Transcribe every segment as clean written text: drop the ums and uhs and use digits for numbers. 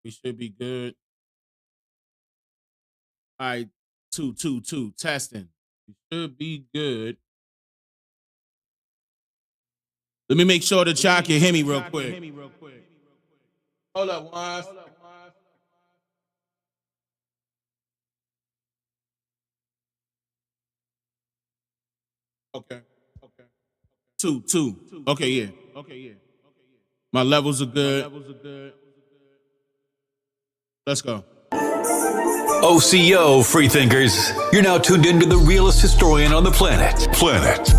We should be good. All right, 2 testing. We should be good. Let me make sure that y'all can hear me real quick. Hold up, Wise. Okay. 2. Okay, yeah. My levels are good. Let's go. OCO, freethinkers. You're now tuned into the realest historian on the planet.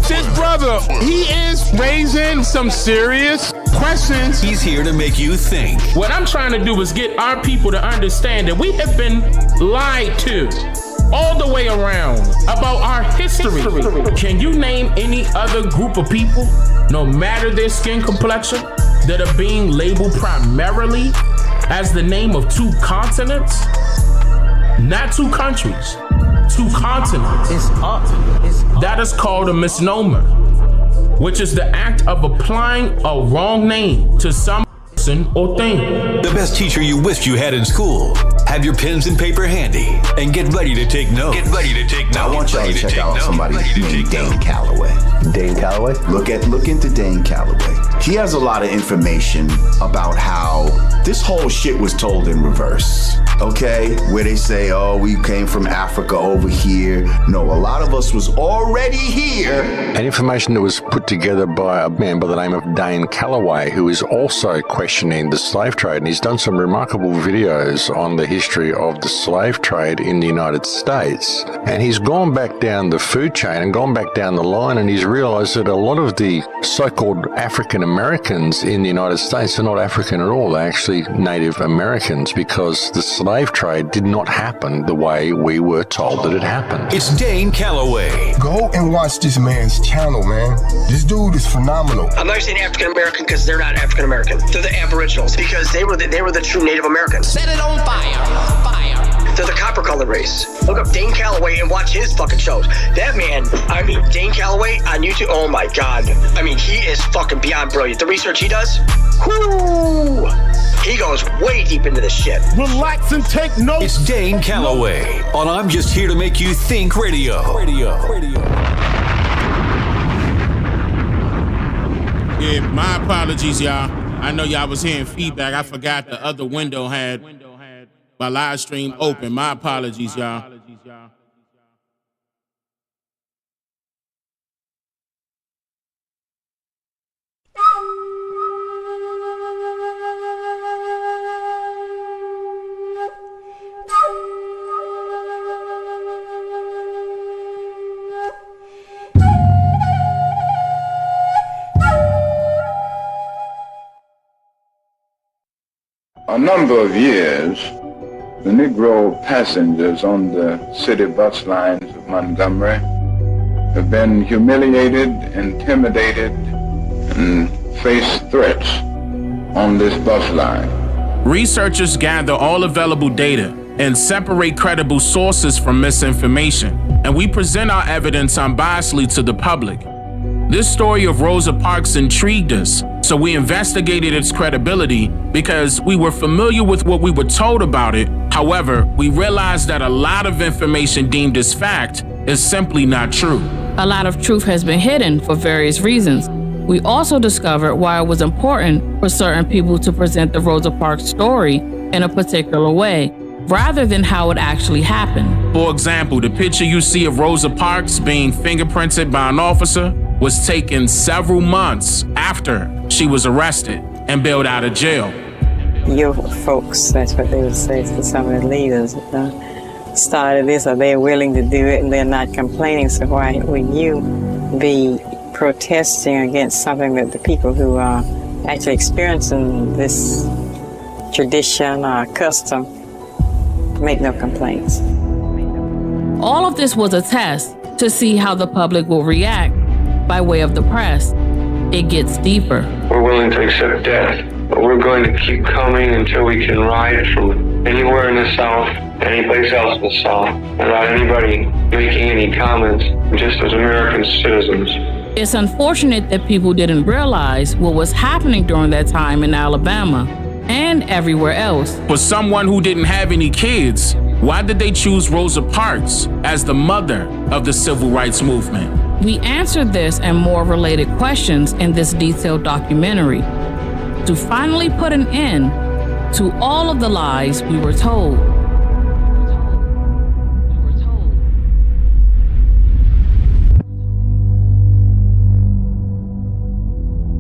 This brother, he is raising some serious questions. He's here to make you think. What I'm trying to do is get our people to understand that we have been lied to all the way around about our history. Can you name any other group of people, no matter their skin complexion, that are being labeled primarily as the name of two continents? Not two countries, two continents. That is called a misnomer, which is the act of applying a wrong name to some person or thing. The best teacher you wished you had in school. Have your pens and paper handy and get ready to take notes. I want y'all to check out somebody named Dane Calloway. Dane Calloway? Look into Dane Calloway. He has a lot of information about how this whole shit was told in reverse. Okay? Where they say, oh, we came from Africa over here. No, a lot of us was already here. And information that was put together by a man by the name of Dane Calloway, who is also questioning the slave trade. And he's done some remarkable videos on the history of the slave trade in the United States. And he's gone back down the food chain and gone back down the line, and he's realized that a lot of the so-called African Americans in the United States are not African at all. They're actually Native Americans, because the slave trade did not happen the way we were told that it happened. It's Dane Calloway. Go and watch this man's channel, man. This dude is phenomenal. I'm not saying African American because they're not African American. They're the Aboriginals, because they were the true Native Americans. Set it on fire. They're the copper colored race. Look up Dane Calloway and watch his fucking shows. That man, Dane Calloway on YouTube, oh my God. He is fucking beyond brilliant. The research he does, whoo, he goes way deep into this shit. Relax and take notes. It's Dane Calloway on I'm Just Here to Make You Think Radio. Yeah, my apologies, y'all. I know y'all was hearing feedback. I forgot the other window had my live stream open. My apologies, y'all. A number of years, the Negro passengers on the city bus lines of Montgomery have been humiliated, intimidated, and face threats on this bus line. Researchers gather all available data and separate credible sources from misinformation, and we present our evidence unbiasedly to the public. This story of Rosa Parks intrigued us, so we investigated its credibility because we were familiar with what we were told about it. However, we realized that a lot of information deemed as fact is simply not true. A lot of truth has been hidden for various reasons. We also discovered why it was important for certain people to present the Rosa Parks story in a particular way, rather than how it actually happened. For example, the picture you see of Rosa Parks being fingerprinted by an officer was taken several months after she was arrested and bailed out of jail. Your folks, that's what they would say to some of the leaders, started this, or they're willing to do it and they're not complaining, so why would you be protesting against something that the people who are actually experiencing this tradition or custom make no complaints? All of this was a test to see how the public will react by way of the press. It gets deeper. We're willing to accept death, but we're going to keep coming until we can ride from anywhere in the South, any place else in the South, without anybody making any comments, just as American citizens. It's unfortunate that people didn't realize what was happening during that time in Alabama. and everywhere else. For someone who didn't have any kids, why did they choose Rosa Parks as the mother of the civil rights movement? We answered this and more related questions in this detailed documentary to finally put an end to all of the lies we were told.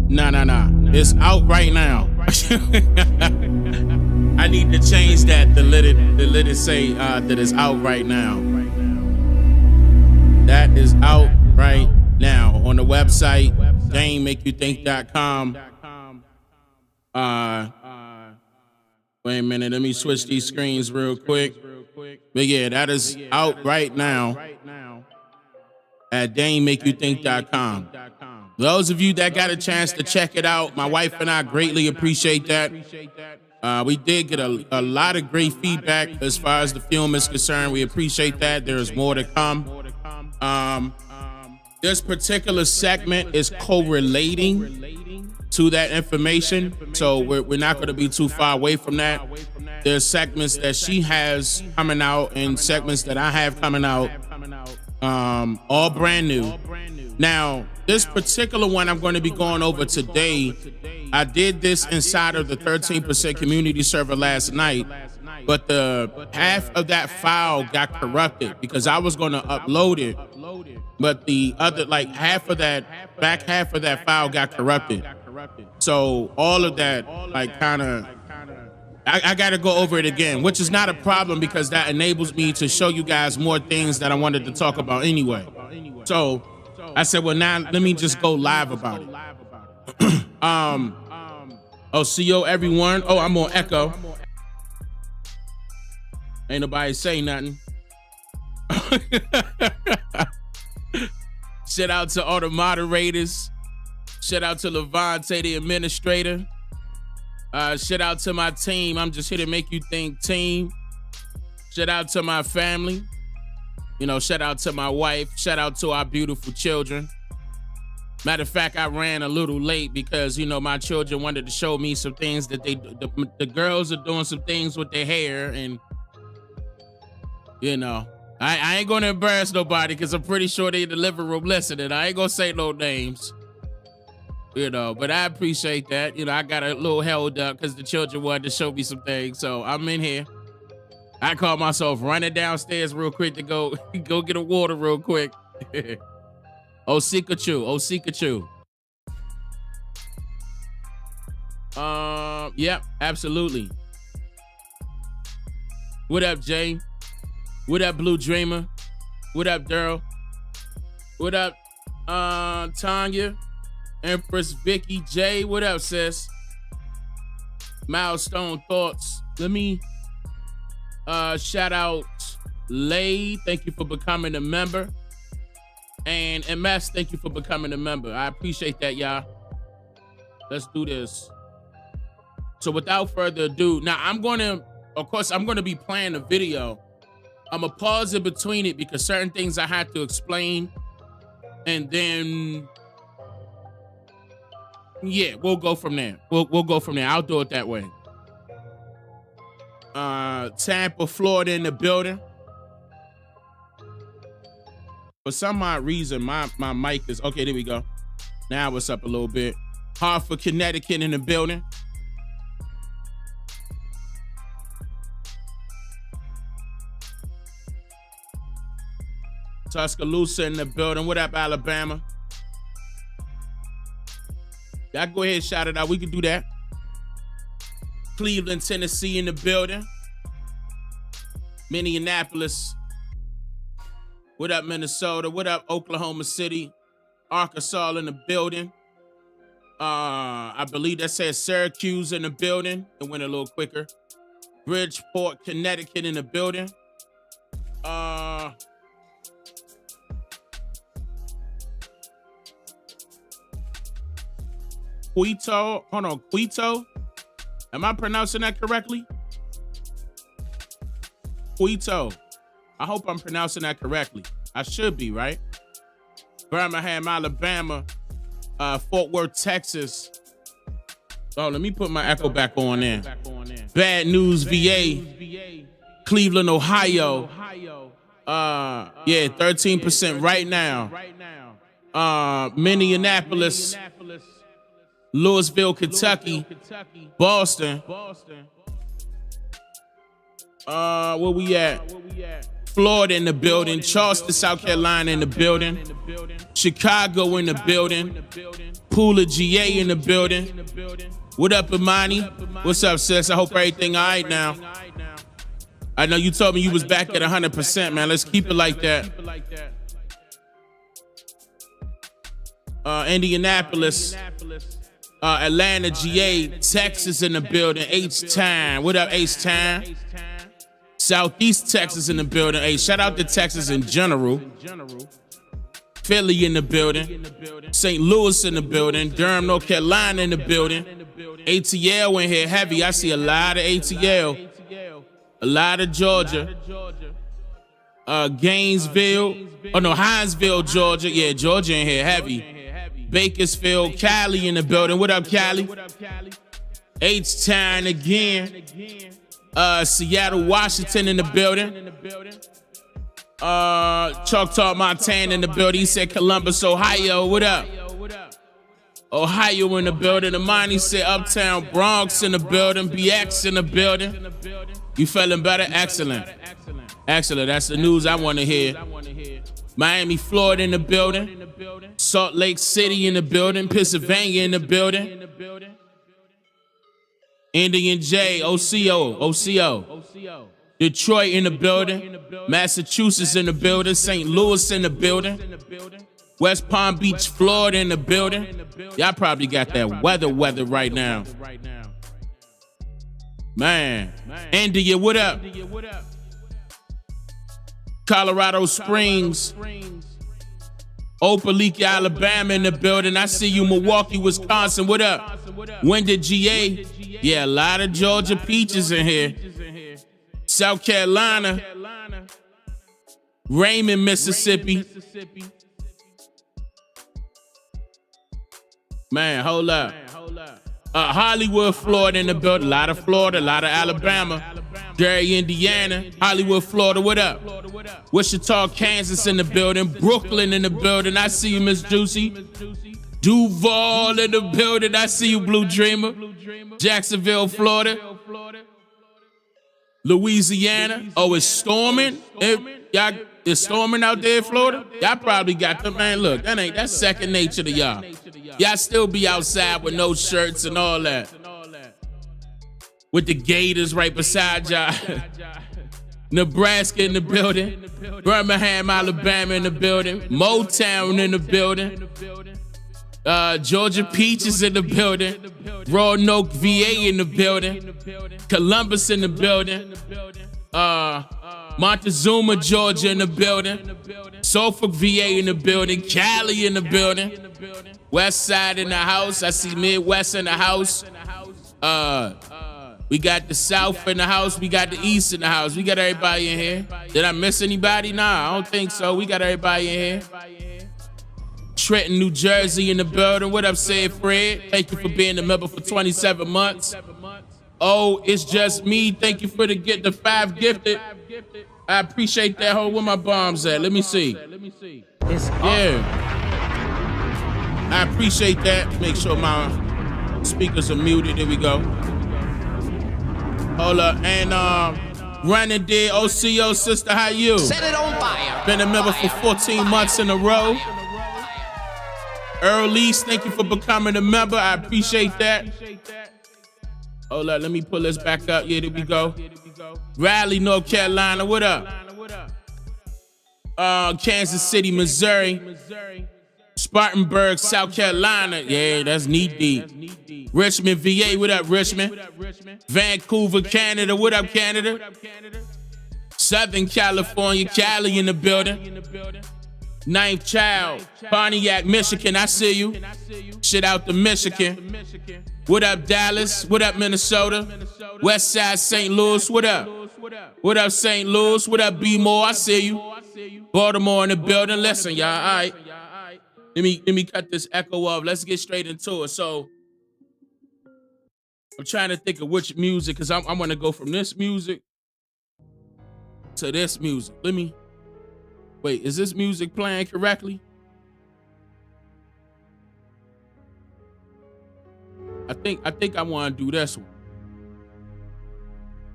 Nah. It's out right now. I need to change that to let it say that it's out right now. That is out right now on the website, DaneMakeYouThink.com. Wait a minute, let me switch these screens real quick. But yeah, that is out right now at DaneMakeYouThink.com. Those of you that got a chance to check it out, my wife and I greatly appreciate that. We did get a lot of great feedback as far as the film is concerned. We appreciate that. There's more to come. This particular segment is correlating to that information, so we're not going to be too far away from that. There's segments that she has coming out and segments that I have coming out, all brand new. Now, this particular one I'm going to be going over today, I did this inside of the 13% community server last night, but the half of that file got corrupted because I was going to upload it, but the other, like half of that file got corrupted. So all of that, like kind of, I got to go over it again, which is not a problem because that enables me to show you guys more things that I wanted to talk about anyway. So I said, well, now let me just go live about it. CO everyone. Oh, I'm on Echo. Ain't nobody say nothing. Shout out to all the moderators. Shout out to Levante, the administrator. Shout out to my team. I'm just here to make you think team. Shout out to my family. You know, shout out to my wife. Shout out to our beautiful children. Matter of fact, I ran a little late because, you know, my children wanted to show me some things that the girls are doing some things with their hair. And, you know, I ain't going to embarrass nobody because I'm pretty sure they in the living room listening. I ain't going to say no names, you know, but I appreciate that. You know, I got a little held up because the children wanted to show me some things. So I'm in here. I caught myself running downstairs real quick to go get a water real quick. Osikachu. Yep, absolutely. What up, Jay? What up, Blue Dreamer? What up, Daryl? What up, Tanya? Empress Vicky J. What up, sis? Milestone Thoughts. Let me shout out Lay. Thank you for becoming a member. And MS, thank you for becoming a member. I appreciate that, y'all. Let's do this. So without further ado, now I'm going to be playing a video. I'm going to pause in between it because certain things I had to explain. And then, yeah, we'll go from there. We'll go from there. I'll do it that way. Tampa, Florida in the building. For some odd reason, my mic is, okay, there we go. Now it's up a little bit. Hartford, Connecticut in the building. Tuscaloosa in the building. What up, Alabama? Y'all go ahead and shout it out. We can do that. Cleveland, Tennessee in the building. Minneapolis. What up, Minnesota? What up, Oklahoma City? Arkansas in the building. I believe that says Syracuse in the building. It went a little quicker. Bridgeport, Connecticut in the building. Quito. Am I pronouncing that correctly? Quito. I hope I'm pronouncing that correctly. I should be, right? Birmingham, Alabama. Fort Worth, Texas. Oh, let me put my echo back on there. Bad News, VA, Cleveland, Ohio. Yeah, 13% right now. Minneapolis, Louisville, Kentucky, Boston. Where we at? Florida in the building. Charleston, South Carolina in the building. Chicago in the building. Pooler, GA in the building. What up, Imani? What's up, sis? I hope everything all right now. I know you told me you was back at 100%, man. Let's keep it like that. Indianapolis, Atlanta, GA, Texas in the building. H-Time. What up, H-Time? Southeast Texas in the building. Hey, shout out to Texas in general. Philly in the building. St. Louis in the building. Durham, North Carolina in the building. ATL in here heavy. I see a lot of ATL. A lot of Georgia. Gainesville. Oh no, Hinesville, Georgia. Yeah, Georgia in here heavy. Bakersfield, Cali in the building. What up, Cali? H-Town again. Seattle, Washington in the building. Choctaw, Montana in the building. He said Columbus, Ohio. What up? Ohio in the building. Imani said Uptown Bronx in the building. BX in the building. You feeling better? Excellent. Excellent. That's the news I want to hear. Miami, Florida in the building. Salt Lake City in the building. Pennsylvania in the building. Indian J, OCO. Detroit in the building. Massachusetts in the building. St. Louis in the building. West Palm Beach, Florida in the building. Y'all probably got that weather right now. Man. India, what up? Colorado Springs. Opelika, Alabama in the building. I see you, Milwaukee, Wisconsin. What up? Wyndham, GA. Yeah, a lot of Georgia peaches in here. South Carolina. Raymond, Mississippi. Man, hold up. Hollywood, Florida in the building. A lot of Florida, a lot of Alabama. Gary, Indiana. Hollywood, Florida, what up? Wichita, Kansas in the building. Brooklyn in the building. I see you, Miss Juicy. Duval in the building. I see you, Blue Dreamer. Jacksonville, Florida. Louisiana. Oh, it's storming? It's storming out there in Florida? Y'all probably got them, man. Look, that's second nature to y'all. Y'all still be outside with no shirts and all that. With the Gators right beside y'all. Nebraska in the building. Birmingham, Alabama in the building. Motown in the building. Georgia Peaches in the building. Roanoke, VA in the building. Columbus in the building. Montezuma, Georgia in the building. Suffolk, VA in the building. Cali in the building. West Side in the house. I see Midwest in the house. We got the South in the house. We got the East in the house. We got everybody in here. Did I miss anybody? Nah, I don't think so. We got everybody in here. Trenton, New Jersey in the building. What up, Say Fred? Thank you for being a member for 27 months. Oh, it's just me. Thank you for the 5 gifted. I appreciate that. Hold where my bombs at. Let me see. Yeah. I appreciate that. Make sure my speakers are muted. There we go. Hold up. And Running Dead, OCO, sister, how you? Set it on fire. Been a member for 14 months in a row. Earl Lease, thank you for becoming a member. I appreciate that. Hold up, let me pull this back up. Yeah, there we go. Raleigh, North Carolina, what up? Kansas City, Missouri. Spartanburg, South Carolina. Yeah, that's knee deep. Richmond, VA, what up, Richmond? Vancouver, Canada, what up, Canada? Southern California, Cali in the building. Ninth Child, Pontiac, Michigan, I see you. Shit out to Michigan. What up, Dallas? What up, Minnesota? West Side, St. Louis, what up? What up, St. Louis? What up, B-More? I see you. Baltimore in the building. Listen, y'all, all right. Let me cut this echo off. Let's get straight into it. So, I'm trying to think of which music, because I'm going to go from this music to this music. Let me, wait, is this music playing correctly? I think I want to do this one.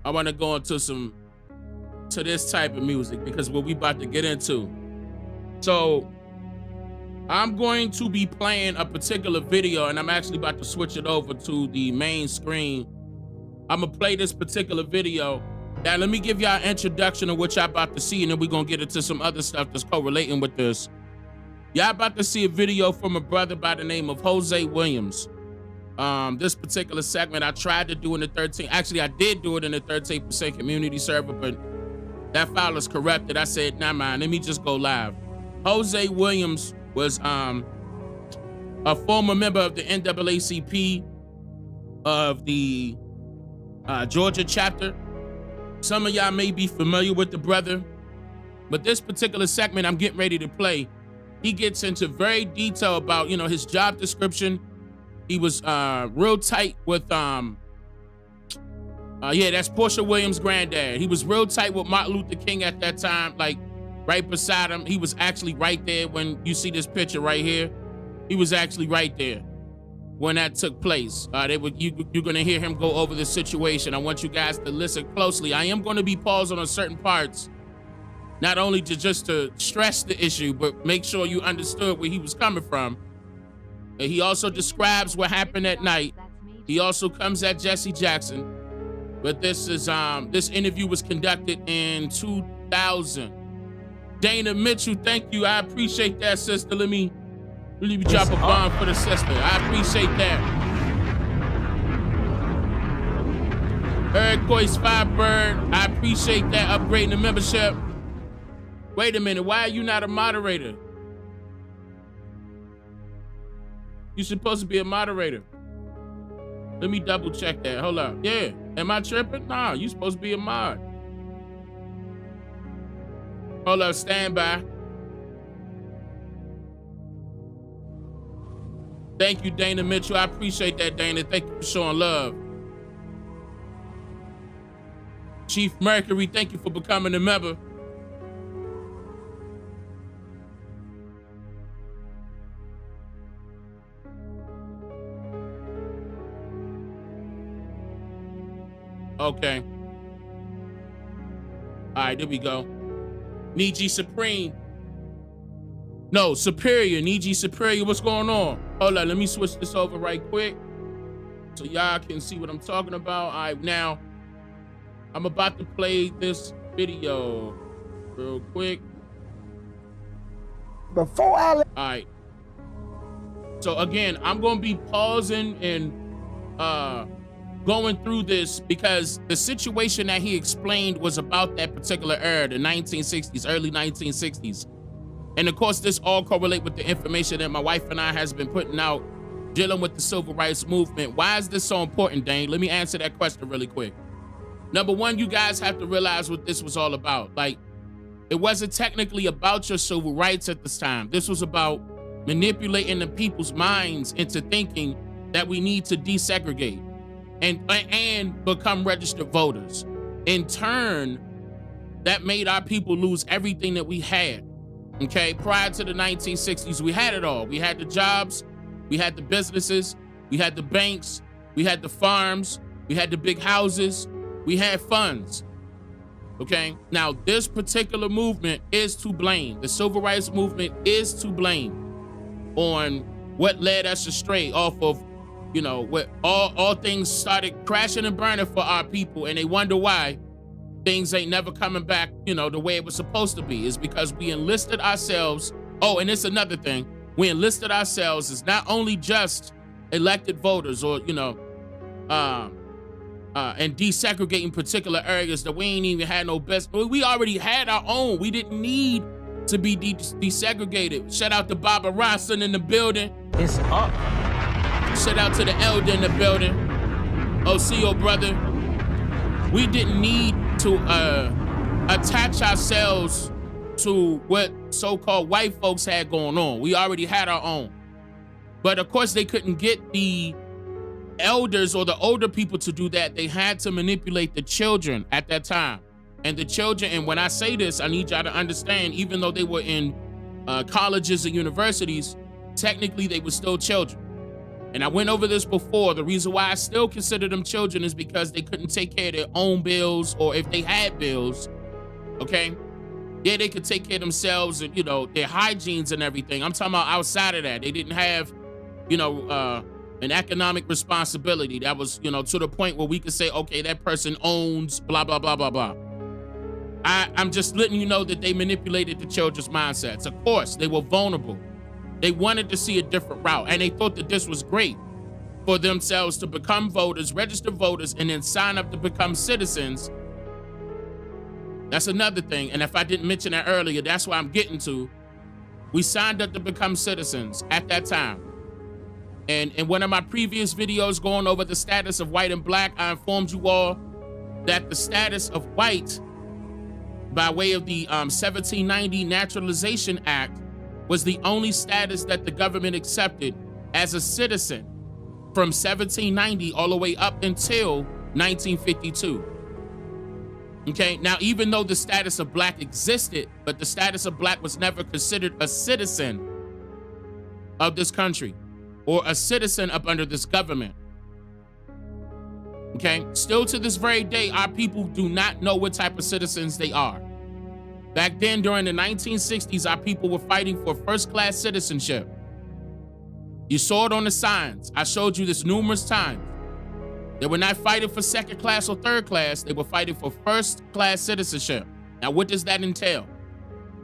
I want to go into to this type of music because what we about to get into. So I'm going to be playing a particular video, and I'm actually about to switch it over to the main screen. I'm gonna play this particular video. Now let me give y'all an introduction of what y'all about to see, and then we're gonna get into some other stuff that's correlating with this. Y'all about to see a video from a brother by the name of Jose Williams. This particular segment I tried to do in the 13, actually I did do it in the 13% community server, but that file is corrupted. I said, nah man, let me just go live. Jose Williams was a former member of the NAACP of the Georgia chapter. Some of y'all may be familiar with the brother, but this particular segment I'm getting ready to play, he gets into very detail about, you know, his job description. He was real tight with that's Portia Williams' granddad. He was real tight with Martin Luther King at that time, like right beside him. He was actually right there when you see this picture right here. He was actually right there when that took place. You're gonna hear him go over the situation. I want you guys to listen closely. I am gonna be pausing on certain parts, not only just to stress the issue, but make sure you understood where he was coming from. He also describes what happened that night. He also comes at Jesse Jackson. But this interview was conducted in 2000. Dana Mitchell, thank you. I appreciate that, sister. Let me drop a bomb for the sister. I appreciate that. Eric Coyce Firebird, I appreciate that. Upgrading the membership. Wait a minute, why are you not a moderator? You're supposed to be a moderator. Let me double check that. Hold up. Yeah. Am I tripping? Nah, you supposed to be a mod. Hold up, stand by. Thank you, Dana Mitchell. I appreciate that, Dana. Thank you for showing love. Chief Mercury, thank you for becoming a member. Okay. All right, there we go. Niji Supreme. No, Superior. Niji Superior, what's going on? Hold on, let me switch this over right quick so y'all can see what I'm talking about. All right, now I'm about to play this video real quick. All right. So again, I'm going to be pausing and going through this because the situation that he explained was about that particular era, the 1960s, early 1960s. And of course, this all correlate with the information that my wife and I has been putting out dealing with the civil rights movement. Why is this so important, Dane? Let me answer that question really quick. Number one, you guys have to realize what this was all about. Like, it wasn't technically about your civil rights at this time. This was about manipulating the people's minds into thinking that we need to desegregate and become registered voters. In turn, that made our people lose everything that we had. Okay, prior to the 1960s, we had it all. We had the jobs, we had the businesses, we had the banks, we had the farms, we had the big houses, we had funds. Okay, now this particular movement is to blame. The civil rights movement is to blame on what led us astray off of, you know, what all things started crashing and burning for our people, and they wonder why things ain't never coming back, you know, the way it was supposed to be. Is because we enlisted ourselves. Oh, and it's another thing. We enlisted ourselves as not only just elected voters or, you know, and desegregating particular areas that we ain't even had no best. We already had our own. We didn't need to be desegregated. Shout out to Barbara Rosson in the building. It's up. Shout out to the elder in the building. OCO brother. We didn't need to attach ourselves to what so-called white folks had going on. We already had our own. But of course they couldn't get the elders or the older people to do that, they had to manipulate the children at that time. And the children, and when I say this, I need y'all to understand, even though they were in colleges and universities, technically they were still children. And I went over this before. The reason why I still consider them children is because they couldn't take care of their own bills, or if they had bills, okay? Yeah, they could take care of themselves and, you know, their hygienes and everything. I'm talking about outside of that. They didn't have, you know, an economic responsibility that was, you know, to the point where we could say, okay, that person owns blah, blah, blah, blah, blah. I'm just letting you know that they manipulated the children's mindsets. Of course, they were vulnerable. They wanted to see a different route, and they thought that this was great for themselves to become voters, register voters, and then sign up to become citizens. That's another thing, and if I didn't mention that earlier, that's what I'm getting to. We signed up to become citizens at that time. And in one of my previous videos going over the status of white and black, I informed you all that the status of white by way of the 1790 Naturalization Act was the only status that the government accepted as a citizen from 1790 all the way up until 1952. Okay, now even though the status of black existed, but the status of black was never considered a citizen of this country or a citizen up under this government. Okay, still to this very day, our people do not know what type of citizens they are. Back then, during the 1960s, our people were fighting for first-class citizenship. You saw it on the signs. I showed you this numerous times. They were not fighting for second class or third class. They were fighting for first-class citizenship. Now, what does that entail?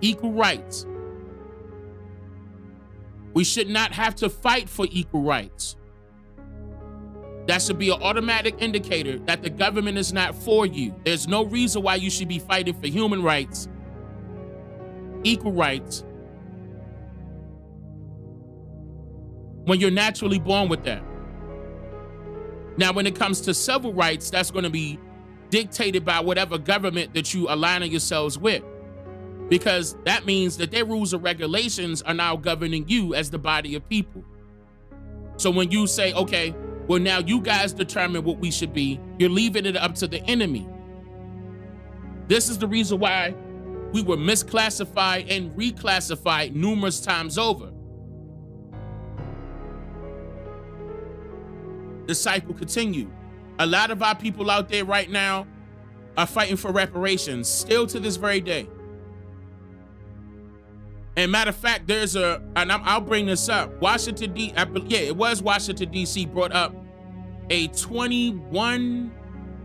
Equal rights. We should not have to fight for equal rights. That should be an automatic indicator that the government is not for you. There's no reason why you should be fighting for human rights, equal rights, when you're naturally born with that. Now, when it comes to civil rights, that's going to be dictated by whatever government that you align yourselves with, because that means that their rules and regulations are now governing you as the body of people. So when you say, okay, well, now you guys determine what we should be, you're leaving it up to the enemy. This is the reason why we were misclassified and reclassified numerous times over. The cycle continued. A lot of our people out there right now are fighting for reparations, still to this very day. And matter of fact, I'll bring this up. Washington D.C. brought up a $21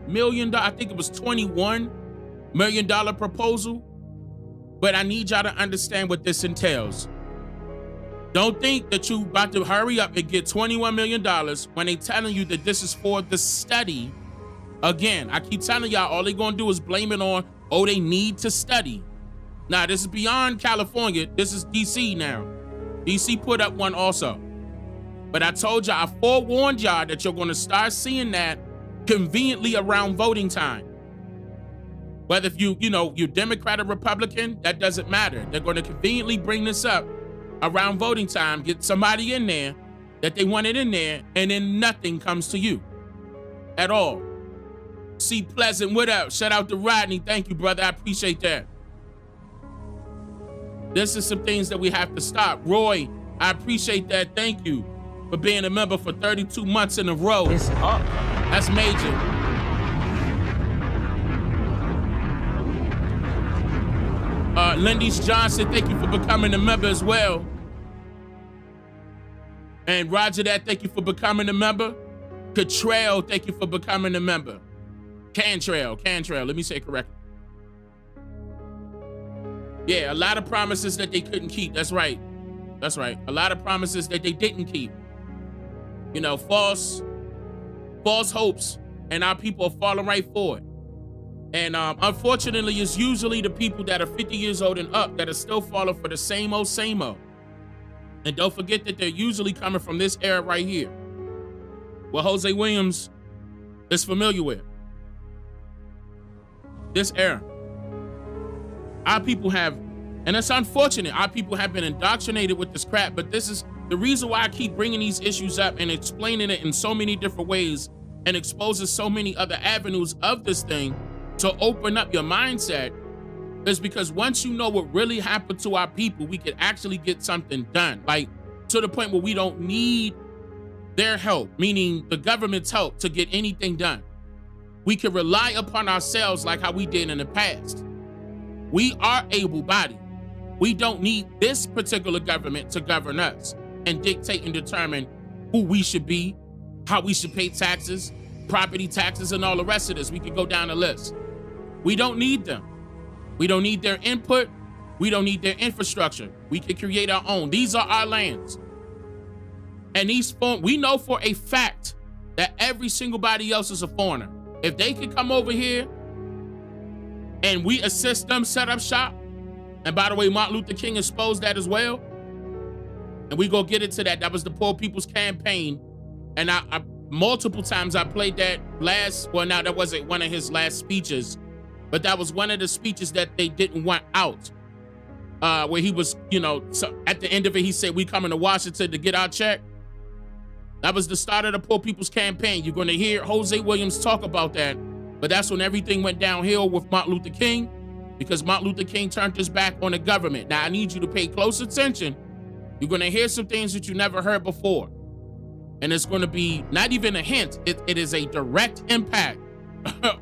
million, I think it was $21 million proposal. But I need y'all to understand what this entails. Don't think that you about to hurry up and get $21 million when they telling you that this is for the study. Again, I keep telling y'all, all they gonna do is blame it on, oh, they need to study. Now, this is beyond California. This is DC now. DC put up one also. But I told y'all, I forewarned y'all that you're gonna start seeing that conveniently around voting time. Whether if you're Democrat or Republican, that doesn't matter. They're gonna conveniently bring this up around voting time, get somebody in there that they wanted in there, and then nothing comes to you at all. C. Pleasant, what up? Shout out to Rodney. Thank you, brother. I appreciate that. This is some things that we have to stop. Roy, I appreciate that. Thank you for being a member for 32 months in a row. It's up. That's major. Lindy's Johnson, thank you for becoming a member as well. And Roger that, thank you for becoming a member. Catrell, thank you for becoming a member. Cantrell, let me say it correctly. Yeah, a lot of promises that they couldn't keep. That's right. A lot of promises that they didn't keep. False hopes, and our people are falling right for it. And unfortunately, it's usually the people that are 50 years old and up that are still falling for the same old. And don't forget that they're usually coming from this era right here, what Jose Williams is familiar with. This era. Our people have, and it's unfortunate, our people have been indoctrinated with this crap, but this is The reason why I keep bringing these issues up and explaining it in so many different ways and exposes so many other avenues of this thing to open up your mindset is because once you know what really happened to our people, we can actually get something done. Like, to the point where we don't need their help, meaning the government's help, to get anything done. We can rely upon ourselves like how we did in the past. We are able-bodied. We don't need this particular government to govern us and dictate and determine who we should be, how we should pay taxes, property taxes, and all the rest of this. We could go down the list. We don't need them. We don't need their input. We don't need their infrastructure. We can create our own. These are our lands. And we know for a fact that every single body else is a foreigner. If they can come over here and we assist them set up shop, and by the way, Martin Luther King exposed that as well, and we go get into that. That was the Poor People's Campaign. And I multiple times I played that that wasn't one of his last speeches, but that was one of the speeches that they didn't want out. Where he was, so at the end of it, he said, we coming to Washington to get our check. That was the start of the Poor People's Campaign. You're going to hear Jose Williams talk about that. But that's when everything went downhill with Martin Luther King, because Martin Luther King turned his back on the government. Now, I need you to pay close attention. You're going to hear some things that you never heard before. And it's going to be not even a hint. It is a direct impact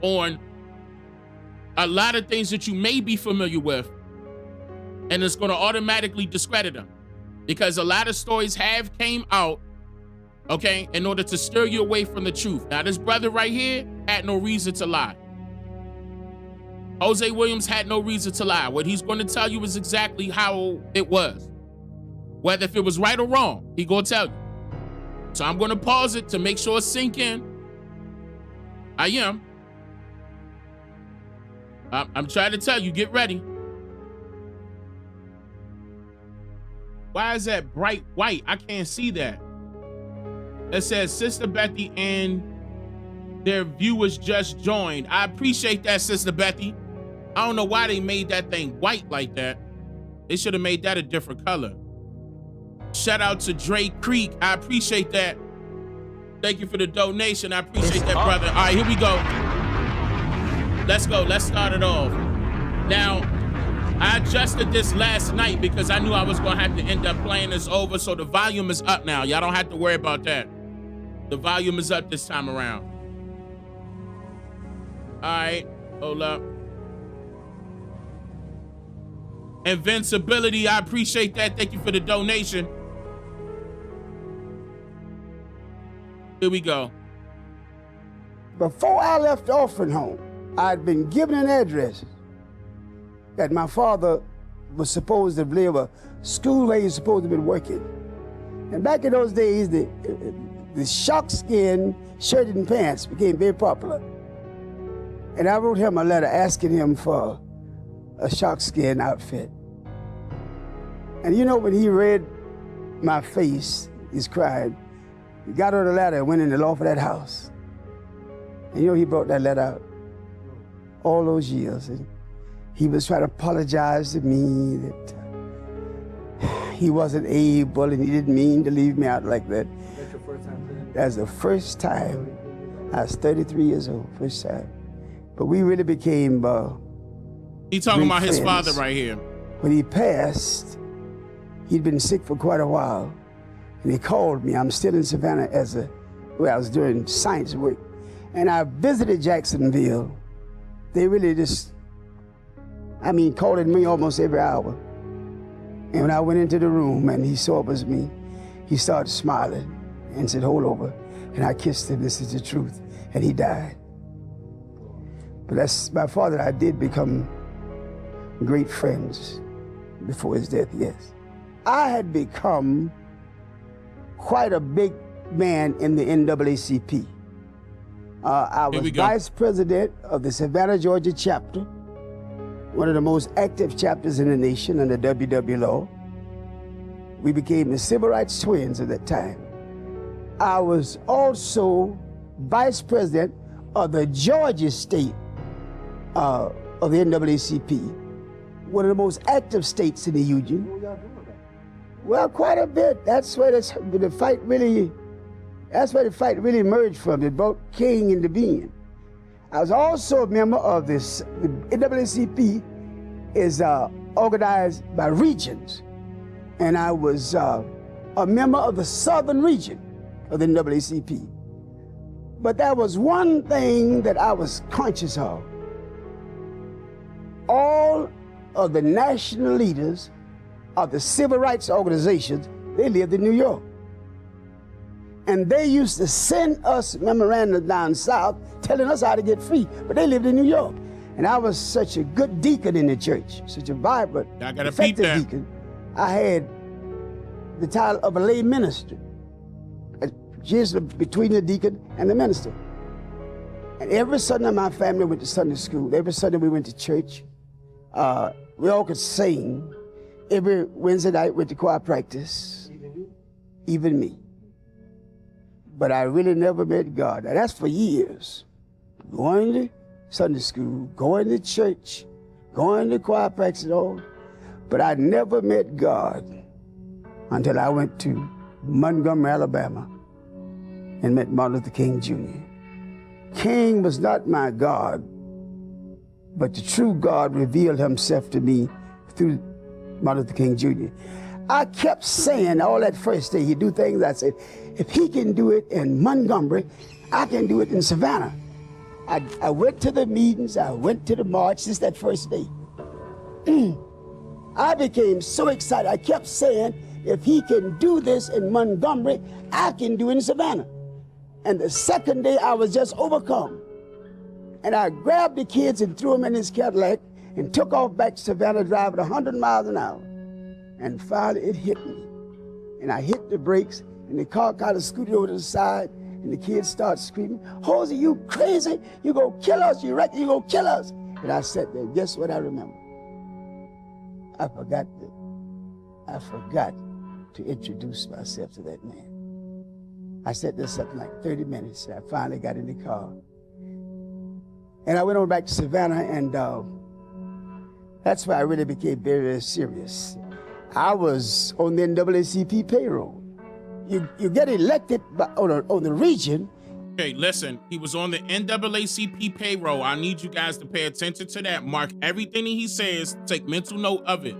on a lot of things that you may be familiar with. And it's going to automatically discredit them, because a lot of stories have came out, okay, in order to steer you away from the truth. Now, this brother right here had no reason to lie. Jose Williams had no reason to lie. What he's going to tell you is exactly how it was. Whether if it was right or wrong, he going to tell you. So I'm going to pause it to make sure it sink in. I am. I'm trying to tell you, get ready. Why is that bright white? I can't see that. It says Sister Bethy and their viewers just joined. I appreciate that, Sister Bethy. I don't know why they made that thing white like that. They should have made that a different color. Shout out to Drake Creek. I appreciate that. Thank you for the donation. I appreciate that, brother. All right, here we go. Let's go. Let's start it off. Now, I adjusted this last night because I knew I was going to have to end up playing this over, so the volume is up now. Y'all don't have to worry about that. The volume is up this time around. All right, hold up. Invincibility, I appreciate that. Thank you for the donation. Here we go. Before I left the orphan home, I'd been given an address that my father was supposed to live, a school where he was supposed to be working. And back in those days, the shark skin shirt and pants became very popular. And I wrote him a letter asking him for a shark skin outfit. And when he read my face, he's crying. He got out the letter and went in the loft of that house. And he brought that letter out all those years. And he was trying to apologize to me that he wasn't able and he didn't mean to leave me out like that. That's your first time saying? That's the first time. I was 33 years old, first time. But we really became He talking about friends. his father right here. When he passed, he'd been sick for quite a while. And he called me. I'm still in Savannah I was doing science work. And I visited Jacksonville. They really calling me almost every hour. And when I went into the room and he saw it was me, he started smiling and said, hold over. And I kissed him, this is the truth. And he died. But that's my father and I did become great friends before his death, yes. I had become quite a big man in the NAACP. I was vice president of the Savannah, Georgia chapter, one of the most active chapters in the nation under WW law. We became the civil rights twins at that time. I was also vice president of the Georgia state of the NAACP, one of the most active states in the union. Well, quite a bit. That's where the fight really emerged from. It brought King into being. I was also a member of this. The NAACP is organized by regions, and I was a member of the southern region of the NAACP. But there was one thing that I was conscious of. All of the national leaders of the civil rights organizations, they lived in New York. And they used to send us memorandums down south telling us how to get free, but they lived in New York. And I was such a good deacon in the church, such a vibrant, effective deacon. I had the title of a lay minister, just between the deacon and the minister. And every Sunday my family went to Sunday school. Every Sunday we went to church. We all could sing. Every Wednesday night went to choir practice. Even me. But I really never met God. And that's for years. Going to Sunday school, going to church, going to choir practice and all. But I never met God until I went to Montgomery, Alabama, and met Martin Luther King Jr. King was not my God, but the true God revealed himself to me through Martin Luther King Jr. I kept saying all that first day, he'd do things, I said, if he can do it in Montgomery, I can do it in Savannah. I went to the meetings, I went to the march since that first day. I became so excited, I kept saying, if he can do this in Montgomery, I can do it in Savannah. And the second day, I was just overcome. And I grabbed the kids and threw them in his Cadillac and took off back to Savannah driving 100 miles an hour. And finally, it hit me. And I hit the brakes, and the car kind of scooted over to the side, and the kids started screaming, Hosey, you crazy? You gonna kill us? You reckon you gonna kill us? And I sat there. Guess what I remember? I forgot to introduce myself to that man. I sat there something like 30 minutes, and I finally got in the car. And I went on back to Savannah, and that's where I really became very, very serious. I was on the NAACP payroll. You get elected on the region. Okay, listen, he was on the NAACP payroll. I need you guys to pay attention to that. Mark everything he says. Take mental note of it.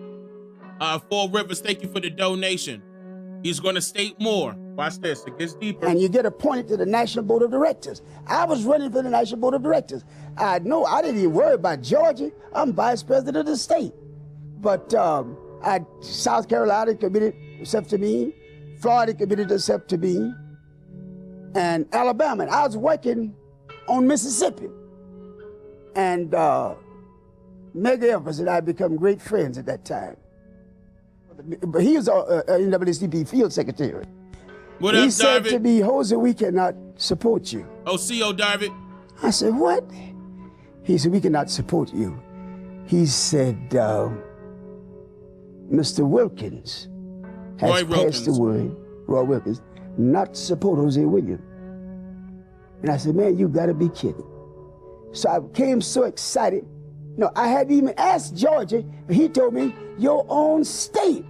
Four Rivers, thank you for the donation. He's going to state more. Watch this. It gets deeper. And you get appointed to the National Board of Directors. I was running for the National Board of Directors. I didn't even worry about Georgia. I'm vice president of the state. But South Carolina committed itself to me. Florida committed itself to me. And Alabama. And I was working on Mississippi. And Medgar Evers and I become great friends at that time. But he was a NAACP field secretary. What up, he said David? to me, Jose, we cannot support you. OCO, David. I said, what? He said, we cannot support you. He said, Mr. Wilkins has passed the word, Roy Wilkins, not to support Jose Williams. And I said, man, you gotta be kidding. So I became so excited. No, I hadn't even asked Georgia, and he told me, your own state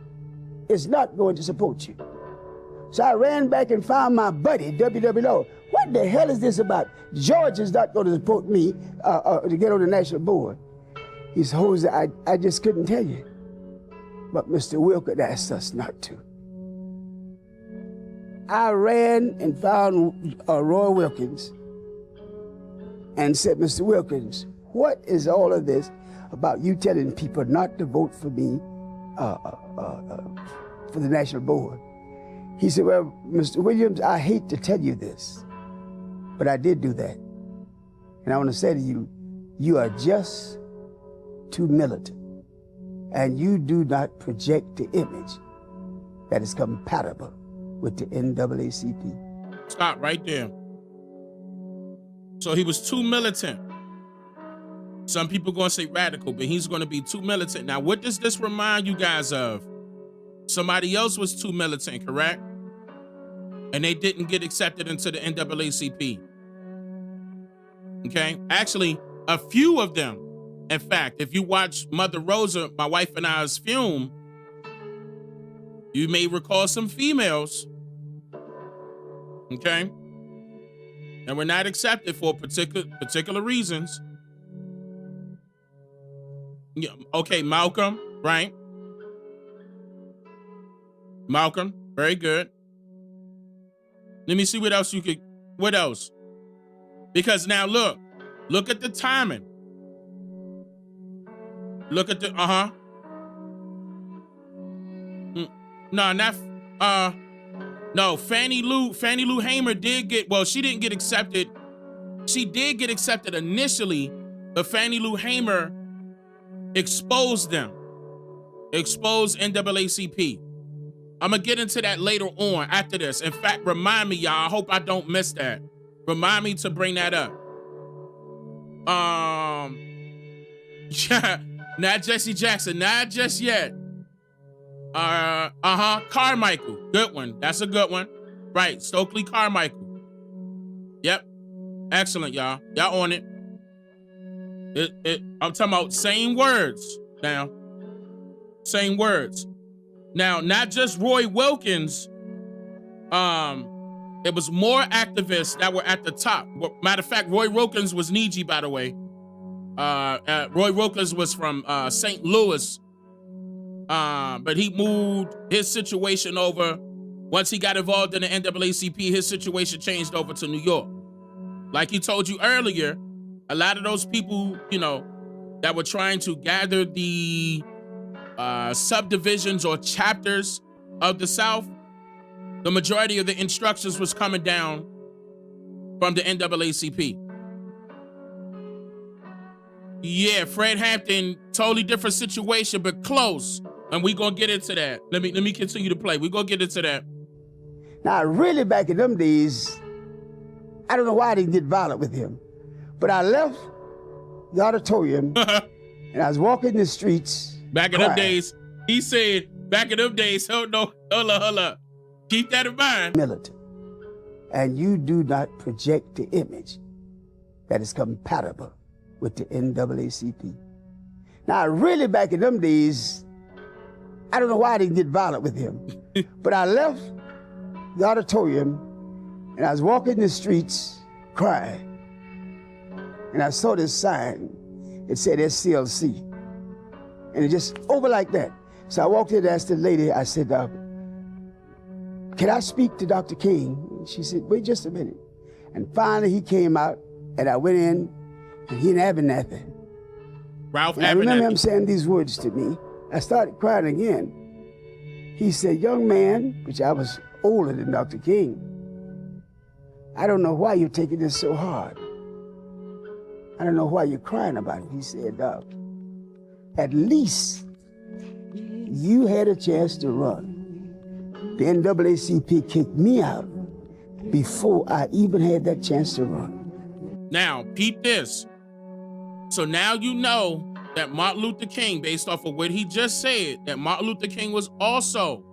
is not going to support you. So I ran back and found my buddy, W.W. Law. What the hell is this about? Georgia's not going to support me to get on the national board. He said, Jose, I just couldn't tell you. But Mr. Wilkins asked us not to. I ran and found Roy Wilkins and said, Mr. Wilkins, what is all of this about you telling people not to vote for me for the national board? He said, well, Mr. Williams, I hate to tell you this, but I did do that. And I want to say to you, you are just too militant, and you do not project the image that is compatible with the NAACP. Stop right there. So he was too militant. Some people going to say radical, but he's going to be too militant. Now, what does this remind you guys of? Somebody else was too militant, correct? And they didn't get accepted into the NAACP. Okay? Actually, a few of them. In fact, if you watch Mother Rosa, my wife and I's film, You may recall some females. Okay? And were not accepted for particular reasons. Yeah, okay, Malcolm, right? Malcolm, very good. Let me see what else you could, what else? Because now look at the timing. Look at the, no, Fannie Lou Hamer did get, well, she didn't get accepted. She did get accepted initially, but Fannie Lou Hamer exposed them. Exposed NAACP. I'm gonna get into that later on after this. In fact, remind me, y'all. I hope I don't miss that. Remind me to bring that up. Yeah, not Jesse Jackson, not just yet. Carmichael, good one. That's a good one. Right, Stokely Carmichael. Yep, excellent, y'all. Y'all on it. I'm talking about same words now. Same words. Now, not just Roy Wilkins. It was more activists that were at the top. Matter of fact, Roy Wilkins was Niji, by the way. Roy Wilkins was from St. Louis. But he moved his situation over. Once he got involved in the NAACP, his situation changed over to New York. Like he told you earlier, a lot of those people, you know, that were trying to gather the subdivisions or chapters of the South, the majority of the instructions was coming down from the NAACP. Yeah, Fred Hampton, totally different situation, but close. And we gonna get into that. Let me continue to play. We gonna get into that. Now, really back in them days, I don't know why I didn't get violent with him, but I left the auditorium and I was walking the streets. Back in them days, he said, back in them days, hold up. Keep that in mind. Militant. And you do not project the image that is compatible with the NAACP. Now, really back in them days, I don't know why I didn't get violent with him, but I left the auditorium and I was walking the streets crying. And I saw this sign. It said SCLC. And it just over like that. So I walked in and asked the lady, I said, can I speak to Dr. King? And she said, wait just a minute. And finally he came out and I went in and he didn't have nothing. Ralph and I remember him saying these words to me. I started crying again. He said, young man, which I was older than Dr. King, I don't know why you're taking this so hard. I don't know why you're crying about it. He said, at least you had a chance to run. The NAACP kicked me out before I even had that chance to run. Now, peep this. So now you know that Martin Luther King, based off of what he just said, that Martin Luther King was also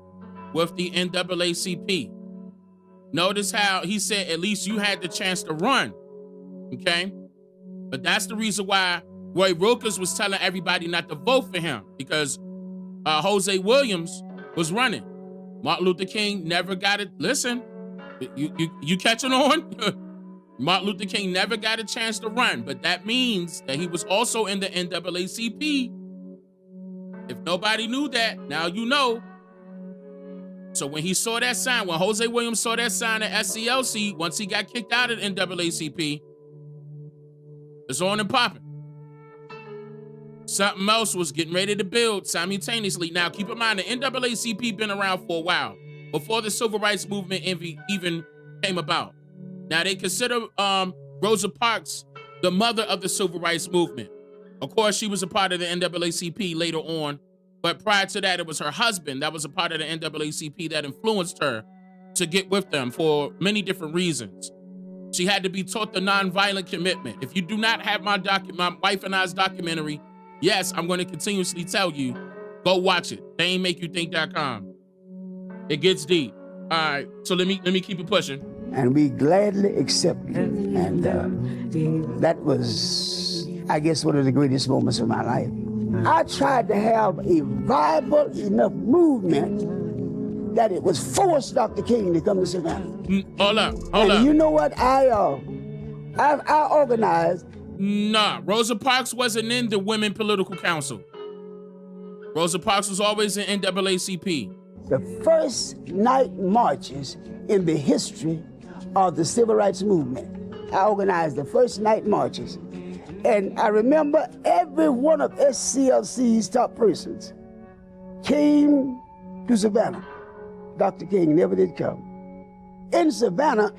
with the NAACP. Notice how he said, at least you had the chance to run, okay? But that's the reason why Roy Wilkins was telling everybody not to vote for him, because Jose Williams was running. Martin Luther King never got it. Listen, you catching on? Martin Luther King never got a chance to run, but that means that he was also in the NAACP. If nobody knew that, now you know. So when he saw that sign, when Jose Williams saw that sign at SCLC, once he got kicked out of the NAACP, it's on and popping. Something else was getting ready to build simultaneously. Now, keep in mind, the NAACP been around for a while, before the Civil Rights Movement even came about. Now, they consider Rosa Parks the mother of the Civil Rights Movement. Of course, she was a part of the NAACP later on, but prior to that, it was her husband that was a part of the NAACP that influenced her to get with them for many different reasons. She had to be taught the nonviolent commitment. If you do not have my wife and I's documentary, yes, I'm going to continuously tell you, go watch it. DaneMakeYouThink.com. It gets deep. All right, so let me keep it pushing. And we gladly accepted it. And that was, I guess, one of the greatest moments of my life. I tried to have a viable enough movement that it was forced Dr. King to come to Savannah. Hold up. You know what? I organized. Nah, Rosa Parks wasn't in the Women Political Council. Rosa Parks was always in NAACP. The first night marches in the history of the civil rights movement. I organized the first night marches. And I remember every one of SCLC's top persons came to Savannah. Dr. King never did come. In Savannah,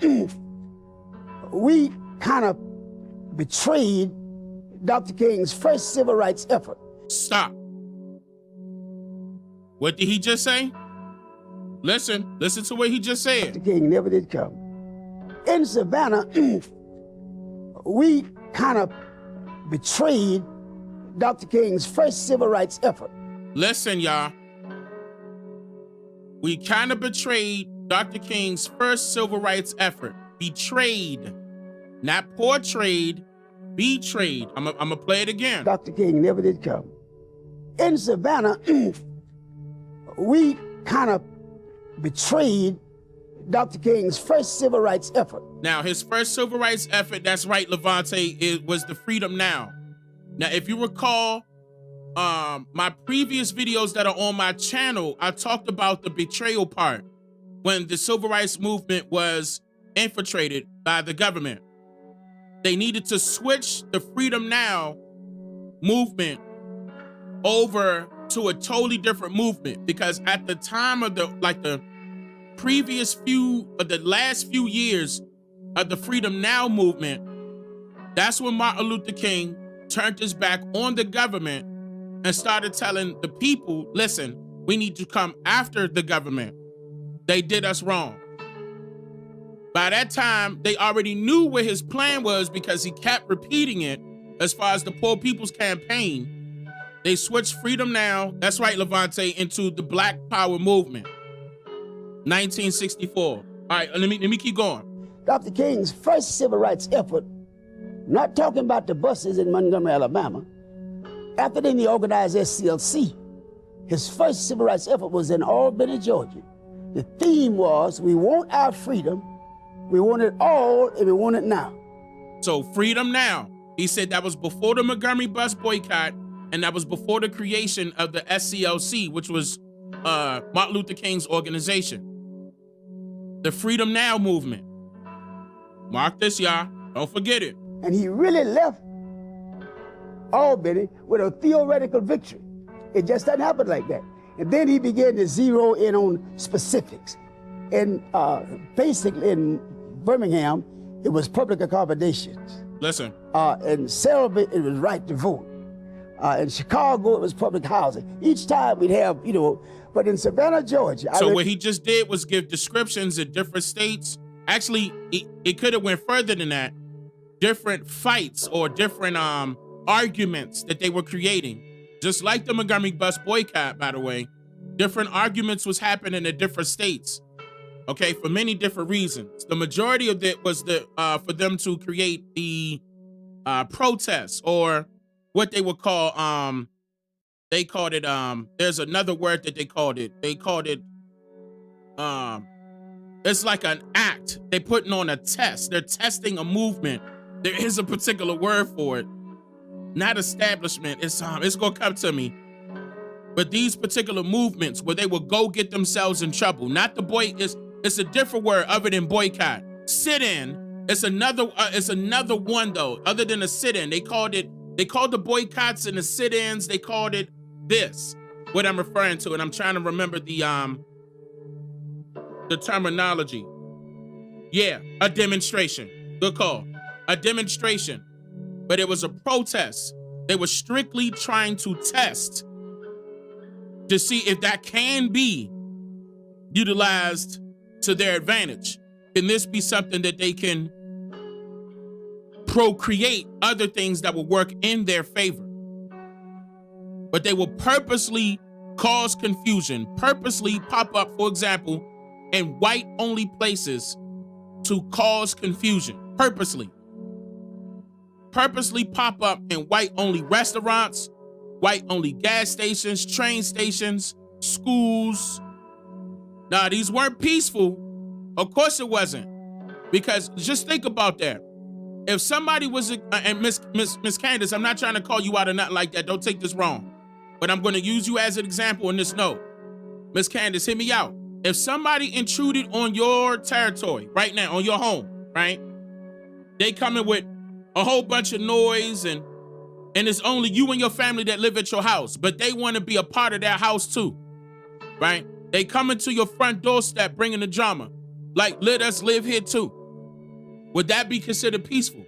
we kind of betrayed Dr. King's first civil rights effort. Stop. What did he just say? Listen to what he just said. Dr. King never did come. In Savannah, we kind of betrayed Dr. King's first civil rights effort. Listen, y'all. We kind of betrayed Dr. King's first civil rights effort. Betrayed. Not portrayed, betrayed. I'm gonna play it again. Dr. King never did come. In Savannah, we kind of betrayed Dr. King's first civil rights effort. Now, his first civil rights effort, that's right, Levante, it was the Freedom Now. Now, if you recall, my previous videos that are on my channel, I talked about the betrayal part when the civil rights movement was infiltrated by the government. They needed to switch the Freedom Now movement over to a totally different movement because at the time of the last few years of the Freedom Now movement, that's when Martin Luther King turned his back on the government and started telling the people, listen, we need to come after the government. They did us wrong. By that time, they already knew what his plan was because he kept repeating it as far as the Poor People's Campaign. They switched Freedom Now, that's right, Levante, into the Black Power movement. 1964. All right, let me keep going. Dr. King's first civil rights effort, not talking about the buses in Montgomery, Alabama. After then he organized SCLC. His first civil rights effort was in Albany, Georgia. The theme was, we want our freedom, we want it all, and we want it now. So Freedom Now, he said that was before the Montgomery bus boycott, and that was before the creation of the SCLC, which was Martin Luther King's organization. The Freedom Now movement. Mark this, y'all. Don't forget it. And he really left Albany with a theoretical victory. It just doesn't happen like that. And then he began to zero in on specifics. And basically in Birmingham, it was public accommodations. Listen. In Selby, it was right to vote. In Chicago, it was public housing. Each time we'd have, but in Savannah, Georgia. So what he just did was give descriptions in different states. Actually, it could have went further than that. Different fights or different arguments that they were creating. Just like the Montgomery bus boycott, by the way, different arguments was happening in different states. Okay, for many different reasons. The majority of it was for them to create the protests, or what they would call they called it there's another word that they called it. They called it it's like an act. They're putting on a test. They're testing a movement. There is a particular word for it. Not establishment. It's gonna come to me. But these particular movements where they will go get themselves in trouble. Not the it's a different word other than boycott. Sit-in. It's another one though, other than a sit-in. They called the boycotts and the sit-ins, they called it this. What I'm referring to, and I'm trying to remember the terminology. Yeah, a demonstration. Good call. A demonstration. But it was a protest. They were strictly trying to test to see if that can be utilized to their advantage. Can this be something that they can procreate other things that will work in their favor? But they will purposely cause confusion, purposely pop up, for example, in white-only places to cause confusion, purposely pop up in white-only restaurants, white-only gas stations, train stations, schools, Nah, these weren't peaceful. Of course it wasn't. Because just think about that. If somebody was, and Miss Candace, I'm not trying to call you out or nothing like that. Don't take this wrong. But I'm going to use you as an example in this note. Miss Candace, hear me out. If somebody intruded on your territory right now, on your home, right? They coming with a whole bunch of noise and it's only you and your family that live at your house, but they want to be a part of that house too, right? They coming to your front doorstep bringing the drama. Like, let us live here too. Would that be considered peaceful?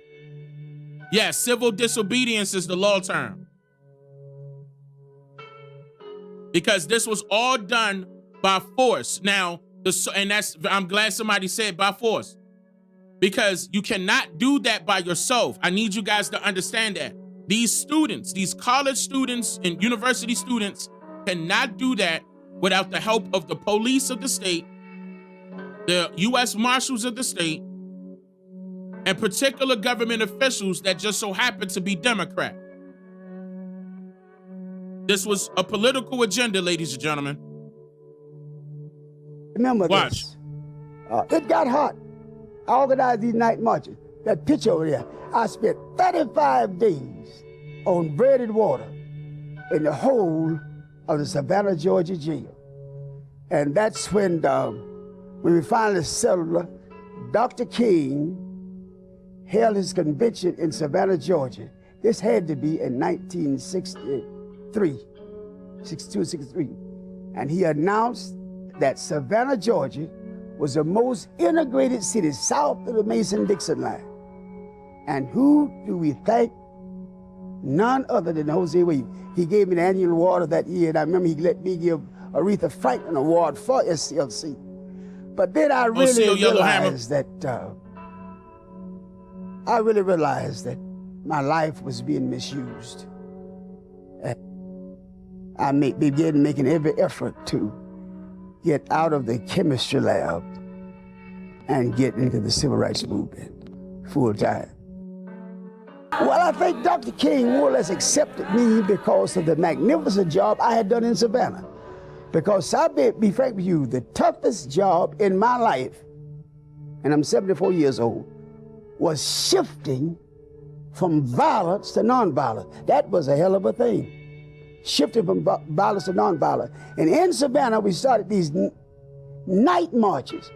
Yeah, civil disobedience is the law term. Because this was all done by force. Now, I'm glad somebody said by force. Because you cannot do that by yourself. I need you guys to understand that. These students, these college students and university students cannot do that without the help of the police of the state, the U.S. Marshals of the state, and particular government officials that just so happen to be Democrat. This was a political agenda, ladies and gentlemen. Remember this. It got hot. I organized these night marches. That picture over there, I spent 35 days on bread and water in the whole of the Savannah, Georgia jail. And that's when we finally settled, Dr. King held his convention in Savannah, Georgia. This had to be in 1963, 62, 63. And he announced that Savannah, Georgia was the most integrated city south of the Mason-Dixon line. And who do we thank? None other than Jose Wade. He gave me the annual award that year, and I remember he let me give Aretha Franklin an award for SCLC. But then I really realized that my life was being misused. And I began making every effort to get out of the chemistry lab and get into the civil rights movement full time. Well, I think Dr. King more or less accepted me because of the magnificent job I had done in Savannah. Because I'll be frank with you, the toughest job in my life, and I'm 74 years old, was shifting from violence to nonviolence. That was a hell of a thing. Shifting from violence to nonviolence. And in Savannah, we started these night marches.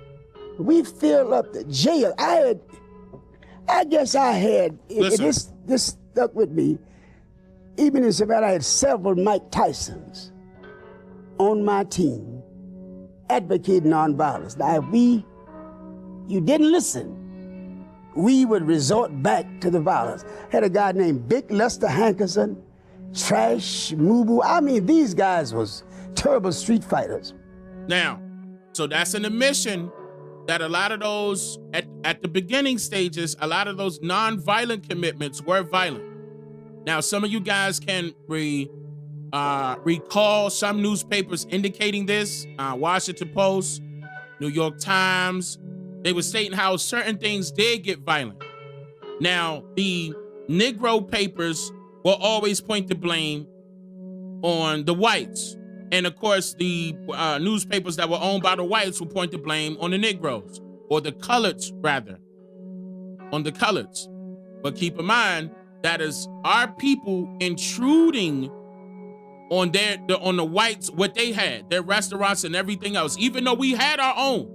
We filled up the jail. This stuck with me. Even in Savannah, I had several Mike Tysons on my team advocating nonviolence. Now, if you didn't listen, we would resort back to the violence. Had a guy named Big Lester Hankerson, Trash, Mubu. I mean, these guys was terrible street fighters. Now, so that's an admission that a lot of those, at the beginning stages, a lot of those non-violent commitments were violent. Now, some of you guys can recall some newspapers indicating this. Washington Post, New York Times, they were stating how certain things did get violent. Now, the Negro papers will always point the blame on the whites. And of course, the newspapers that were owned by the whites will point the blame on the Negroes, or the coloreds, rather, on the coloreds. But keep in mind, that is our people intruding on the whites, what they had, their restaurants and everything else. Even though we had our own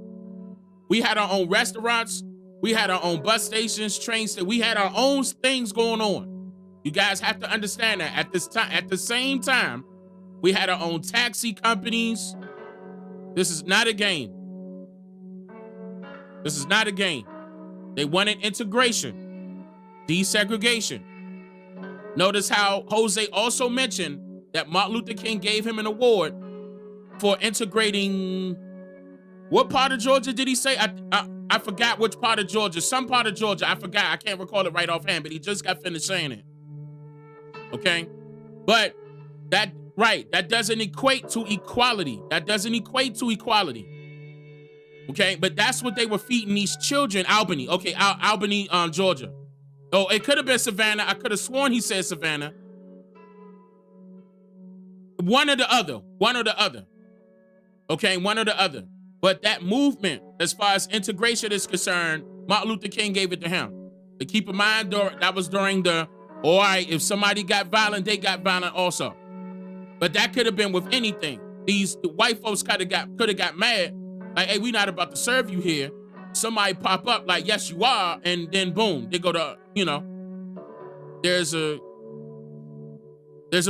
restaurants, we had our own bus stations, train stations, we had our own things going on. You guys have to understand that at the same time, we had our own taxi companies. This is not a game. This is not a game. They wanted integration, desegregation. Notice how Jose also mentioned that Martin Luther King gave him an award for integrating. What part of Georgia did he say? I forgot which part of Georgia. Some part of Georgia. I forgot. I can't recall it right offhand, but he just got finished saying it. Okay? But that doesn't equate to equality. Okay? But that's what they were feeding these children. Albany. Okay, Albany, Georgia. Oh, it could have been Savannah. I could have sworn he said Savannah. One or the other. Okay, one or the other. But that movement, as far as integration is concerned, Martin Luther King gave it to him. But keep in mind, that was during the, all right, if somebody got violent, they got violent also. But that could have been with anything. The white folks could have got mad, like, hey, we not about to serve you here. Somebody pop up like, yes, you are, and then boom, they go to, there's a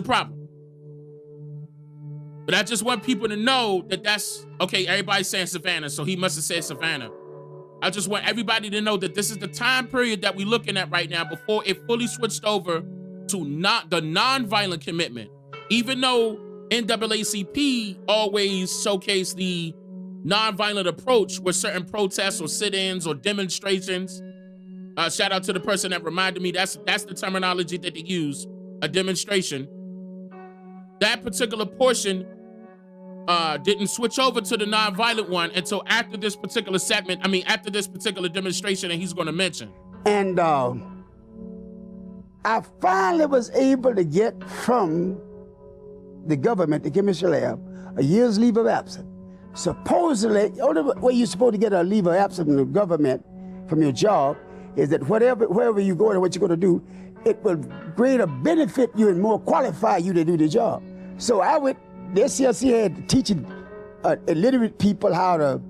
problem. But I just want people to know that that's, okay, everybody's saying Savannah, so he must have said Savannah. I just want everybody to know that this is the time period that we're looking at right now before it fully switched over to not the non-violent commitment. Even though NAACP always showcased the non-violent approach with certain protests or sit-ins or demonstrations. Shout out to the person that reminded me, that's the terminology that they use, a demonstration. That particular portion didn't switch over to the non-violent one until after this particular segment, after this particular demonstration that he's going to mention. And I finally was able to get from the government, the chemistry lab, a year's leave of absence. Supposedly, the only way you're supposed to get a leave of absence from the government, from your job, is that wherever you go and what you're going to do, it will greater benefit you and more qualify you to do the job. So the SCLC had teaching illiterate people how to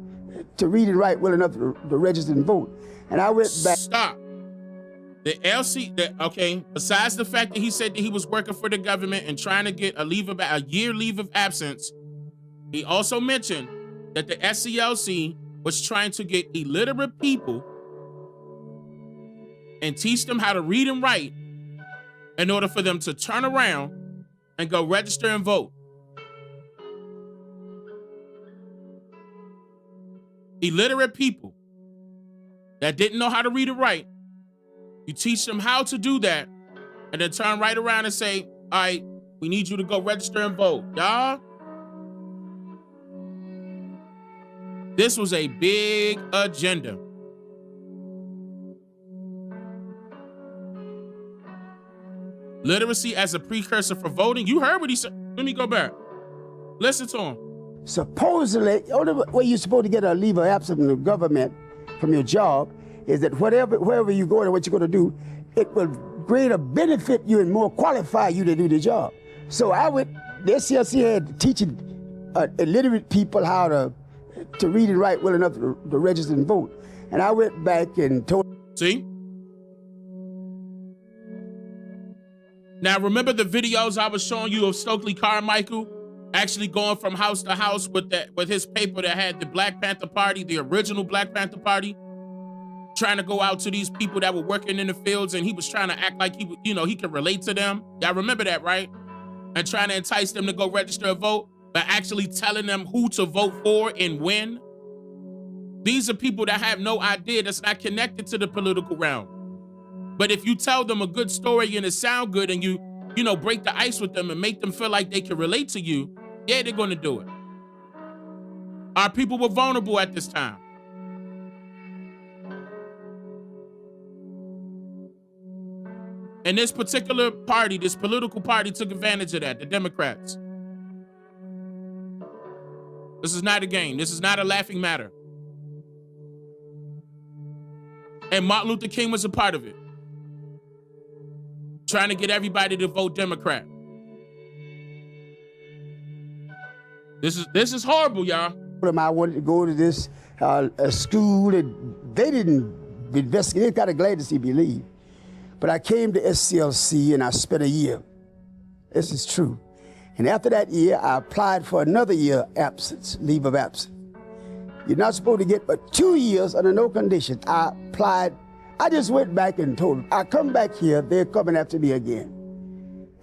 read and write well enough to register and vote. And I went back. Stop. Besides the fact that he said that he was working for the government and trying to get a year leave of absence, he also mentioned that the SCLC was trying to get illiterate people and teach them how to read and write in order for them to turn around and go register and vote. Illiterate people that didn't know how to read and write, you teach them how to do that and then turn right around and say, all right, we need you to go register and vote. Y'all, this was a big agenda. Literacy as a precursor for voting. You heard what he said. Let me go back. Listen to him. Supposedly, the only way you're supposed to get a leave of absence from the government, from your job, is that wherever you go and what you're going to do, it will greater benefit you and more qualify you to do the job. So the SCLC had teaching illiterate people how to read and write well enough to register and vote. And I went back and told. See? Now, remember the videos I was showing you of Stokely Carmichael actually going from house to house with his paper that had the Black Panther Party, the original Black Panther Party, trying to go out to these people that were working in the fields, and he was trying to act like he could relate to them. Y'all remember that, right? And trying to entice them to go register and vote, but actually telling them who to vote for and when. These are people that have no idea, that's not connected to the political realm. But if you tell them a good story and it sound good and you break the ice with them and make them feel like they can relate to you, yeah, they're going to do it. Our people were vulnerable at this time. And this particular party, this political party, took advantage of that, the Democrats. This is not a game. This is not a laughing matter. And Martin Luther King was a part of it. Trying to get everybody to vote Democrat. This is horrible, y'all. I wanted to go to this school, and they didn't investigate. They kind of glad to see me leave. But I came to SCLC and I spent a year. This is true. And after that year, I applied for another year leave of absence. You're not supposed to get but 2 years under no conditions. I applied. I just went back and told them, I come back here, they're coming after me again.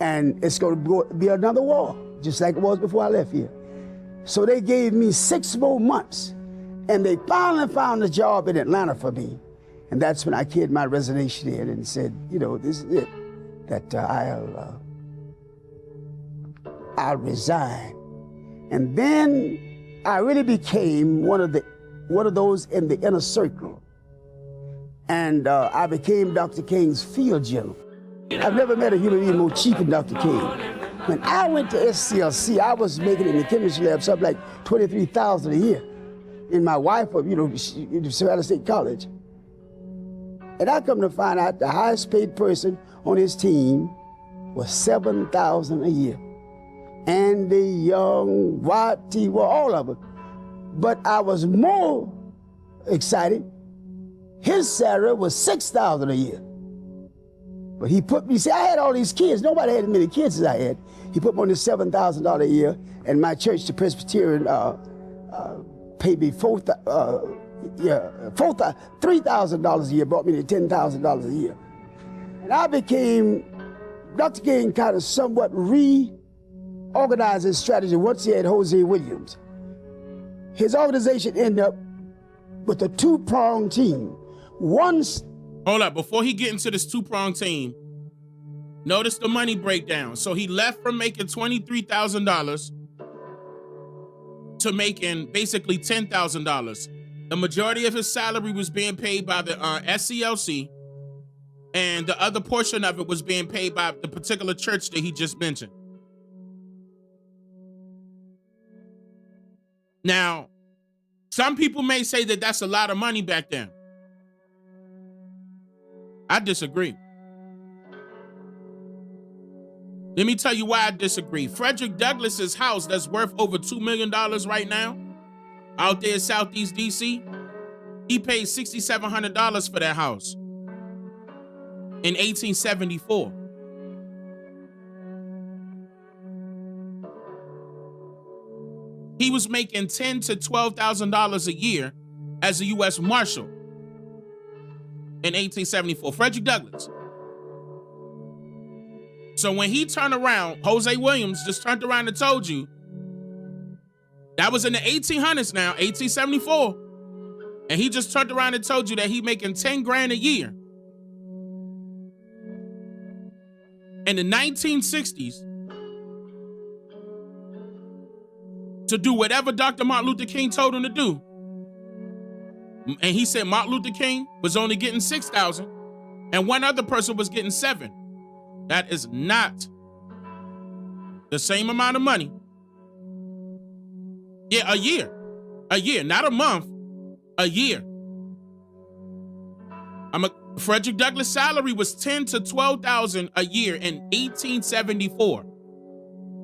And it's going to be another war, just like it was before I left here. So they gave me 6 more months, and they finally found a job in Atlanta for me. And that's when I carried my resignation in and said, this is it, that I'll resign. And then I really became one of those in the inner circle. And I became Dr. King's field general. I've never met a human being more cheap than Dr. King. When I went to SCLC, I was making it in the chemistry lab something like $23,000 a year. and my wife of, Savannah State College. And I come to find out the highest paid person on his team was $7,000 a year. Andy, Young, Watty, well, all of them. But I was more excited. His salary was $6,000 a year. But he put me, see, I had all these kids. Nobody had as many kids as I had. He put me on this $7,000 a year, and my church, the Presbyterian, paid me $3,000 a year, brought me to $10,000 a year. And I became, Dr. King kind of somewhat reorganized his strategy once he had Jose Williams. His organization ended up with a two-pronged team. Hold up, before he get into this two-pronged team, notice the money breakdown. So he left from making $23,000 to making basically $10,000. The majority of his salary was being paid by the SCLC, and the other portion of it was being paid by the particular church that he just mentioned. Now, some people may say that that's a lot of money back then. I disagree. Let me tell you why I disagree. Frederick Douglass's house that's worth over $2 million right now, out there in Southeast DC, he paid $6,700 for that house in 1874. He was making $10,000 to $12,000 a year as a U.S. Marshal in 1874, Frederick Douglass. So when he turned around, Jose Williams just turned around and told you, that was in the 1800s now, 1874. And he just turned around and told you that he making 10 grand a year. In the 1960s, to do whatever Dr. Martin Luther King told him to do. And he said Martin Luther King was only getting $6,000 and one other person was getting $7,000. That is not the same amount of money. Yeah, a year, not a month, a year. Frederick Douglass' salary was $10,000 to $12,000 a year in 1874.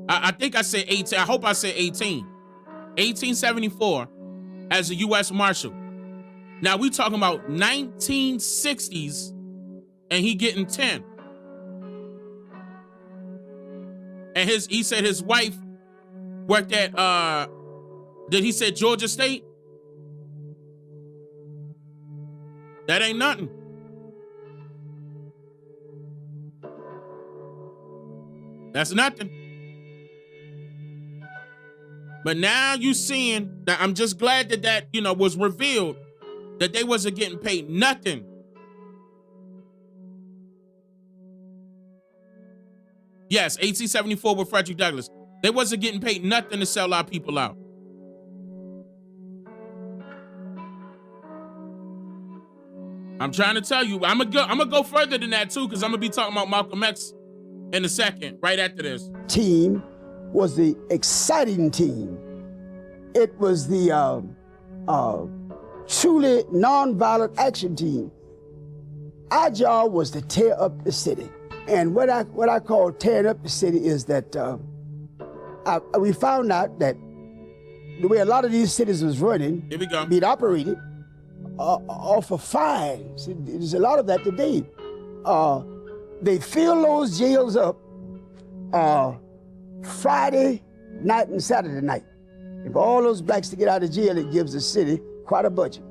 I think I said 18. I hope I said 18. 1874 as a U.S. Marshal. Now we talking about 1960s, and he getting 10. And he said his wife worked at did he say Georgia State? That ain't nothing. That's nothing. But now you seeing that, I'm just glad that was revealed, that they wasn't getting paid nothing. Yes, 1874 with Frederick Douglass. They wasn't getting paid nothing to sell our people out. I'm trying to tell you, I'm gonna go further than that too, because I'm gonna be talking about Malcolm X in a second, right after this. Team was the exciting team. It was the truly nonviolent action team. Our job was to tear up the city. And what I call tearing up the city is that we found out that the way a lot of these cities was running, here we go, being operated off of fines. There's a lot of that today. They fill those jails up Friday night and Saturday night. If all those blacks to get out of jail, it gives the city quite a budget.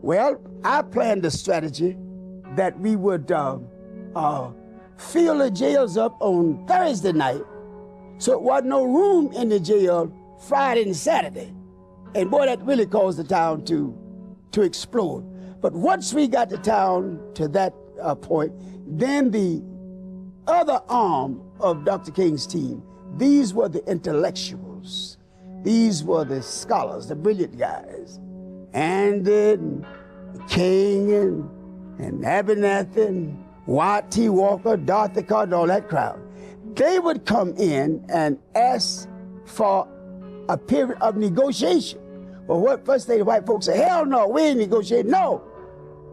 Well, I planned a strategy that we would fill the jails up on Thursday night, so it wasn't no room in the jail Friday and Saturday. And boy, that really caused the town to explode. But once we got the town to that point, then the other arm of Dr. King's team, these were the intellectuals. These were the scholars, the brilliant guys. Andy and King and Abernathy and White T. Walker, Dorothy Carter, all that crowd. They would come in and ask for a period of negotiation. Well, what first thing the white folks said, hell no, we ain't negotiating, no.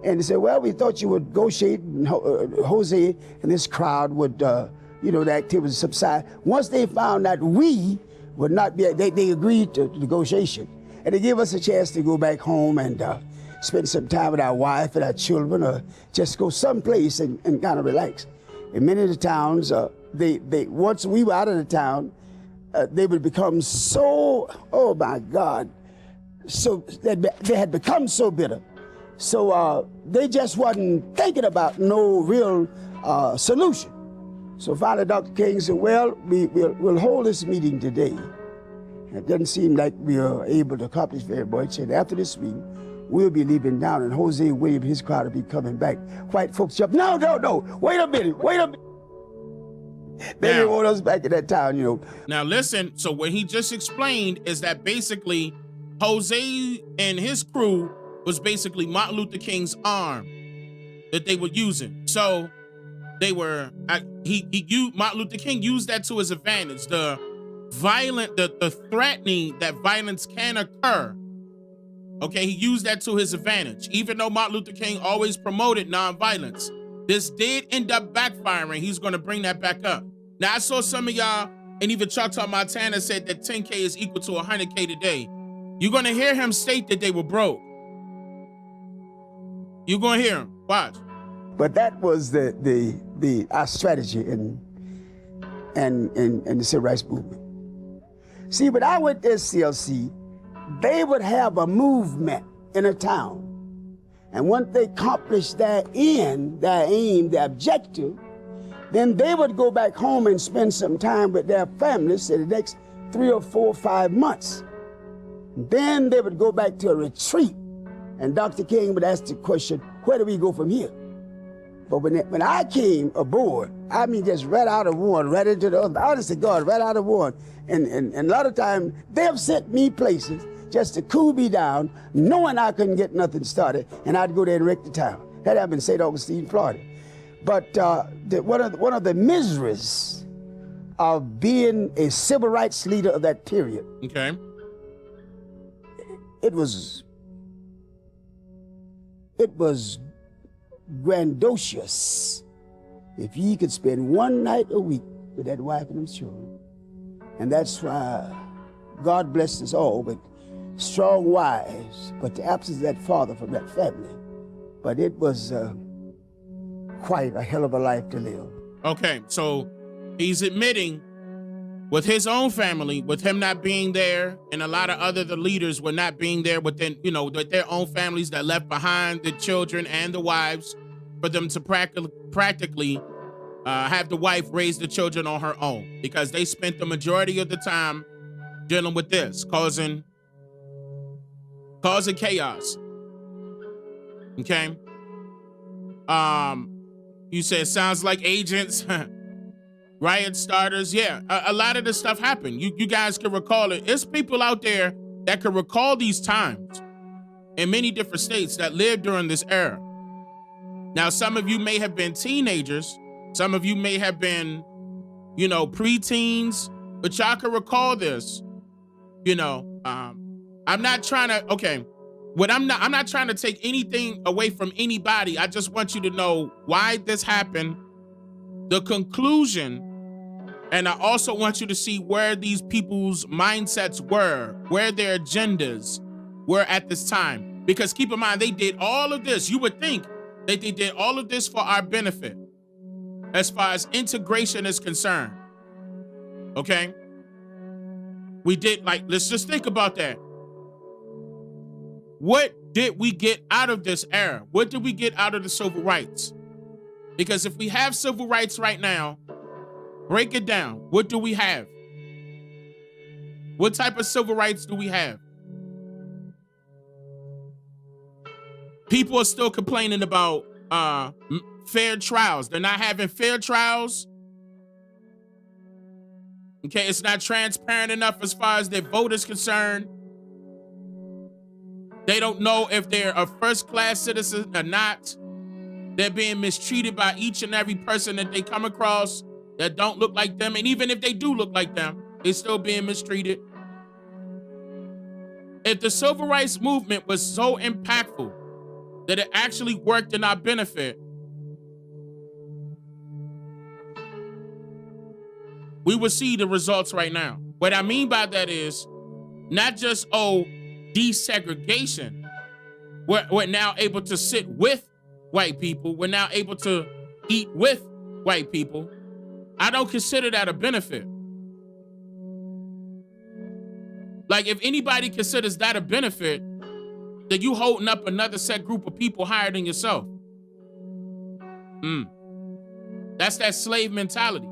And they said, well, we thought you would negotiate, and Jose and this crowd would, the activity subside. Once they found that we would not be, they agreed to negotiation. And they gave us a chance to go back home and spend some time with our wife and our children, or just go someplace and kind of relax. In many of the towns, once we were out of the town, they would become so, oh my God, so they had become so bitter. So they just wasn't thinking about no real solution. So finally Dr. King said, well, we'll hold this meeting today. It doesn't seem like we are able to accomplish very much. And after this meeting, we'll be leaving down, and Jose Williams, his crowd, will be coming back. White folks jump, no, wait a minute. They didn't want us back in that town, Now listen, so what he just explained is that basically Jose and his crew was basically Martin Luther King's arm that they were using. So they were, Martin Luther King used that to his advantage. The threatening that violence can occur. Okay, he used that to his advantage. Even though Martin Luther King always promoted nonviolence, this did end up backfiring. He's going to bring that back up. Now, I saw some of y'all, and even Choctaw Montana said that 10K is equal to 100K today. You're going to hear him state that they were broke. You're going to hear him. Watch. But that was our strategy in the civil rights movement. See, when I went to SCLC, they would have a movement in a town. And once they accomplished their aim, their objective, then they would go back home and spend some time with their families for the next 3 or 4 or 5 months. Then they would go back to a retreat, and Dr. King would ask the question, where do we go from here? But when I came aboard, I mean, just right out of one, right into the other, honest to God, right out of one. And a lot of times, they have sent me places just to cool me down, knowing I couldn't get nothing started, and I'd go there and wreck the town. That happened in St. Augustine, Florida. But one of the miseries of being a civil rights leader of that period, okay, it was grandiose if you could spend one night a week with that wife and them children. And that's why God blessed us all with strong wives, but the absence of that father from that family. But it was quite a hell of a life to live. Okay, so he's admitting with his own family, with him not being there, and a lot of the leaders were not being there within, with their own families that left behind the children and the wives, for them to practically have the wife raise the children on her own, because they spent the majority of the time dealing with this, causing chaos. Okay. You said sounds like agents, riot starters. Yeah, a lot of this stuff happened. You guys can recall it. There's people out there that can recall these times in many different states that lived during this era. Now, some of you may have been teenagers. Some of you may have been, preteens, but y'all can recall this. I'm not trying to, okay. I'm not trying to take anything away from anybody. I just want you to know why this happened, the conclusion, and I also want you to see where these people's mindsets were, where their agendas were at this time. Because keep in mind, they did all of this. You would think that they did all of this for our benefit as far as integration is concerned. Okay? We did, let's just think about that. What did we get out of this era? What did we get out of the civil rights? Because if we have civil rights right now, break it down. What do we have? What type of civil rights do we have? People are still complaining about fair trials. They're not having fair trials. Okay, it's not transparent enough as far as their vote is concerned. They don't know if they're a first-class citizen or not. They're being mistreated by each and every person that they come across that don't look like them. And even if they do look like them, they're still being mistreated. If the civil rights movement was so impactful that it actually worked in our benefit, we would see the results right now. What I mean by that is not just, desegregation. We're now able to sit with white people. We're now able to eat with white people. I don't consider that a benefit. Like, if anybody considers that a benefit, then you holding up another set group of people higher than yourself. That's that slave mentality.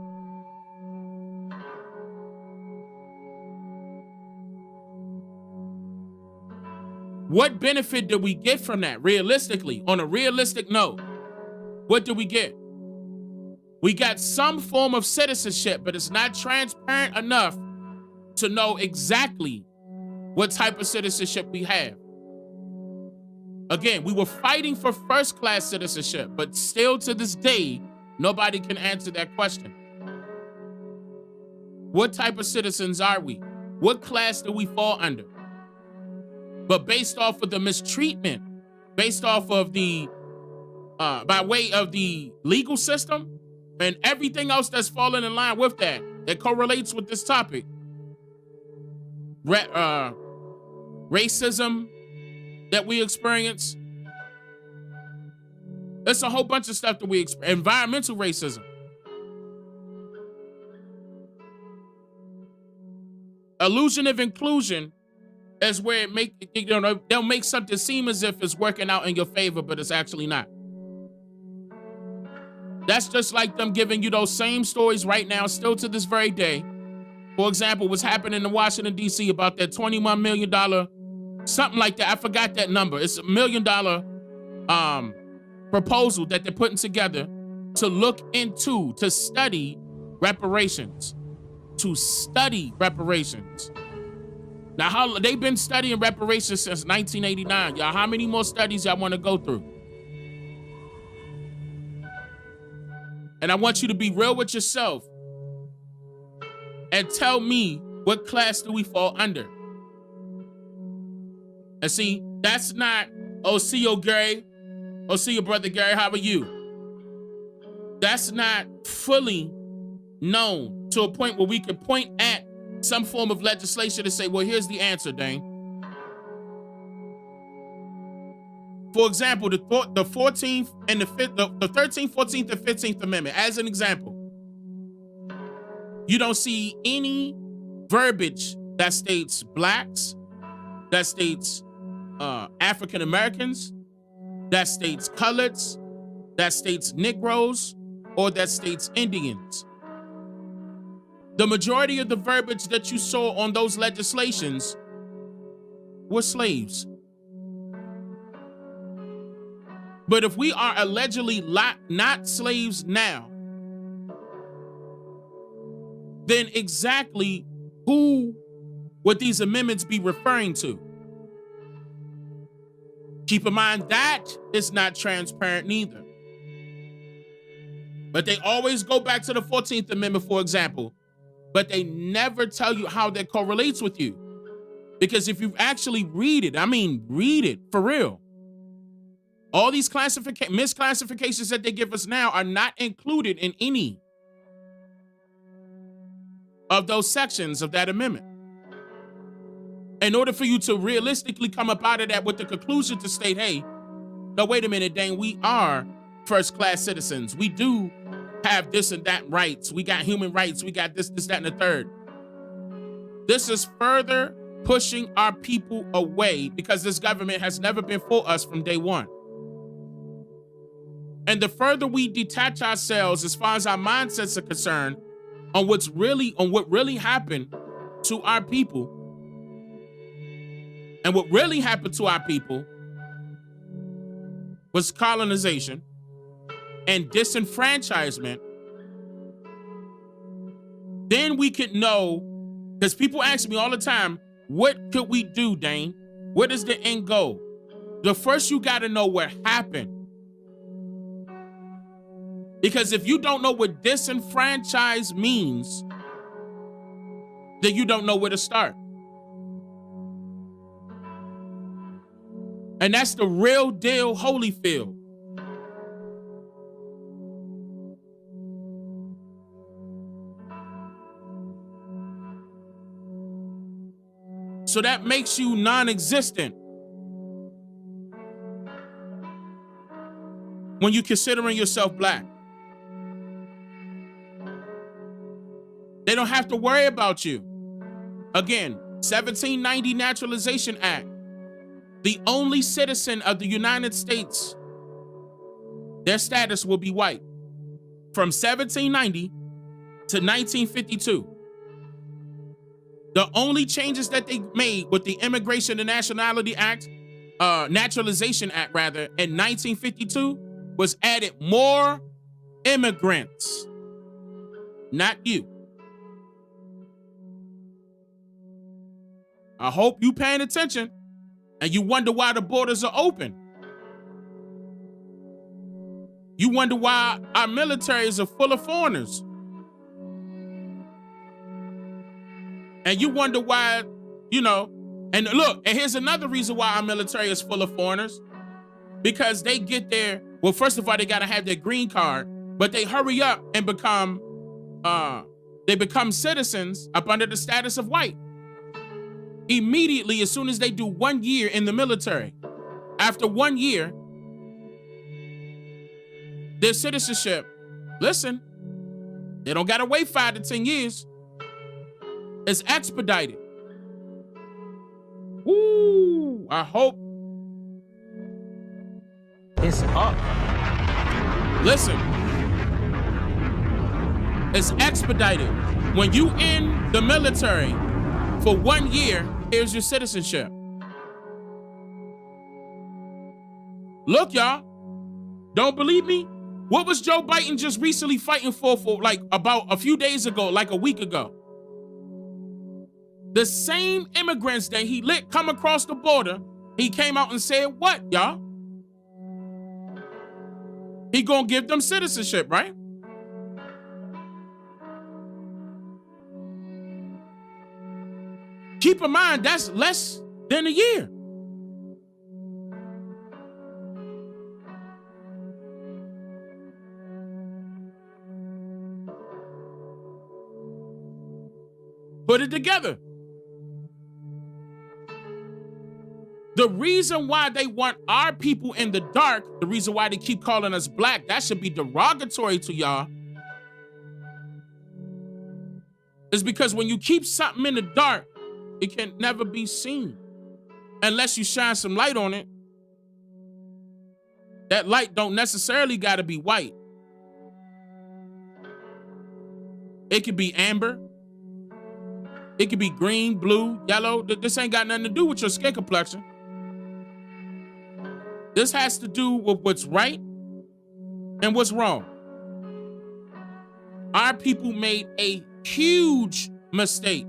What benefit do we get from that, realistically? On a realistic note, what do we get? We got some form of citizenship, but it's not transparent enough to know exactly what type of citizenship we have. Again, we were fighting for first-class citizenship, but still to this day, nobody can answer that question. What type of citizens are we? What class do we fall under? But based off of the mistreatment, based off of the, by way of the legal system and everything else that's falling in line with that correlates with this topic, racism that we experience, there's a whole bunch of stuff that we experience. Environmental racism. Illusion of inclusion is where they'll make something seem as if it's working out in your favor, but it's actually not. That's just like them giving you those same stories right now, still to this very day. For example, what's happening in Washington, D.C. about that $21 million, something like that. I forgot that number. It's $1 million proposal that they're putting together to look into, to study reparations. Now, how they've been studying reparations since 1989. Y'all, how many more studies y'all want to go through? And I want you to be real with yourself and tell me, what class do we fall under? And see, that's not, see you, Gary. See you, brother Gary, how are you? That's not fully known to a point where we can point at some form of legislation to say, well, here's the answer, Dane. For example, the 14th and the 13th, 14th, and 15th Amendment, as an example, you don't see any verbiage that states blacks, that states African Americans, that states coloreds, that states Negroes, or that states Indians. The majority of the verbiage that you saw on those legislations were slaves. But if we are allegedly not slaves now, then exactly who would these amendments be referring to? Keep in mind that is not transparent neither. But they always go back to the 14th Amendment, for example, but they never tell you how that correlates with you. Because if you actually read it for real, all these misclassifications that they give us now are not included in any of those sections of that amendment. In order for you to realistically come up out of that with the conclusion to state, hey, no, wait a minute, Dane, we are first-class citizens. We do have this and that rights. We got human rights. We got this, that, and the third. This is further pushing our people away because this government has never been for us from day one. And the further we detach ourselves as far as our mindsets are concerned on what really happened to our people, and what really happened to our people was colonization and disenfranchisement, then we could know, because people ask me all the time, what could we do, Dane? What is the end goal? The first, you got to know what happened. Because if you don't know what disenfranchise means, then you don't know where to start. And that's the real deal Holyfield. So that makes you non-existent when you're considering yourself black. They don't have to worry about you. Again, 1790 Naturalization Act. The only citizen of the United States, their status will be white. From 1790 to 1952. The only changes that they made with the Immigration and Nationality Act, Naturalization Act rather, in 1952 was added more immigrants, not you. I hope you paying attention and you wonder why the borders are open. You wonder why our militaries are full of foreigners. And you wonder why, and look, and here's another reason why our military is full of foreigners. Because they get there, well, first of all, they gotta have their green card, but they hurry up and become citizens up under the status of white. Immediately, as soon as they do 1 year in the military, after 1 year, their citizenship, listen, they don't gotta wait 5 to 10 years. It's expedited. Woo! I hope it's up. Listen, it's expedited. When you in the military for 1 year, here's your citizenship. Look, y'all, don't believe me? What was Joe Biden just recently fighting for like about a few days ago, like a week ago? The same immigrants that he let come across the border, he came out and said, what, y'all? He gonna give them citizenship, right? Keep in mind, that's less than a year. Put it together. The reason why they want our people in the dark, the reason why they keep calling us black, that should be derogatory to y'all, is because when you keep something in the dark, it can never be seen unless you shine some light on it. That light don't necessarily got to be white. It could be amber. It could be green, blue, yellow. This ain't got nothing to do with your skin complexion. This has to do with what's right and what's wrong. Our people made a huge mistake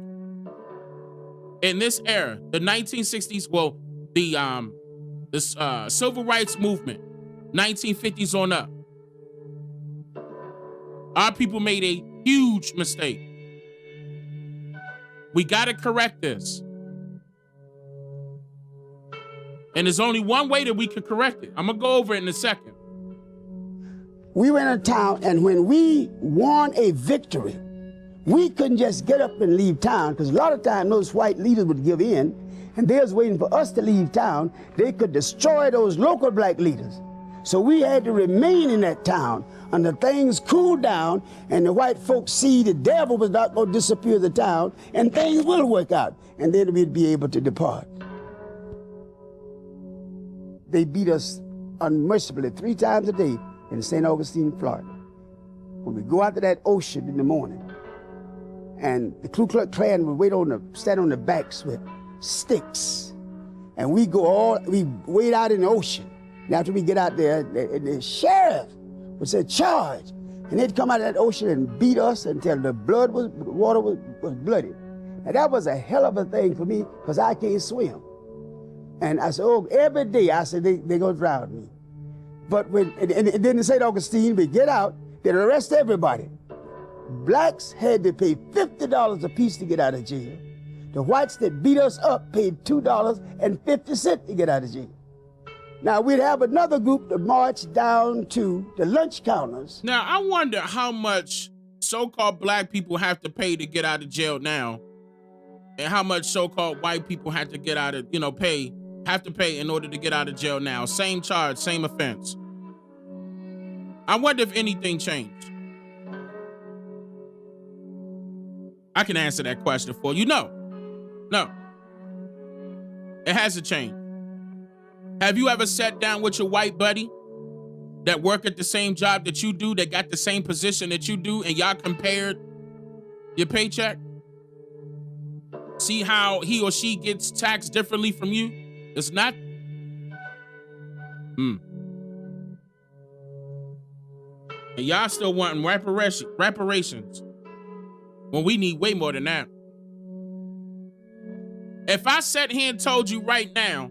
in this era, the 1960s, well, the civil rights movement, 1950s on up. Our people made a huge mistake. We got to correct this. And there's only one way that we can correct it. I'm going to go over it in a second. We went in town, and when we won a victory, we couldn't just get up and leave town, because a lot of times those white leaders would give in, and they was waiting for us to leave town. They could destroy those local black leaders. So we had to remain in that town until things cooled down and the white folks see the devil was not going to disappear the town and things will work out, and then we'd be able to depart. They beat us unmercifully 3 times a day in St. Augustine, Florida. When we go out to that ocean in the morning, and the Ku Klux Klan would stand on the backs with sticks, and we wade out in the ocean. And after we get out there, the sheriff would say, charge. And they'd come out of that ocean and beat us until the water was bloody. Now that was a hell of a thing for me, because I can't swim. And I said, oh, every day I said, they're gonna drown me. But and then in St. Augustine, we get out, they'd arrest everybody. Blacks had to pay $50 a piece to get out of jail. The whites that beat us up paid $2.50 to get out of jail. Now, we'd have another group to march down to the lunch counters. Now, I wonder how much so-called black people have to pay to get out of jail now, and how much so-called white people have to get out of, have to pay in order to get out of jail now. Same charge, same offense. I wonder if anything changed. I can answer that question for you. No. It hasn't changed. Have you ever sat down with your white buddy that work at the same job that you do, that got the same position that you do, and y'all compared your paycheck? See how he or she gets taxed differently from you? It's not. And y'all still wanting reparations when we need way more than that. If I sat here and told you right now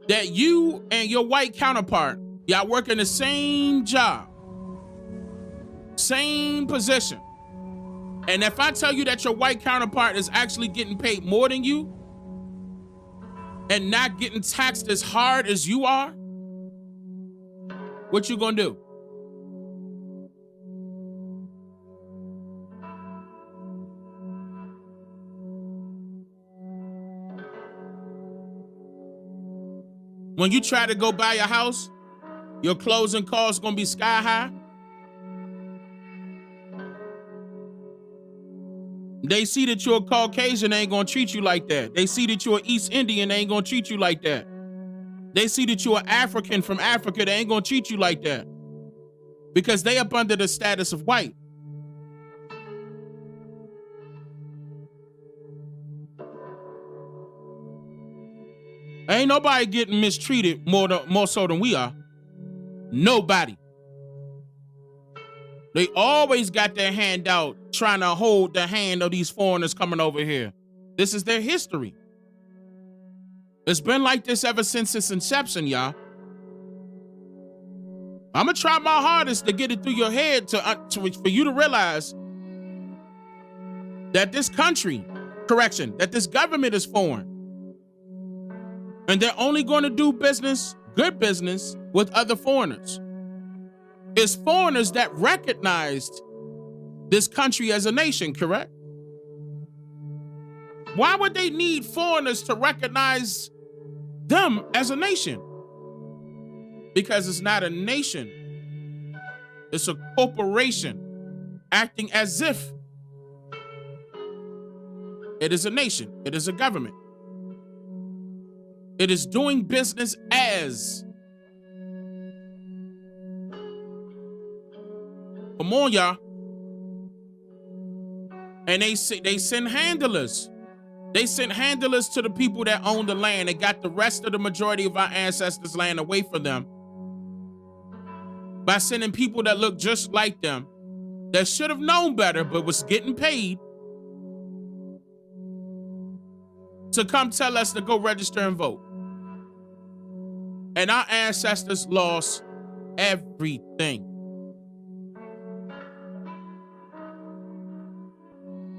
that you and your white counterpart, y'all work in the same job, same position, and if I tell you that your white counterpart is actually getting paid more than you and not getting taxed as hard as you are, what you gonna do? When you try to go buy a house, your closing costs gonna be sky high. They see that you're a Caucasian, they ain't gonna treat you like that. They see that you're East Indian, they ain't gonna treat you like that. They see that you're African from Africa, they ain't gonna treat you like that. Because they up under the status of white. Ain't nobody getting mistreated more so than we are. Nobody. They always got their hand out trying to hold the hand of these foreigners coming over here. This is their history. It's been like this ever since its inception, y'all. I'm gonna try my hardest to get it through your head for you to realize that this country, that this government is foreign. And they're only going to do business, good business, with other foreigners. It's foreigners that recognized this country as a nation, correct? Why would they need foreigners to recognize them as a nation? Because it's not a nation. It's a corporation acting as if it is a nation. It is a government. It is doing business as. Come on, y'all. And they send handlers. They sent handlers to the people that own the land and got the rest of the majority of our ancestors' land away from them by sending people that look just like them, that should have known better but was getting paid to come tell us to go register and vote. And our ancestors lost everything.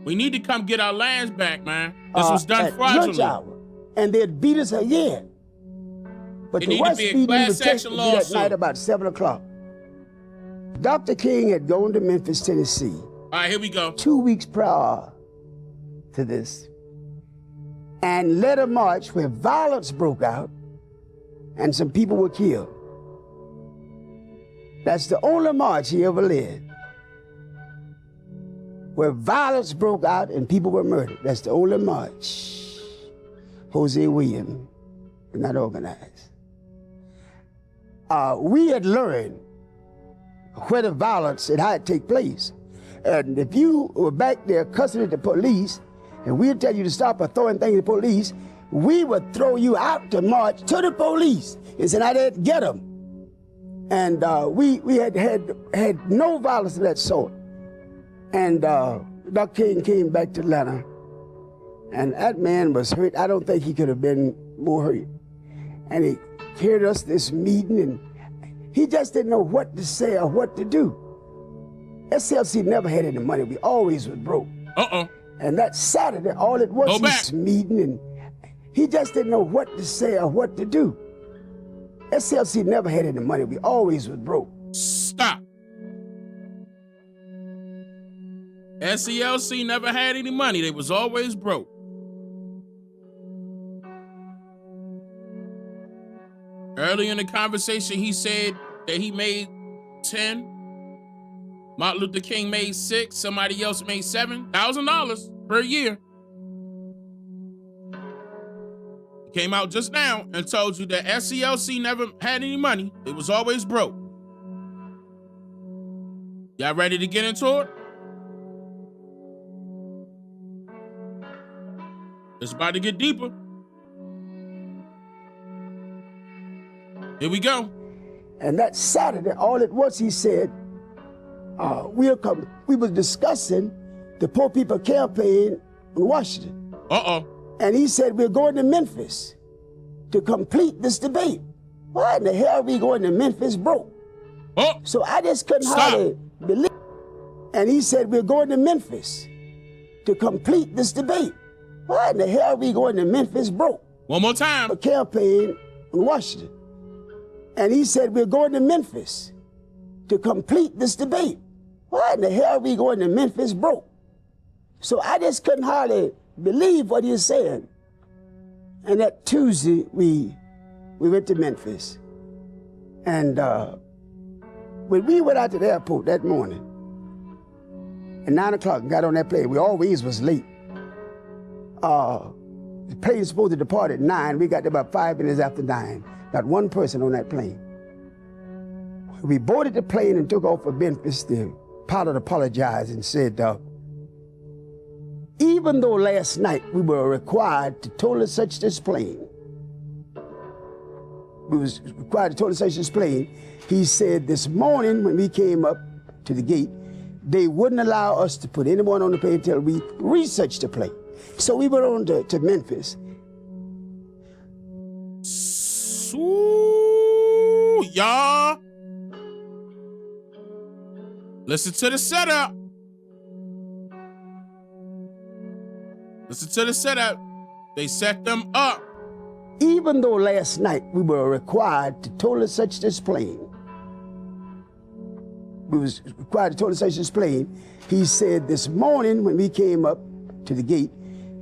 We need to come get our lands back, man. This was done fraudulently. And they'd beat us again. But the West beat me that night about 7 o'clock. Dr. King had gone to Memphis, Tennessee. All right, here we go. 2 weeks prior to this. And led a march where violence broke out and some people were killed. That's the only march he ever led, where violence broke out and people were murdered. That's the only march Jose Williams did not organize. We had learned where the violence and how it take place. And if you were back there cussing at the police, and we'd tell you to stop or throwing things at the police, we would throw you out to march to the police and say, now they'd get them. And we had no violence of that sort. And Dr. King came back to Atlanta, and that man was hurt. I don't think he could have been more hurt. And he carried us this meeting, and he just didn't know what to say or what to do. SLC never had any money. We always was broke. And that Saturday, all it was this meeting, and he just didn't know what to say or what to do. SCLC never had any money. We always was broke. Stop. SCLC never had any money. They was always broke. Early in the conversation, he said that he made 10. Martin Luther King made 6. Somebody else made $7,000 per year. He came out just now and told you that SCLC never had any money. It was always broke. Y'all ready to get into it? It's about to get deeper. Here we go. And that Saturday, all it was, he said, we'll come. We was discussing the Poor People Campaign in Washington. Uh-oh. And he said, we're going to Memphis to complete this debate. Why in the hell are we going to Memphis broke? Oh. So I just couldn't hardly believe. And he said, we're going to Memphis to complete this debate. Why in the hell are we going to Memphis broke? One more time. A campaign in Washington. And he said, we're going to Memphis to complete this debate. Why in the hell are we going to Memphis broke? So I just couldn't hardly believe what he was saying. And that Tuesday, we went to Memphis. And when we went out to the airport that morning, at 9 o'clock, and got on that plane, we always was late. The plane was supposed to depart at 9. We got there about 5 minutes after 9. Not one person on that plane. We boarded the plane and took off for Memphis. The pilot apologized and said, even though last night we were required to totally search this plane, he said this morning when we came up to the gate, they wouldn't allow us to put anyone on the plane until we researched the plane. So we went on to Memphis. Ooh, y'all. Listen to the setup. Listen to the setup. They set them up. Even though last night we were required to totally search this plane, he said this morning when we came up to the gate,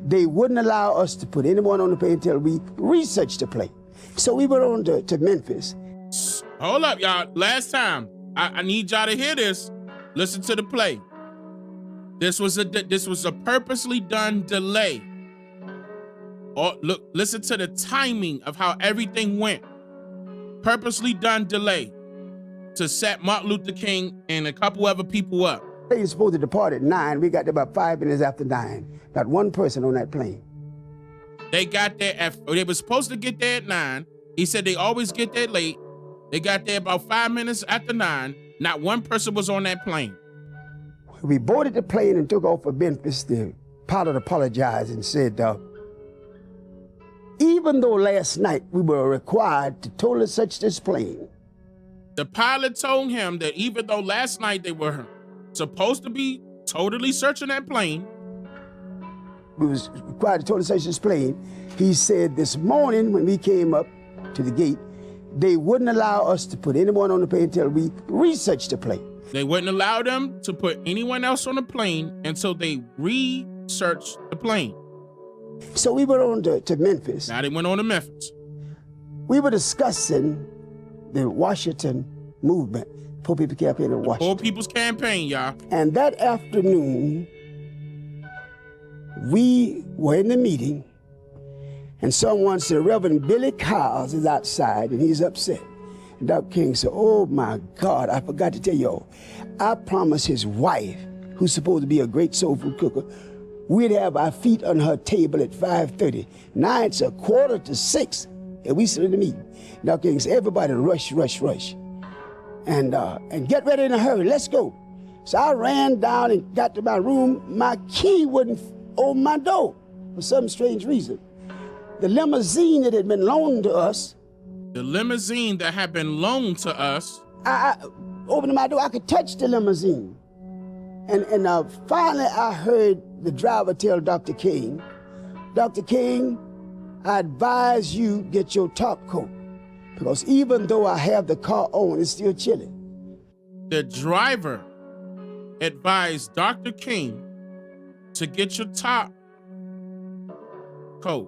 they wouldn't allow us to put anyone on the plane until we researched the plane. So we went on to Memphis. Hold up, y'all. Last time, I need y'all to hear this. Listen to the play. This was a purposely done delay. Listen to the timing of how everything went. Purposely done delay to set Martin Luther King and a couple other people up. They were supposed to depart at 9. We got there about 5 minutes after 9. Not one person on that plane. They got there they were supposed to get there at 9. He said they always get there late. They got there about 5 minutes after 9. Not one person was on that plane. We boarded the plane and took off for Memphis. The pilot apologized and said, even though last night we were required to totally search this plane. The pilot told him that even though last night they were supposed to be totally searching that plane, we was required to totally search this plane. He said this morning when we came up to the gate, they wouldn't allow us to put anyone on the plane until we researched the plane. They wouldn't allow them to put anyone else on the plane until they researched the plane. So we went on to Memphis. Now they went on to Memphis. We were discussing the Washington movement, Poor People Campaign in Washington. Poor People's Campaign, y'all. And that afternoon, we were in the meeting, and someone said, Reverend Billy Kyles is outside, and he's upset. And Dr. King said, oh my God, I forgot to tell y'all, I promised his wife, who's supposed to be a great soul food cooker, we'd have our feet on her table at 5:30. Now it's 5:45, and we sit in the meeting. Dr. King said, everybody rush, rush, rush. And get ready in a hurry, let's go. So I ran down and got to my room. My key wouldn't open my door for some strange reason. The limousine that had been loaned to us. The limousine that had been loaned to us. I opened my door, I could touch the limousine. And finally I heard the driver tell Dr. King, Dr. King, I advise you get your top coat. because even though I have the car on, it's still chilly. The driver advised Dr. King to get your top coat,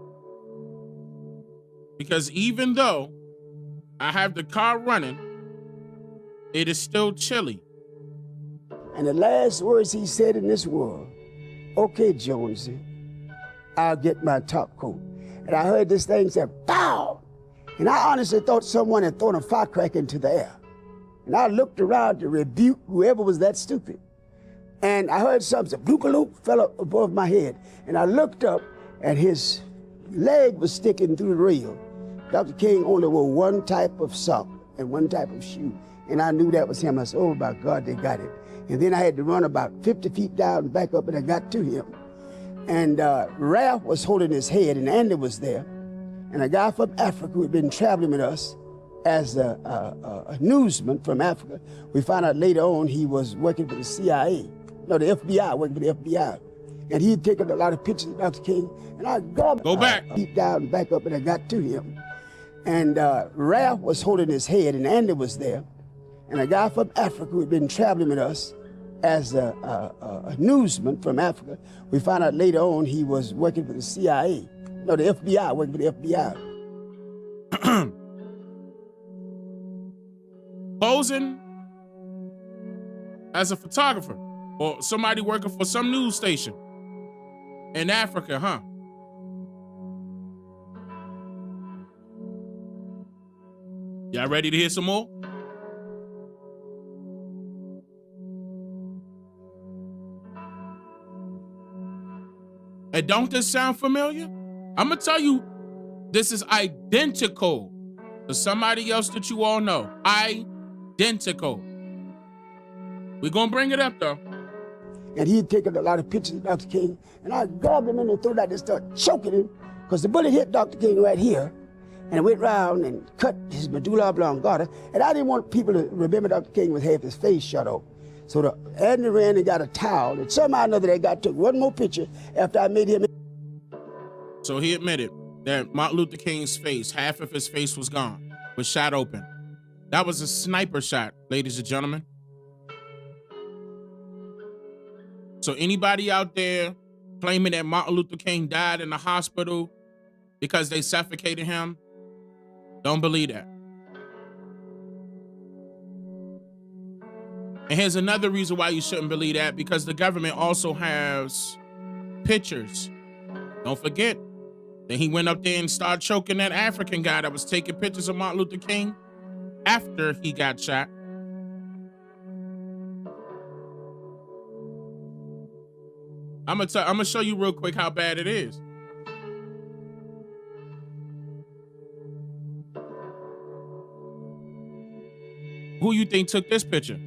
because even though I have the car running, it is still chilly. And the last words he said in this world, okay, Jonesy, I'll get my top coat. And I heard this thing say, pow! And I honestly thought someone had thrown a firecracker into the air. And I looked around to rebuke whoever was that stupid. And I heard something, bloop-a-loop, fell up above my head. And I looked up, and his leg was sticking through the rail. Dr. King only wore one type of sock and one type of shoe. And I knew that was him. I said, oh my God, they got it. And then I had to run about 50 feet down and back up, and I got to him. And Ralph was holding his head, and Andy was there. And a guy from Africa who had been traveling with us as a newsman from Africa. We found out later on he was working for the CIA. No, the FBI, working for the FBI. And he'd taken a lot of pictures of Dr. King. And I grabbed deep down and back up, and I got to him. And Ralph was holding his head, and Andy was there. And a guy from Africa who had been traveling with us as a newsman from Africa. We found out later on he was working for the CIA. No, the FBI, working for the FBI. Posing as a photographer or somebody working for some news station in Africa, huh? Y'all ready to hear some more? And don't this sound familiar? I'm gonna tell you, this is identical to somebody else that you all know. Identical. We're gonna bring it up though. And he'd taken a lot of pictures of Dr. King, and I grabbed him in the throat and started choking him, because the bullet hit Dr. King right here, and it went round and cut his medulla oblongata, and I didn't want people to remember Dr. King with half his face shut off. So Andy ran and got a towel, and somehow or another they took one more picture after I made him. So he admitted that Martin Luther King's face, half of his face was gone, was shot open. That was a sniper shot, ladies and gentlemen. So anybody out there claiming that Martin Luther King died in the hospital because they suffocated him, don't believe that. And here's another reason why you shouldn't believe that, because the government also has pictures. Don't forget that he went up there and started choking that African guy that was taking pictures of Martin Luther King after he got shot. I'm gonna show you real quick how bad it is. Who you think took this picture?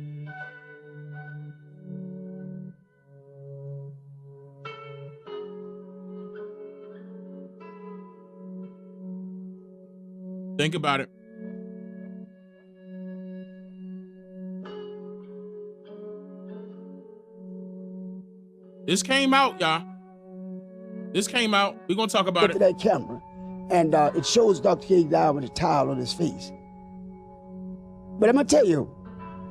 Think about it. This came out, y'all. This came out. We're gonna talk about it. Look at that camera, and it shows Dr. King down with a towel on his face. But I'm gonna tell you,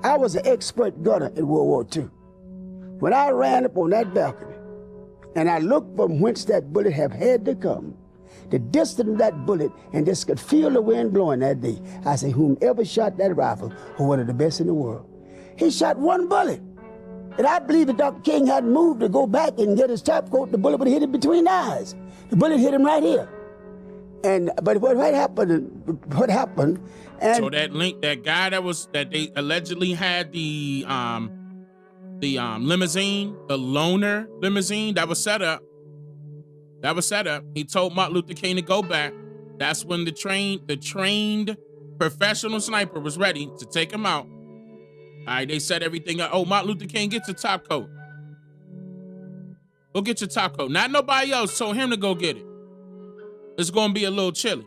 I was an expert gunner in World War II. When I ran up on that balcony, and I looked from whence that bullet had to come, the distance of that bullet, and just could feel the wind blowing that day, I say, whomever shot that rifle was one of the best in the world. He shot one bullet. And I believe that Dr. King hadn't moved to go back and get his top coat, the bullet would have hit him between the eyes. The bullet hit him right here. But what happened, and so that guy that they allegedly had the limousine, the loaner limousine that was set up. He told Martin Luther King to go back. That's when the trained professional sniper was ready to take him out. All right, they set everything up. Oh, Martin Luther King, get your top coat. Go get your top coat. Not nobody else told him to go get it. It's gonna be a little chilly.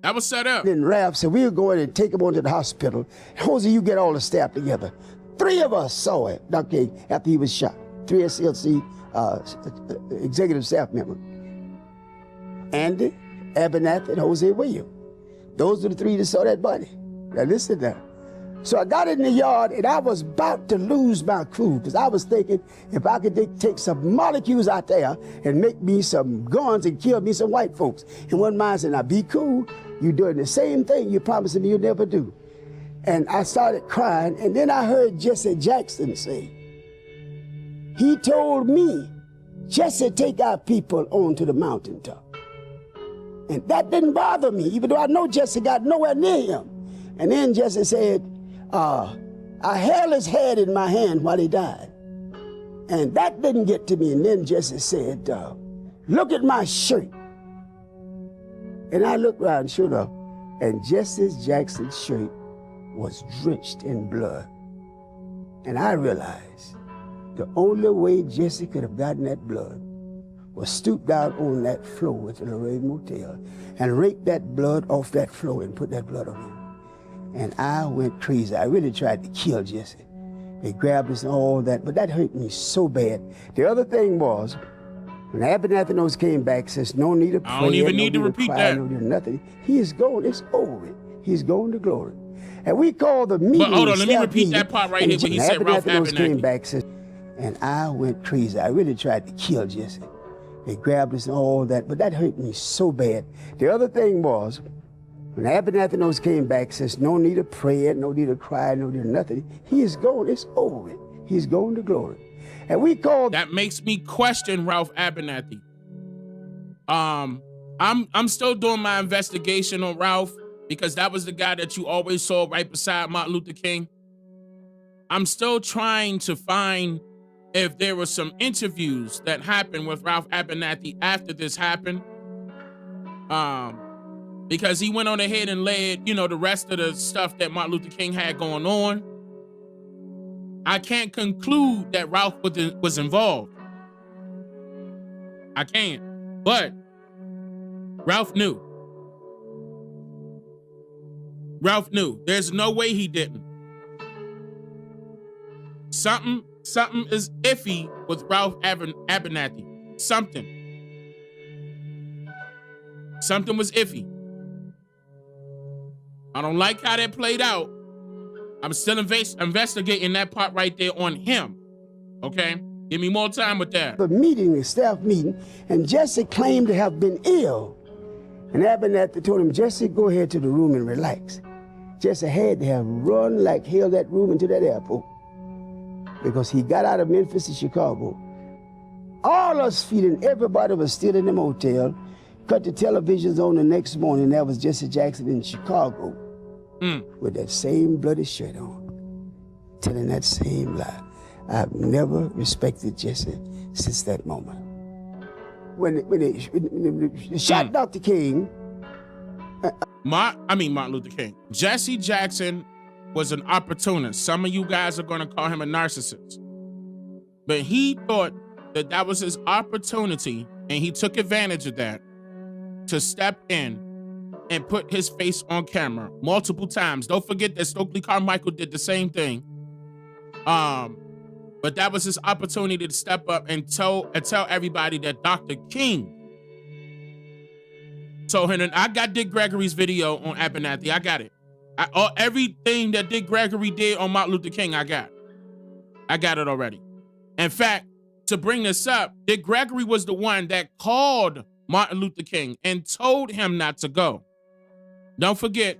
That was set up. Then Ralph said, we were going to take him on to the hospital. Jose, you get all the staff together. 3 of us saw it, Dr. King, after he was shot. 3 SLC executive staff members. Andy, Abernathy, and Jose Williams. Those are the three that saw that body. Now listen now. So I got in the yard and I was about to lose my cool because I was thinking if I could take some molecules out there and make me some guns and kill me some white folks. And one man said, now be cool. You're doing the same thing you're promising me you'll never do. And I started crying, and then I heard Jesse Jackson say, he told me, Jesse, take our people on to the mountaintop. And that didn't bother me, even though I know Jesse got nowhere near him. And then Jesse said, I held his head in my hand while he died. And that didn't get to me. And then Jesse said, look at my shirt. And I looked around, sure enough, and Jesse Jackson's shirt was drenched in blood. And I realized the only way Jesse could have gotten that blood was stoop down on that floor at the Lorraine Motel and rake that blood off that floor and put that blood on him. And I went crazy. I really tried to kill Jesse. They grabbed us and all that, but that hurt me so bad. The other thing was, when Abernathy Nose came back, says, no need of prayer, I don't even need to repeat that. No need of nothing. He is gone. It's over. He's gone to glory. And we called the meeting. But hold on, let me repeat that part right here when he said Ralph Abernathy came back, says, and I went crazy. I really tried to kill Jesse. They grabbed us and all that, but that hurt me so bad. The other thing was, when Abernathy Nose came back, says, no need of prayer, no need of cry, no need of nothing. He is gone. It's over. He's gone to glory. And we called. That makes me question Ralph Abernathy. I'm still doing my investigation on Ralph because that was the guy that you always saw right beside Martin Luther King. I'm still trying to find if there were some interviews that happened with Ralph Abernathy after this happened. Because he went on ahead and laid, the rest of the stuff that Martin Luther King had going on. I can't conclude that Ralph was involved. I can't. But Ralph knew. Ralph knew. There's no way he didn't. Something is iffy with Ralph Abernathy. Something was iffy. I don't like how that played out. I'm still investigating that part right there on him. Okay? Give me more time with that. The meeting, the staff meeting, and Jesse claimed to have been ill. And Abernathy told him, Jesse, go ahead to the room and relax. Jesse had to have run like hell that room into that airport because he got out of Memphis to Chicago. All us feeling everybody was still in the motel. Cut the televisions on the next morning. That was Jesse Jackson in Chicago with that same bloody shirt on, telling that same lie. I've never respected Jesse since that moment. When they shot Dr. King. Martin Luther King. Jesse Jackson was an opportunist. Some of you guys are going to call him a narcissist. But he thought that was his opportunity, and he took advantage of that to step in and put his face on camera multiple times. Don't forget that Stokely Carmichael did the same thing. But that was his opportunity to step up and tell everybody that Dr. King told him. And I got Dick Gregory's video on Abernathy. I got it. Everything that Dick Gregory did on Martin Luther King, I got it already. In fact, to bring this up, Dick Gregory was the one that called Martin Luther King and told him not to go. Don't forget,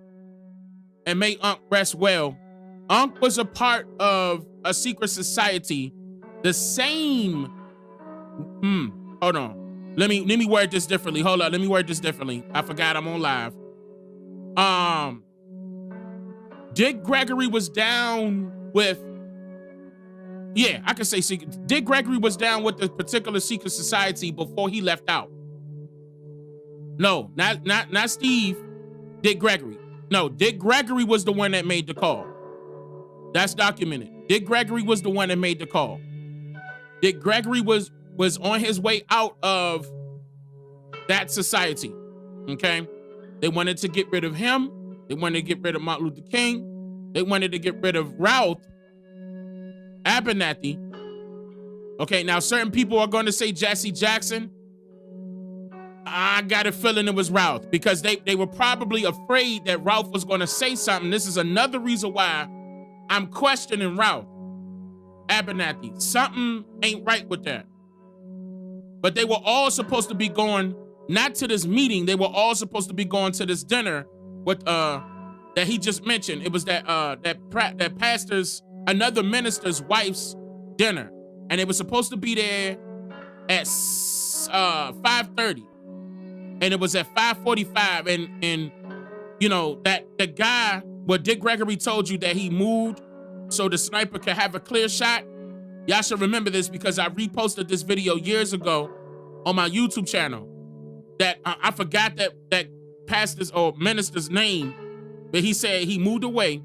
and may Unc rest well, Unc was a part of a secret society, the same, hold on. Let me word this differently. Hold on, let me word this differently. I forgot I'm on live. Dick Gregory was down with, I can say secret. Dick Gregory was down with the particular secret society before he left out. No, not Steve, Dick Gregory. No, Dick Gregory was the one that made the call. That's documented. Dick Gregory was the one that made the call. Dick Gregory was on his way out of that society. Okay? They wanted to get rid of him. They wanted to get rid of Martin Luther King. They wanted to get rid of Ralph Abernathy. Okay, now certain people are going to say Jesse Jackson. I got a feeling it was Ralph because they were probably afraid that Ralph was going to say something. This is another reason why I'm questioning Ralph Abernathy. Something ain't right with that. But they were all supposed to be going not to this meeting. They were all supposed to be going to this dinner with that he just mentioned. It was that pastor's, another minister's wife's dinner, and they were supposed to be there at 5:30, and it was at 5:45. And you know that the guy, what Dick Gregory told you that he moved so the sniper could have a clear shot. Y'all should remember this because I reposted this video years ago on my YouTube channel. That I forgot that pastor's or minister's name, but he said he moved away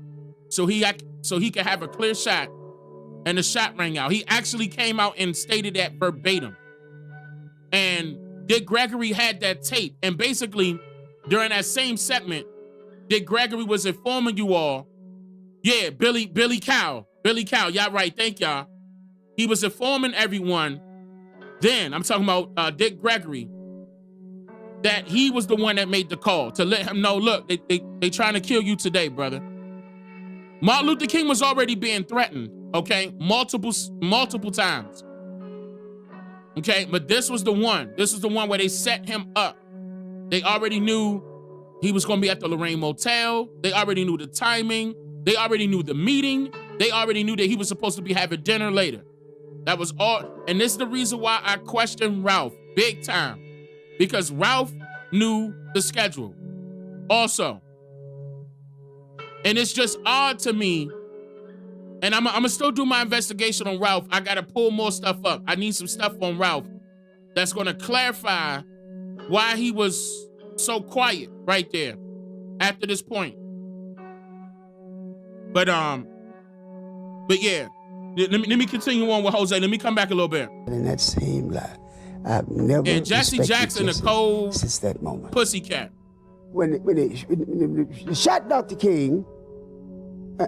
so he could have a clear shot, and the shot rang out. He actually came out and stated that verbatim. And Dick Gregory had that tape, and basically during that same segment, Dick Gregory was informing you all, yeah, Billy Cow, y'all right, thank y'all. He was informing everyone then, I'm talking about Dick Gregory, that he was the one that made the call to let him know, look, they trying to kill you today, brother. Martin Luther King was already being threatened, okay? Multiple times. Okay, but this was the one. This is the one where they set him up. They already knew he was going to be at the Lorraine Motel. They already knew the timing. They already knew the meeting. They already knew that he was supposed to be having dinner later. That was all. And this is the reason why I question Ralph big time. Because Ralph knew the schedule also. And it's just odd to me. And I'm going to still do my investigation on Ralph. I got to pull more stuff up. I need some stuff on Ralph that's going to clarify why he was so quiet right there after this point. But yeah, let me continue on with Jose. Let me come back a little bit. And that same lie, I've never. And Jesse Jackson, the cold since that moment. Pussycat. When they shot Dr. King,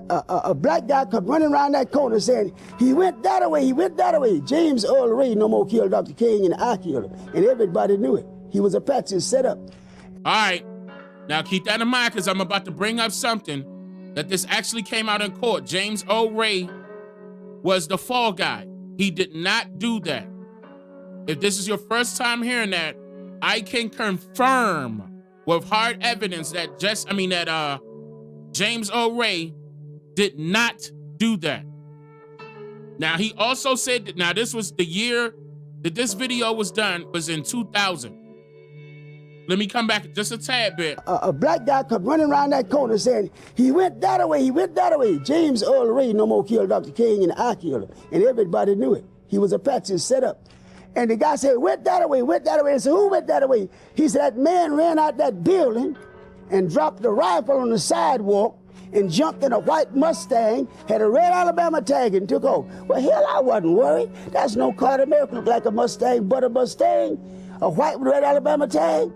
a black guy come running around that corner saying, he went that way, he went that way. James Earl Ray no more killed Dr. King, and I killed him. And everybody knew it. He was a Patsy set up. All right. Now keep that in mind because I'm about to bring up something that this actually came out in court. James Earl Ray was the fall guy. He did not do that. If this is your first time hearing that, I can confirm with hard evidence that James Earl Ray did not do that. Now, he also said that, now this was the year that this video was done, was in 2000. Let me come back just a tad bit. A black guy come running around that corner saying, he went that way, he went that way. James Earl Ray no more killed Dr. King, and I killed him. And everybody knew it. He was a Patsy set up. And the guy said, went that way, went that way. I said, who went that way? He said, that man ran out that building and dropped the rifle on the sidewalk and jumped in a white Mustang, had a red Alabama tag, and took off. Well, hell, I wasn't worried. That's no car in America look like a Mustang, but a Mustang, a white with red Alabama tag.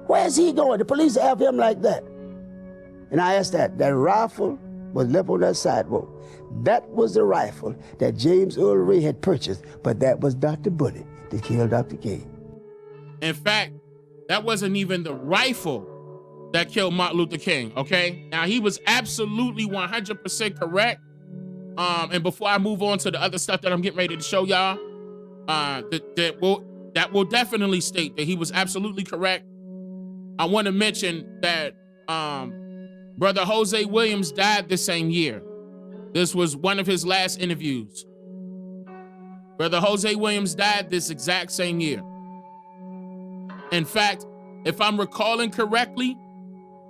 Where's he going? The police have him like that. And I asked that rifle was left on that sidewalk. That was the rifle that James Earl Ray had purchased, but that was Dr. Bullet that killed Dr. King. In fact, that wasn't even the rifle that killed Martin Luther King, okay? Now, he was absolutely 100% correct. And before I move on to the other stuff that I'm getting ready to show y'all, that will definitely state that he was absolutely correct. I want to mention that Brother Jose Williams died the same year. This was one of his last interviews. Brother Jose Williams died this exact same year. In fact, if I'm recalling correctly,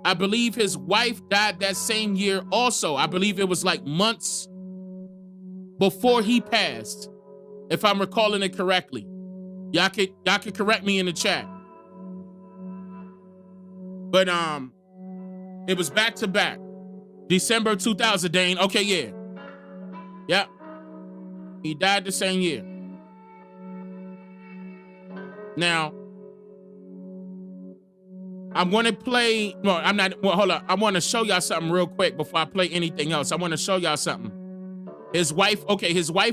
I believe his wife died that same year also. I believe it was like months before he passed, if I'm recalling it correctly. Y'all could correct me in the chat. But it was back to back. December 2000, Dane. Okay, yeah. Yep. He died the same year. Now, I'm going to play, no, I'm not, well, hold up. I want to show y'all something real quick before I play anything else. I want to show y'all something. His wife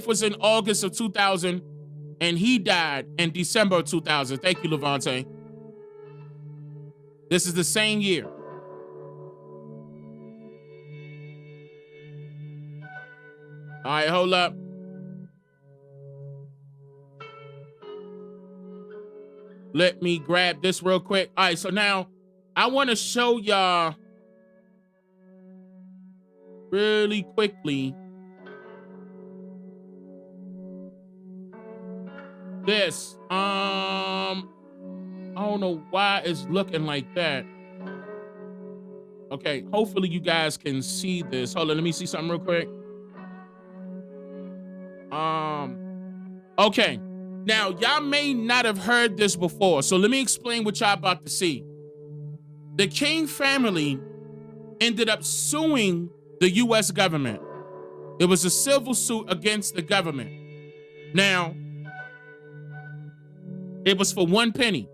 was in August of 2000, and he died in December of 2000. Thank you, Levante. This is the same year. All right, hold up. Let me grab this real quick. All right, so now I want to show y'all really quickly this. I don't know why it's looking like that. Okay, hopefully you guys can see this. Hold on, let me see something real quick. Okay. Now, y'all may not have heard this before, so let me explain what y'all about to see. The King family ended up suing the U.S. government. It was a civil suit against the government. Now, it was for 1 penny.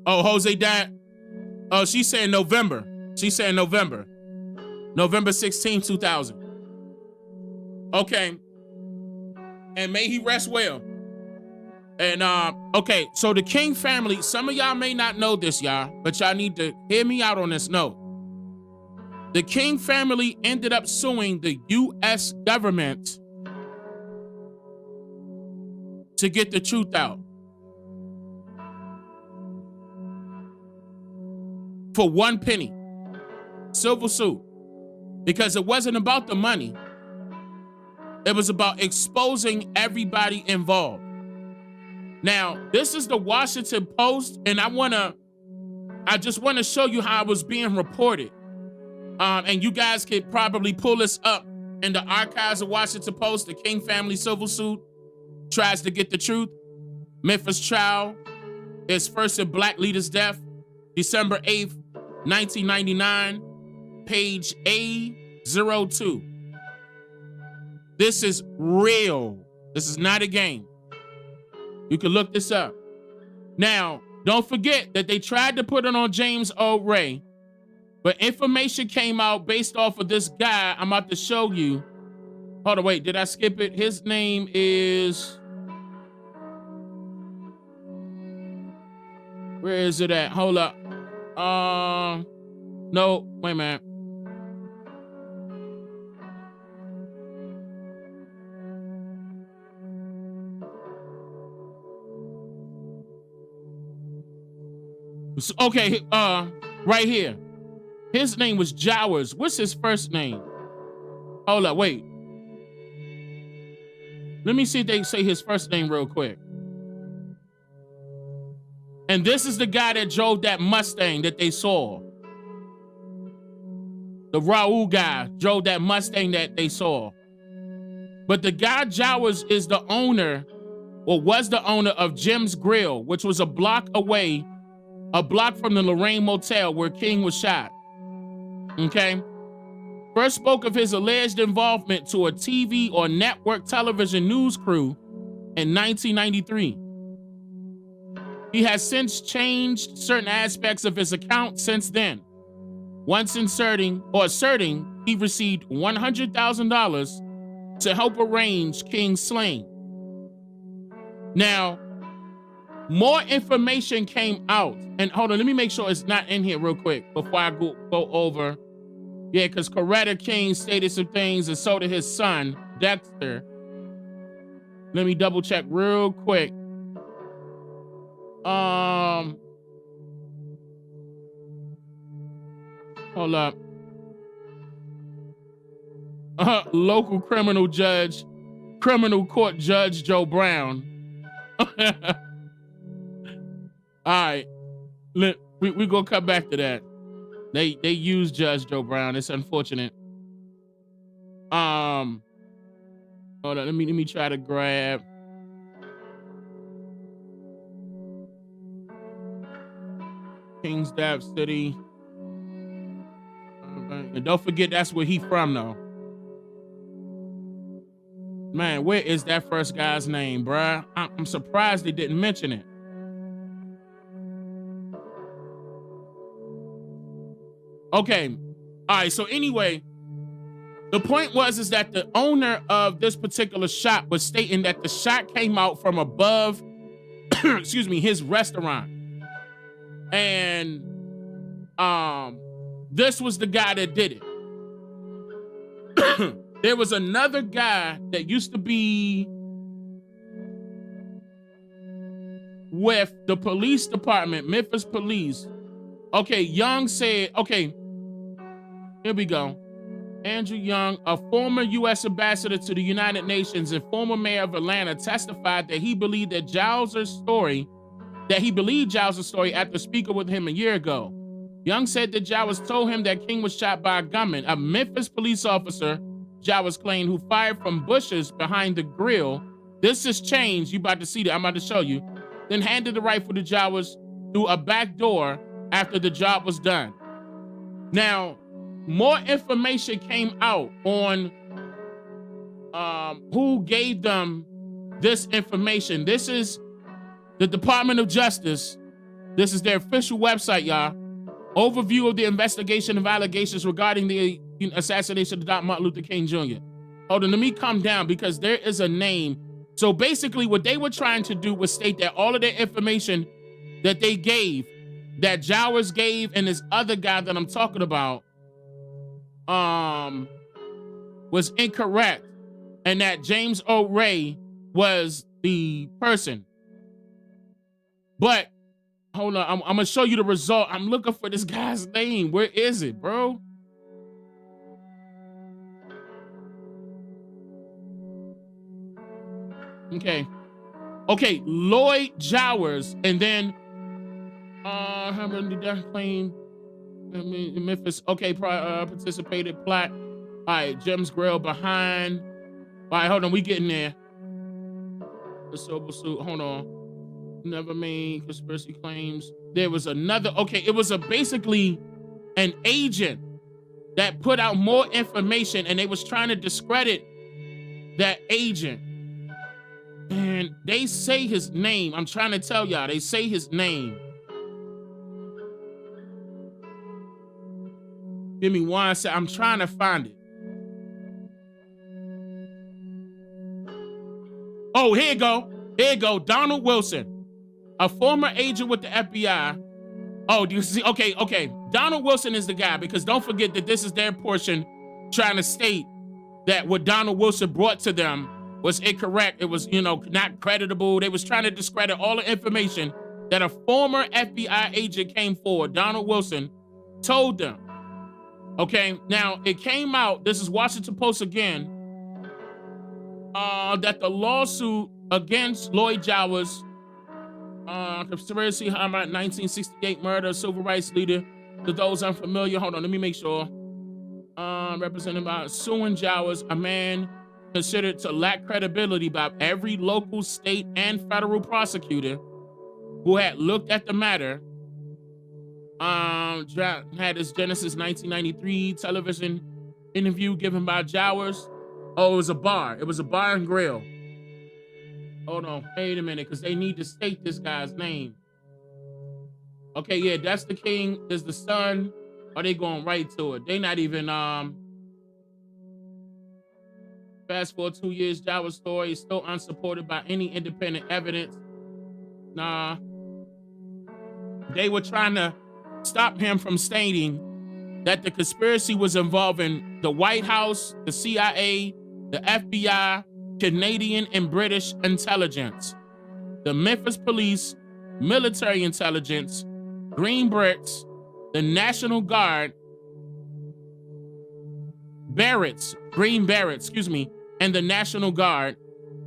Oh, Jose died. Oh, she's saying November. She's saying November. November 16, 2000. Okay. And may he rest well. And, okay, so the King family, some of y'all may not know this, y'all, but y'all need to hear me out on this note. The King family ended up suing the U.S. government to get the truth out. For 1 penny. Civil suit. Because it wasn't about the money. It was about exposing everybody involved. Now, this is the Washington Post, and I just want to show you how it was being reported. And you guys could probably pull this up in the archives of Washington Post. The King family civil suit tries to get the truth. Memphis trial is first in black leader's death, December 8th, 1999. Page A02. This is real. This is not a game. You can look this up. Now, don't forget that they tried to put it on James O. Ray, but information came out based off of this guy I'm about to show you. Hold on, wait, did I skip it? His name is... Where is it at? Hold up. No, wait a minute. Okay, right here. His name was Jowers. What's his first name? Hold up, wait. Let me see if they say his first name real quick. And this is the guy that drove that Mustang that they saw. The Raul guy drove that Mustang that they saw. But the guy Jowers is the owner, or was the owner of Jim's Grill, which was a block away, a block from the Lorraine Motel where King was shot. Okay? First spoke of his alleged involvement to a TV or network television news crew in 1993. He has since changed certain aspects of his account since then. Once asserting he received $100,000 to help arrange King's slaying. Now, more information came out. And hold on, let me make sure it's not in here real quick before I go over. Yeah, because Coretta King stated some things, and so did his son, Dexter. Let me double check real quick. Hold up. Local criminal court judge Joe Brown. All right, we gonna come back to that. They use Judge Joe Brown. It's unfortunate. Hold on. Let me try to grab. Kingsdap City. And don't forget that's where he from though. Man, where is that first guy's name, bruh? I'm surprised they didn't mention it. Okay. All right. So anyway, The point is that the owner of this particular shop was stating that the shot came out from above, excuse me, his restaurant. And this was the guy that did it. There was another guy that used to be with the police department, Memphis Police. Okay, Young said, okay, here we go. Andrew Young, a former U.S. ambassador to the United Nations and former mayor of Atlanta, testified that he believed Giles' story after speaking with him a year ago. Young said that Giles told him that King was shot by a gunman, a Memphis police officer, Giles claimed, who fired from bushes behind the grill. This has changed. You about to see that. I'm about to show you. Then handed the rifle to Giles through a back door after the job was done. Now, more information came out on who gave them this information. This is the Department of Justice. This is their official website, y'all. Overview of the investigation of allegations regarding the assassination of Dr. Martin Luther King Jr. Hold on, let me calm down because there is a name. So basically what they were trying to do was state that all of the information that they gave, that Giles gave and this other guy that I'm talking about, was incorrect, and that James O'Ray was the person. But hold on, I'm gonna show you the result. I'm looking for this guy's name. Where is it, bro? Okay, Lloyd Jowers, and then how many death claim? Memphis. Okay, participated plot. All right, Jim's Grill behind. All right, hold on, we getting there. The sober suit. Hold on. Never made conspiracy claims. There was another. Okay, it was basically an agent that put out more information, and they was trying to discredit that agent. And they say his name. I'm trying to tell y'all. They say his name. Give me 1 second. I'm trying to find it. Oh, here you go. Here you go. Donald Wilson, a former agent with the FBI. Oh, do you see? Okay. Donald Wilson is the guy, because don't forget that this is their portion trying to state that what Donald Wilson brought to them was incorrect. It was, not creditable. They was trying to discredit all the information that a former FBI agent came forward. Donald Wilson told them. Okay, now it came out, this is Washington Post again, that the lawsuit against Lloyd Jowers, conspiracy, 1968 murder, civil rights leader, to those unfamiliar, hold on, let me make sure, represented by suing Jowers, a man considered to lack credibility by every local, state, and federal prosecutor who had looked at the matter. Had his Genesis 1993 television interview given by Jowers. Oh, it was a bar. It was a bar and grill. Hold on, wait a minute, because they need to state this guy's name. Okay, yeah, that's the king. There's the son. Are they going right to it? They not even fast forward 2 years. Jowers' story is still unsupported by any independent evidence. Nah, they were trying to stop him from stating that the conspiracy was involving the White House, the CIA, the FBI, Canadian and British intelligence, the Memphis Police, military intelligence, Green Berets, the National Guard, Green Berets, and the National Guard,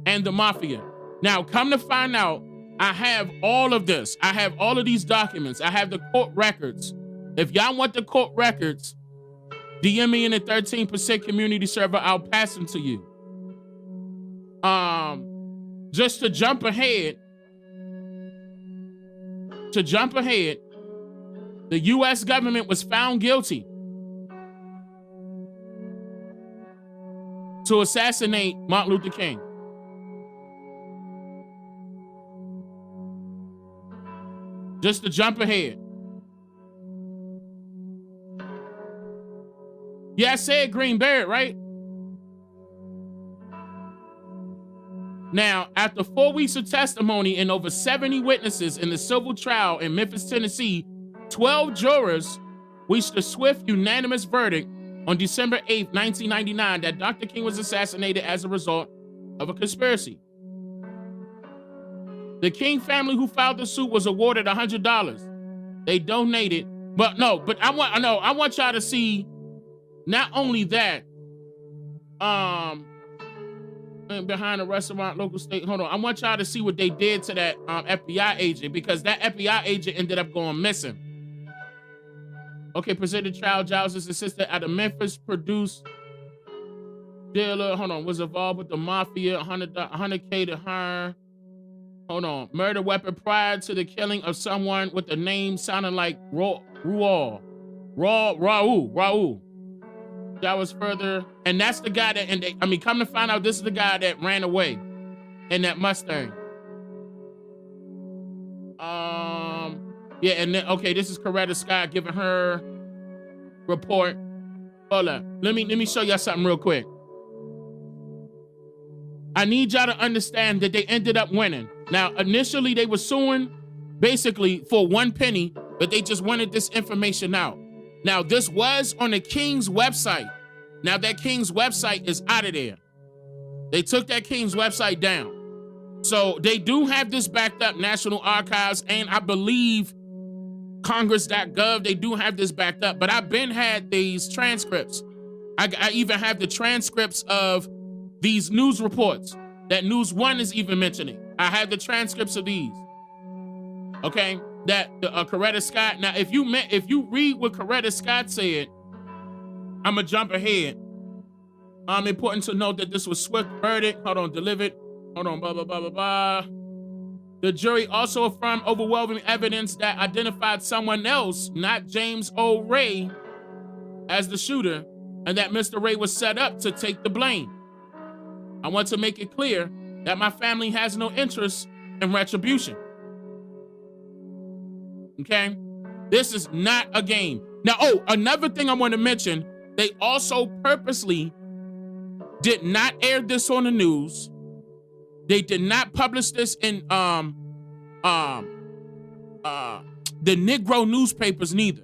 and the Mafia. Now, come to find out, I have all of this. I have all of these documents. I have the court records. If y'all want the court records, DM me in the 13% community server. I'll pass them to you. Just to jump ahead, the U.S. government was found guilty to assassinate Martin Luther King. Just to jump ahead. Yeah, I said Green Beret, right? Now, after 4 weeks of testimony and over 70 witnesses in the civil trial in Memphis, Tennessee, 12 jurors reached a swift, unanimous verdict on December 8th, 1999, that Dr. King was assassinated as a result of a conspiracy. The King family who filed the suit was awarded $100. They donated, but I want y'all to see not only that, behind a restaurant, local state. Hold on. I want y'all to see what they did to that FBI agent, because that FBI agent ended up going missing. Okay, presented trial Giles' assistant at a Memphis produced dealer. Hold on, was involved with the mafia. $100K to her. Hold on. Murder weapon prior to the killing of someone with a name sounding like Raul. That was further, and that's the guy that, come to find out, this is the guy that ran away in that Mustang. Yeah, and then, okay, this is Coretta Scott giving her report. Hold on, let me show y'all something real quick. I need y'all to understand that they ended up winning. Now, initially they were suing basically for 1 penny, but they just wanted this information out. Now, this was on the King's website. Now, that King's website is out of there. They took that King's website down. So they do have this backed up, National Archives, and I believe Congress.gov, they do have this backed up. But I've been had these transcripts. I even have the transcripts of these news reports that News One is even mentioning. I have the transcripts of these. Okay? That Coretta Scott. Now, if you read what Coretta Scott said, I'm gonna jump ahead. Important to note that this was swift verdict. Hold on, delivered. Hold on, blah blah blah blah blah. The jury also affirmed overwhelming evidence that identified someone else, not James O. Ray, as the shooter, and that Mr. Ray was set up to take the blame. I want to make it clear that my family has no interest in retribution. Okay? This is not a game. Now, another thing I want to mention, they also purposely did not air this on the news. They did not publish this in the Negro newspapers neither.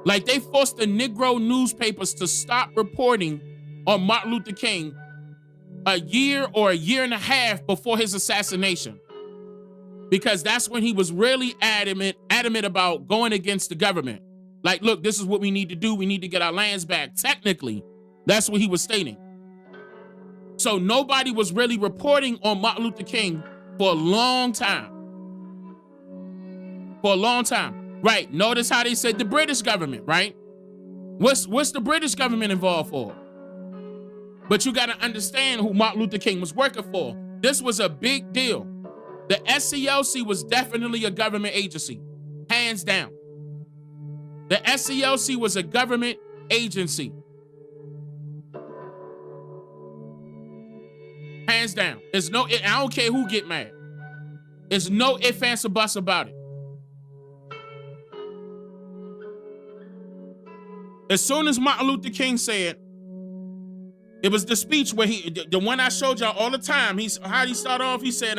Like, they forced the Negro newspapers to stop reporting on Martin Luther King a year or a year and a half before his assassination. Because that's when he was really adamant about going against the government. Like, look, this is what we need to do. We need to get our lands back. Technically, that's what he was stating. So nobody was really reporting on Martin Luther King for a long time. For a long time. Right. Notice how they said the British government, right? What's the British government involved for? But you got to understand who Martin Luther King was working for. This was a big deal. The SCLC was definitely a government agency, hands down. The SCLC was a government agency. Hands down. There's no, I don't care who get mad. There's no ifs, ands, or buts about it. As soon as Martin Luther King said, it was the speech where the one I showed y'all all the time. How'd he start off? He said,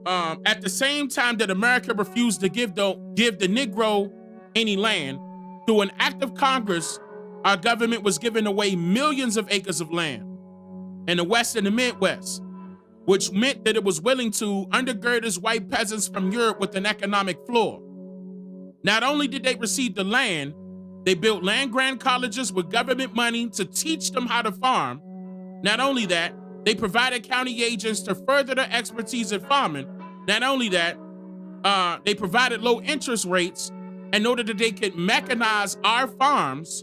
at the same time that America refused to give the Negro any land, through an act of Congress, our government was giving away millions of acres of land in the West and the Midwest, which meant that it was willing to undergird its white peasants from Europe with an economic floor. Not only did they receive the land, they built land-grant colleges with government money to teach them how to farm. Not only that, they provided county agents to further their expertise in farming. Not only that, they provided low interest rates in order that they could mechanize our farms.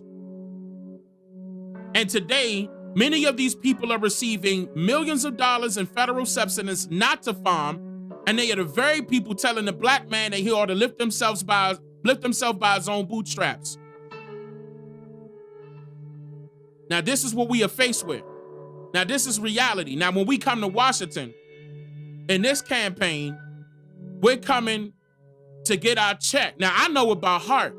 And today, many of these people are receiving millions of dollars in federal subsidies not to farm, and they are the very people telling the black man that he ought to lift himself by his own bootstraps. Now, this is what we are faced with. Now, this is reality. Now, when we come to Washington, in this campaign, we're coming to get our check. Now, I know about heart.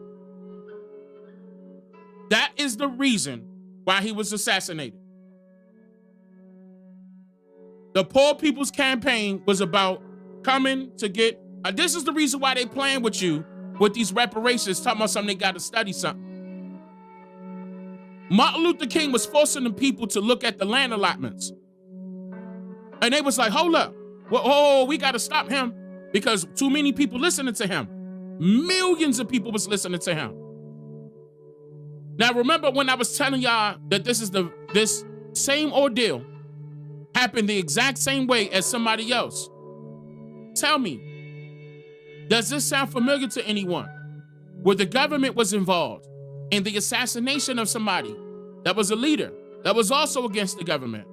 That is the reason why he was assassinated. The Poor People's Campaign was about coming to get, this is the reason why they playing with you with these reparations, talking about something they got to study something. Martin Luther King was forcing the people to look at the land allotments. And they was like, hold up. Well, we got to stop him because too many people listening to him. Millions of people was listening to him. Now, remember when I was telling y'all that this same ordeal happened the exact same way as somebody else? Tell me, does this sound familiar to anyone? Where the government was involved in the assassination of somebody that was a leader, that was also against the government.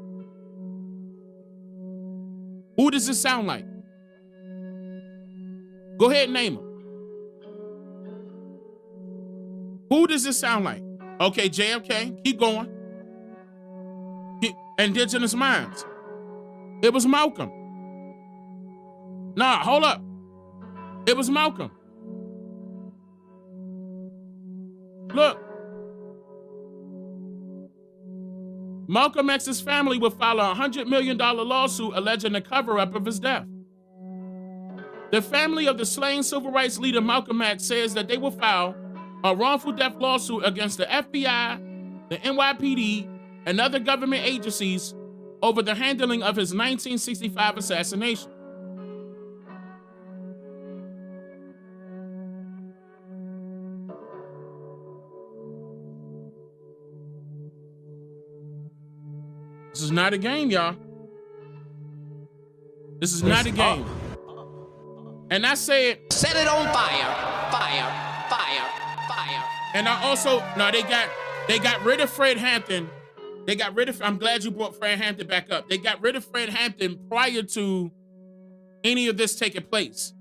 Who does this sound like? Go ahead and name them. Who does this sound like? Okay, JFK, keep going. Indigenous minds. It was Malcolm. Nah, hold up. It was Malcolm. Look. Malcolm X's family would file a $100 million lawsuit alleging the cover-up of his death. The family of the slain civil rights leader Malcolm X says that they will file a wrongful death lawsuit against the FBI, the NYPD, and other government agencies over the handling of his 1965 assassination. This is not a game, y'all. This is not a game. And I said, set it on fire, fire, fire, fire. And I also, no, they got rid of Fred Hampton. I'm glad you brought Fred Hampton back up. They got rid of Fred Hampton prior to any of this taking place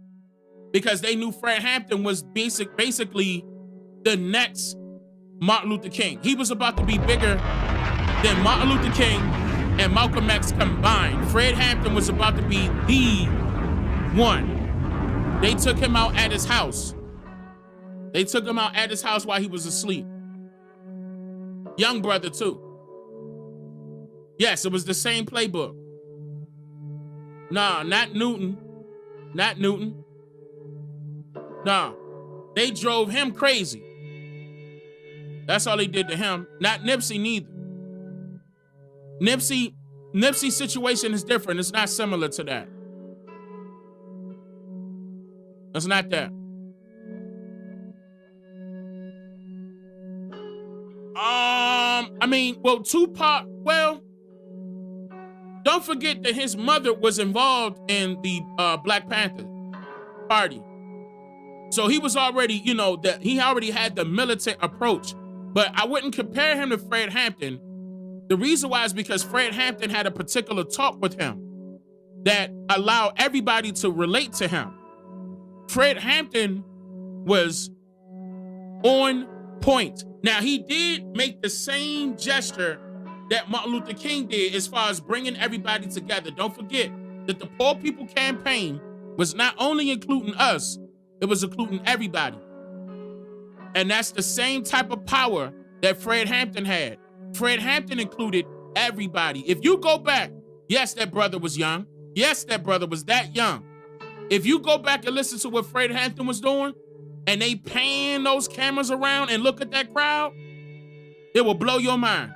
because they knew Fred Hampton was basically the next Martin Luther King. He was about to be bigger than Martin Luther King and Malcolm X combined. Fred Hampton was about to be the one. They took him out at his house. They took him out at his house while he was asleep. Young brother too. Yes, it was the same playbook. Nah, not Newton. Not Newton. Nah, they drove him crazy. That's all they did to him. Not Nipsey neither. Nipsey's situation is different. It's not similar to that. It's not that. Tupac, don't forget that his mother was involved in the Black Panther Party. So he was already, that he already had the militant approach. But I wouldn't compare him to Fred Hampton. The reason why is because Fred Hampton had a particular talk with him that allowed everybody to relate to him. Fred Hampton was on point. Now, he did make the same gesture that Martin Luther King did as far as bringing everybody together. Don't forget that the Poor People Campaign was not only including us, it was including everybody. And that's the same type of power that Fred Hampton had. Fred Hampton included everybody. If you go back, yes, that brother was young. Yes, that brother was that young. If you go back and listen to what Fred Hampton was doing, and they pan those cameras around and look at that crowd, it will blow your mind.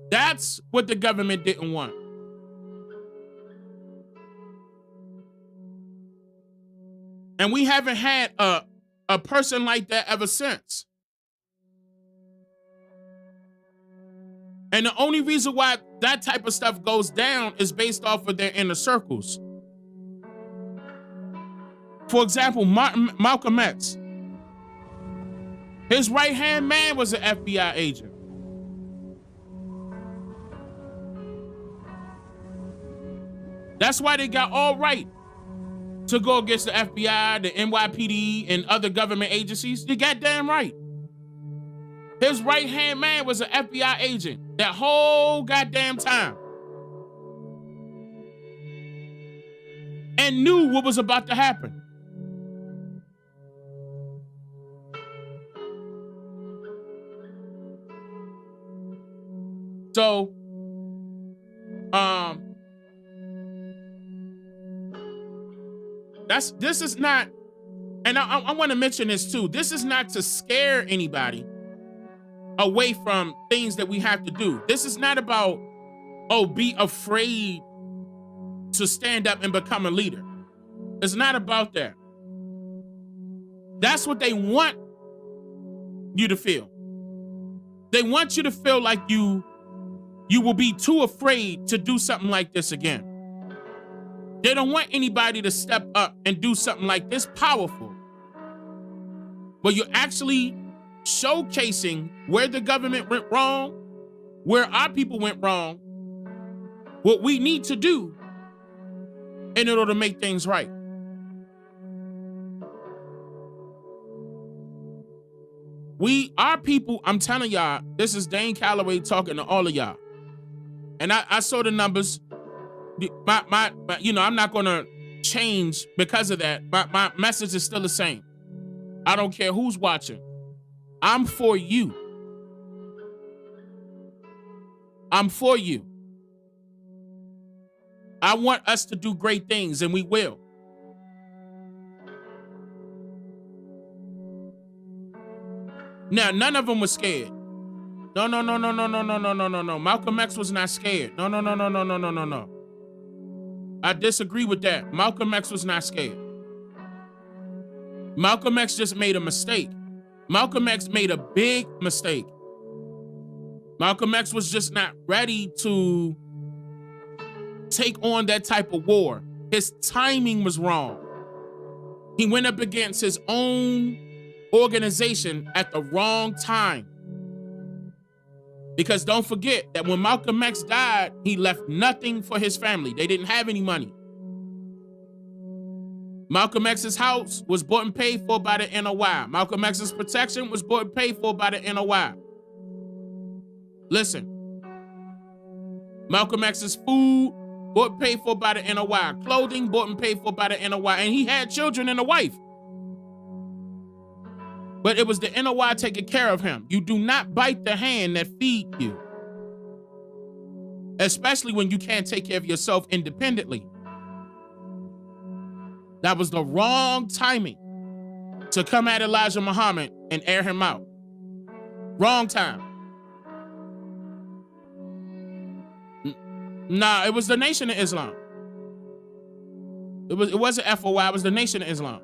That's what the government didn't want. And we haven't had a person like that ever since. And the only reason why that type of stuff goes down is based off of their inner circles. For example, Malcolm X. His right-hand man was an FBI agent. That's why they got all right to go against the FBI, the NYPD, and other government agencies. They goddamn right. His right-hand man was an FBI agent that whole goddamn time. And knew what was about to happen. So, This is not, and I want to mention this too. This is not to scare anybody away from things that we have to do. This is not about, be afraid to stand up and become a leader. It's not about that. That's what they want you to feel. They want you to feel like you will be too afraid to do something like this again. They don't want anybody to step up and do something like this powerful. But you're actually showcasing where the government went wrong, where our people went wrong, what we need to do in order to make things right. Our people, I'm telling y'all, this is Dane Calloway talking to all of y'all. And I saw the numbers. My I'm not gonna change because of that. My message is still the same. I don't care who's watching. I'm for you. I'm for you. I want us to do great things, and we will. Now, none of them was scared. No. Malcolm X was not scared. No. I disagree with that. Malcolm X was not scared. Malcolm X just made a mistake. Malcolm X made a big mistake. Malcolm X was just not ready to take on that type of war. His timing was wrong. He went up against his own organization at the wrong time. Because don't forget that when Malcolm X died, he left nothing for his family. They didn't have any money. Malcolm X's house was bought and paid for by the NOI. Malcolm X's protection was bought and paid for by the NOI. Listen. Malcolm X's food bought and paid for by the NOI. Clothing bought and paid for by the NOI. And he had children and a wife. But it was the NOI taking care of him. You do not bite the hand that feeds you. Especially when you can't take care of yourself independently. That was the wrong timing to come at Elijah Muhammad and air him out. Wrong time. Nah, it was the Nation of Islam. It wasn't FOI, it was the Nation of Islam.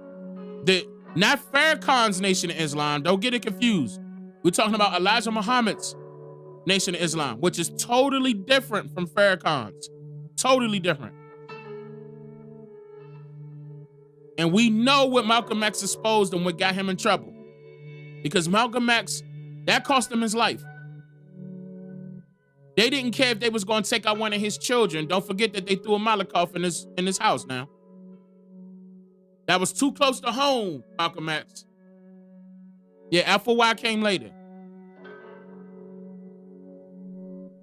Not Farrakhan's Nation of Islam. Don't get it confused. We're talking about Elijah Muhammad's Nation of Islam, which is totally different from Farrakhan's. Totally different. And we know what Malcolm X exposed and what got him in trouble. Because Malcolm X, that cost him his life. They didn't care if they was going to take out one of his children. Don't forget that they threw a Molotov in his house now. That was too close to home, Malcolm X. Yeah, FOI came later.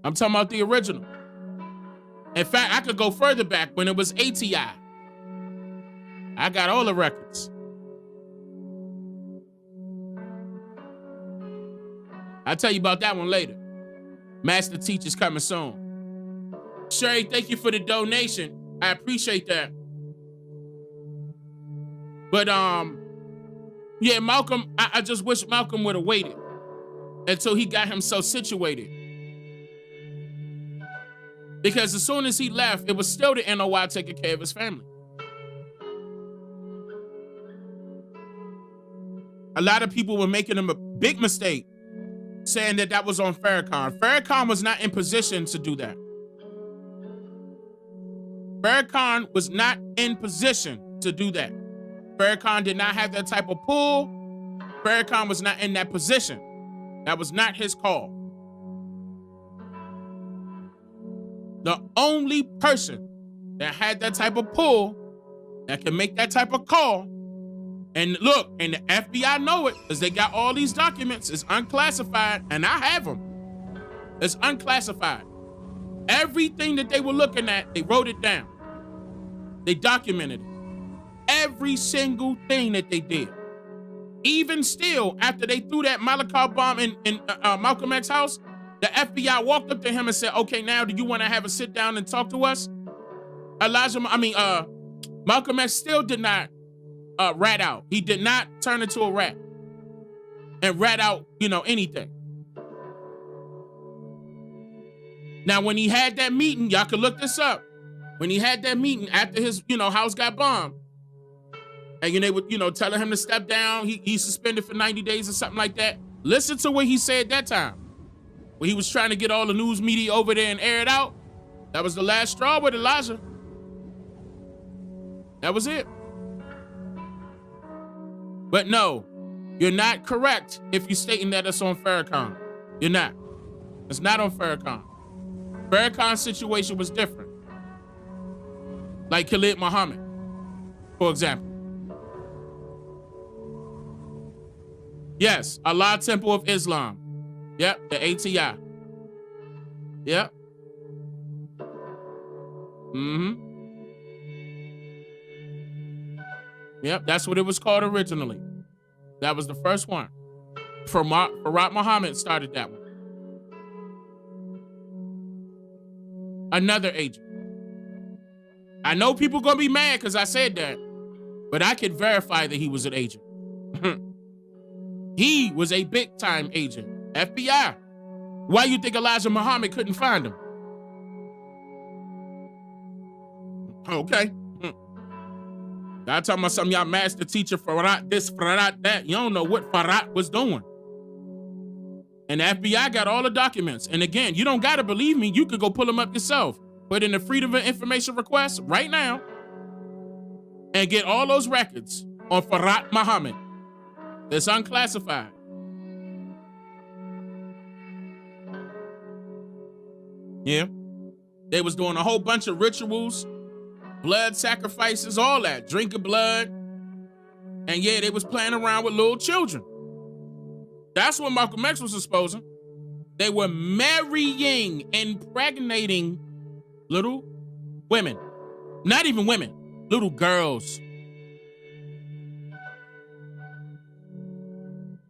I'm talking about the original. In fact, I could go further back when it was ATI. I got all the records. I'll tell you about that one later. Master Teacher's coming soon. Sherry, thank you for the donation. I appreciate that. But yeah, Malcolm, I just wish Malcolm would have waited until he got himself situated. Because as soon as he left, it was still the NOI taking care of his family. A lot of people were making him a big mistake, saying that was on Farrakhan. Farrakhan was not in position to do that. Farrakhan was not in position to do that. Farrakhan did not have that type of pull. Farrakhan was not in that position. That was not his call. The only person that had that type of pull, that can make that type of call, and look, and the FBI know it, because they got all these documents. It's unclassified, and I have them. It's unclassified. Everything that they were looking at, they wrote it down. They documented it. Every single thing that they did. Even still, after they threw that Molotov bomb in Malcolm X's house, the FBI walked up to him and said, okay, now do you want to have a sit down and talk to us? Malcolm X still did not rat out. He did not turn into a rat and rat out, anything. Now, when he had that meeting, y'all can look this up. When he had that meeting after his, house got bombed, and they would, telling him to step down, he's suspended for 90 days or something like that. Listen to what he said that time. When he was trying to get all the news media over there and air it out. That was the last straw with Elijah. That was it. But no, you're not correct if you're stating that it's on Farrakhan. You're not. It's not on Farrakhan. Farrakhan's situation was different. Like Khalid Muhammad, for example. Yes, Allah Temple of Islam. Yep, the ATI. Yep. Yep, that's what it was called originally. That was the first one. Farad Muhammad started that one. Another agent. I know people gonna be mad because I said that, but I can verify that he was an agent. He was a big time agent. FBI. Why you think Elijah Muhammad couldn't find him? Okay. Y'all talking about some y'all master teacher Farad this, Farad that. You don't know what Farad was doing. And the FBI got all the documents. And again, you don't gotta believe me. You could go pull them up yourself. Put in the Freedom of Information request right now and get all those records on Farad Muhammad. It's unclassified. Yeah. They was doing a whole bunch of rituals, blood sacrifices, all that, drinking blood. And yeah, they was playing around with little children. That's what Malcolm X was exposing. They were marrying, impregnating little women. Not even women, little girls.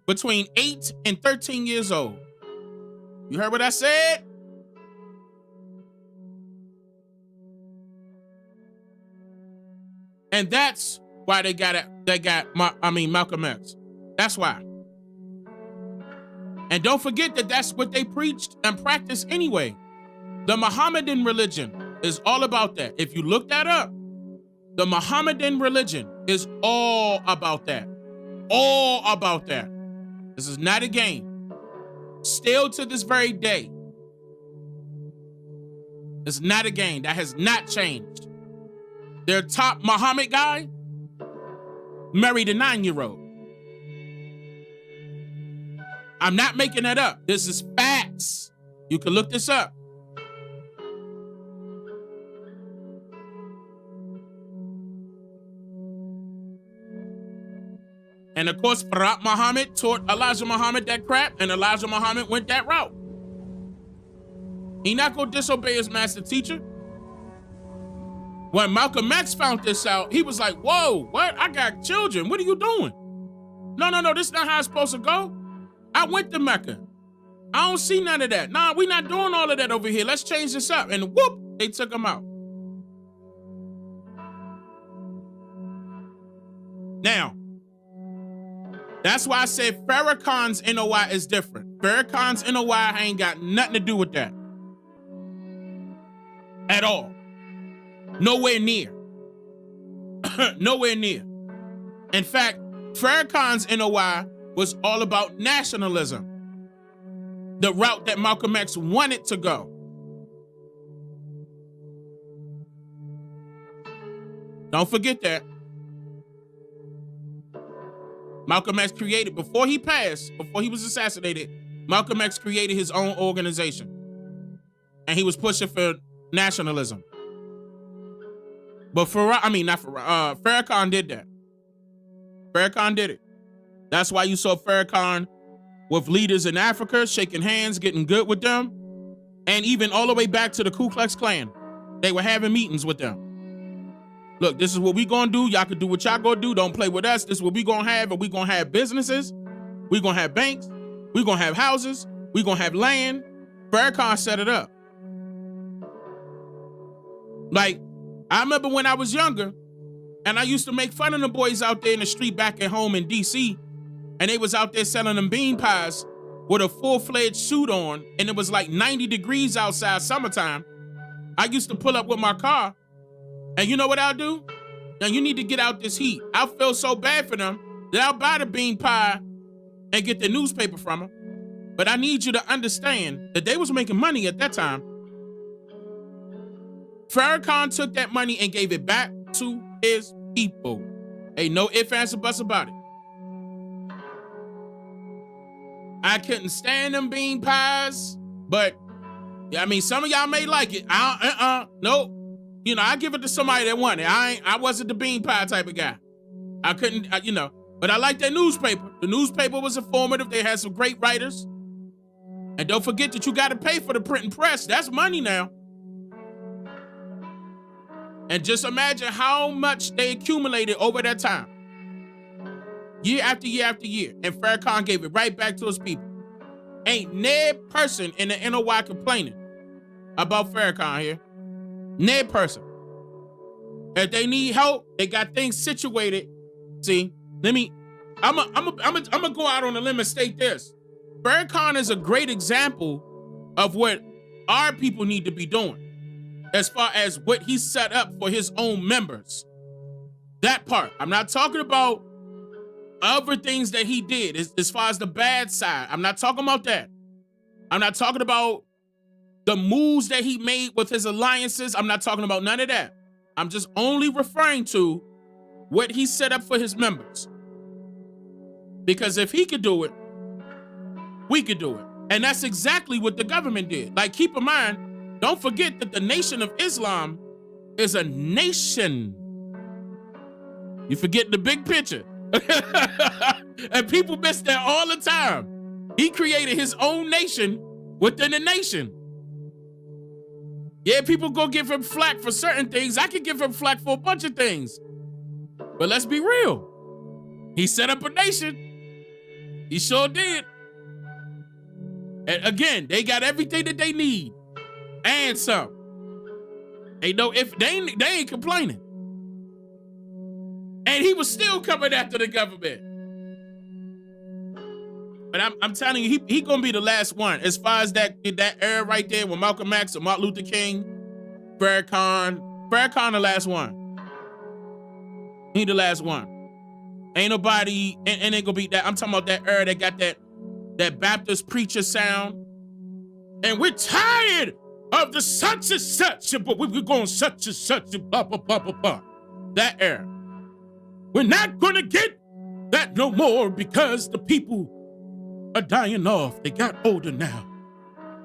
Between 8 and 13 years old. You heard what I said? And that's why they got Malcolm X. That's why. And don't forget that that's what they preached and practiced anyway. The Mohammedan religion is all about that. If you look that up, the Mohammedan religion is all about that. All about that. This is not a game. Still to this very day. It's not a game. That has not changed. Their top Muhammad guy married a 9-year-old. I'm not making that up. This is facts. You can look this up. And of course, Farad Muhammad taught Elijah Muhammad that crap, and Elijah Muhammad went that route. He not gonna disobey his master teacher. When Malcolm X found this out, he was like, whoa, what? I got children. What are you doing? No, this is not how it's supposed to go. I went to Mecca. I don't see none of that. Nah, we not doing all of that over here. Let's change this up. And whoop, they took him out. Now, that's why I said Farrakhan's NOI is different. Farrakhan's NOI ain't got nothing to do with that. At all. Nowhere near. Nowhere near. In fact, Farrakhan's NOI was all about nationalism. The route that Malcolm X wanted to go. Don't forget that. Malcolm X created, before he passed, before he was assassinated, Malcolm X created his own organization. And he was pushing for nationalism. But Farrakhan did that. Farrakhan did it. That's why you saw Farrakhan with leaders in Africa, shaking hands, getting good with them. And even all the way back to the Ku Klux Klan. They were having meetings with them. Look, this is what we gonna do. Y'all can do what y'all gonna do. Don't play with us. This is what we gonna have. And we gonna have businesses. We gonna have banks. We gonna have houses. We gonna have land. Farrakhan set it up. Like, I remember when I was younger, And I used to make fun of the boys out there in the street back at home in DC. And they was out there selling them bean pies with a full-fledged suit on. And it was like 90 degrees outside summertime. I used to pull up with my car. And you know what I'll do? Now you need to get out this heat. I feel so bad for them that I'll buy the bean pie and get the newspaper from them. But I need you to understand that they was making money at that time. Farrakhan took that money and gave it back to his people. Ain't no ifs, ands, or buts about it. I couldn't stand them bean pies, but I mean, some of y'all may like it. Nope. You know, I give it to somebody that wanted it. I wasn't the bean pie type of guy. I couldn't, but I like that newspaper. The newspaper was informative. They had some great writers. And don't forget that you got to pay for the print and press. That's money now. And just imagine how much they accumulated over that time. Year after year after year. And Farrakhan gave it right back to his people. Ain't no person in the NOI complaining about Farrakhan here. No person. If they need help, they got things situated. See, I'm gonna go out on a limb and state this. Farrakhan is a great example of what our people need to be doing as far as what he set up for his own members. That part. I'm not talking about other things that he did as far as the bad side. I'm not talking about that. I'm not talking about the moves that he made with his alliances. I'm not talking about none of that. I'm just only referring to what he set up for his members. Because if he could do it, we could do it. And that's exactly what the government did. Like, keep in mind, don't forget that the Nation of Islam is a nation. You forget the big picture. And people miss that all the time. He created his own nation within a nation. Yeah, people go give him flack for certain things. I could give him flack for a bunch of things. But let's be real. He set up a nation. He sure did. And again, they got everything that they need. And some. Ain't no if they ain't complaining. And he was still coming after the government. But I'm telling you, he gonna be the last one. As far as that era right there with Malcolm X and Martin Luther King, Farrakhan the last one. He the last one. Ain't nobody, and ain't gonna be that. I'm talking about that era that got that Baptist preacher sound. And we're tired of the such and such, but we're going such and such, blah, blah, blah, blah, blah. That era. We're not gonna get that no more because the people are dying off. They got older now.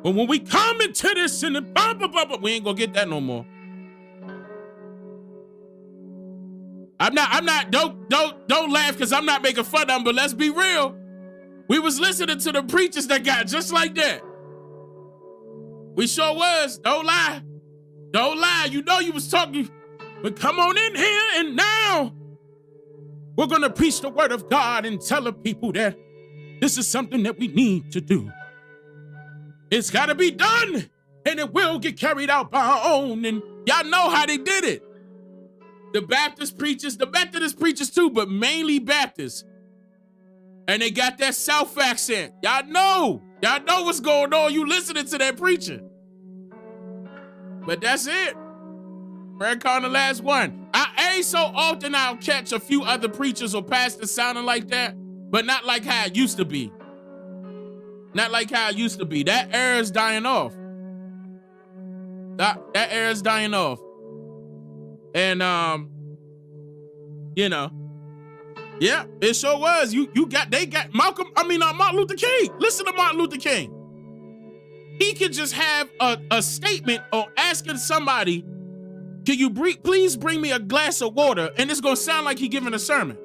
But when we come into this and the blah, blah, blah, blah, we ain't gonna get that no more. I'm not, don't laugh because I'm not making fun of them, but let's be real. We was listening to the preachers that got just like that. We sure was. Don't lie. Don't lie. You know you was talking, but come on in here and now we're going to preach the word of God and tell the people that this is something that we need to do. It's got to be done and it will get carried out by our own. And y'all know how they did it. The Baptist preachers, the Methodist preachers too, but mainly Baptists. And they got that South accent. Y'all know what's going on. You listening to that preacher. But that's it. Farrakhan the last one. I so often I'll catch a few other preachers or pastors sounding like that, but not like how it used to be. Not like how it used to be. That era is dying off. That era is dying off. And yeah, it sure was. They got Martin Luther King. Listen to Martin Luther King. He could just have a statement or asking somebody, can you please bring me a glass of water? And it's gonna sound like he giving a sermon.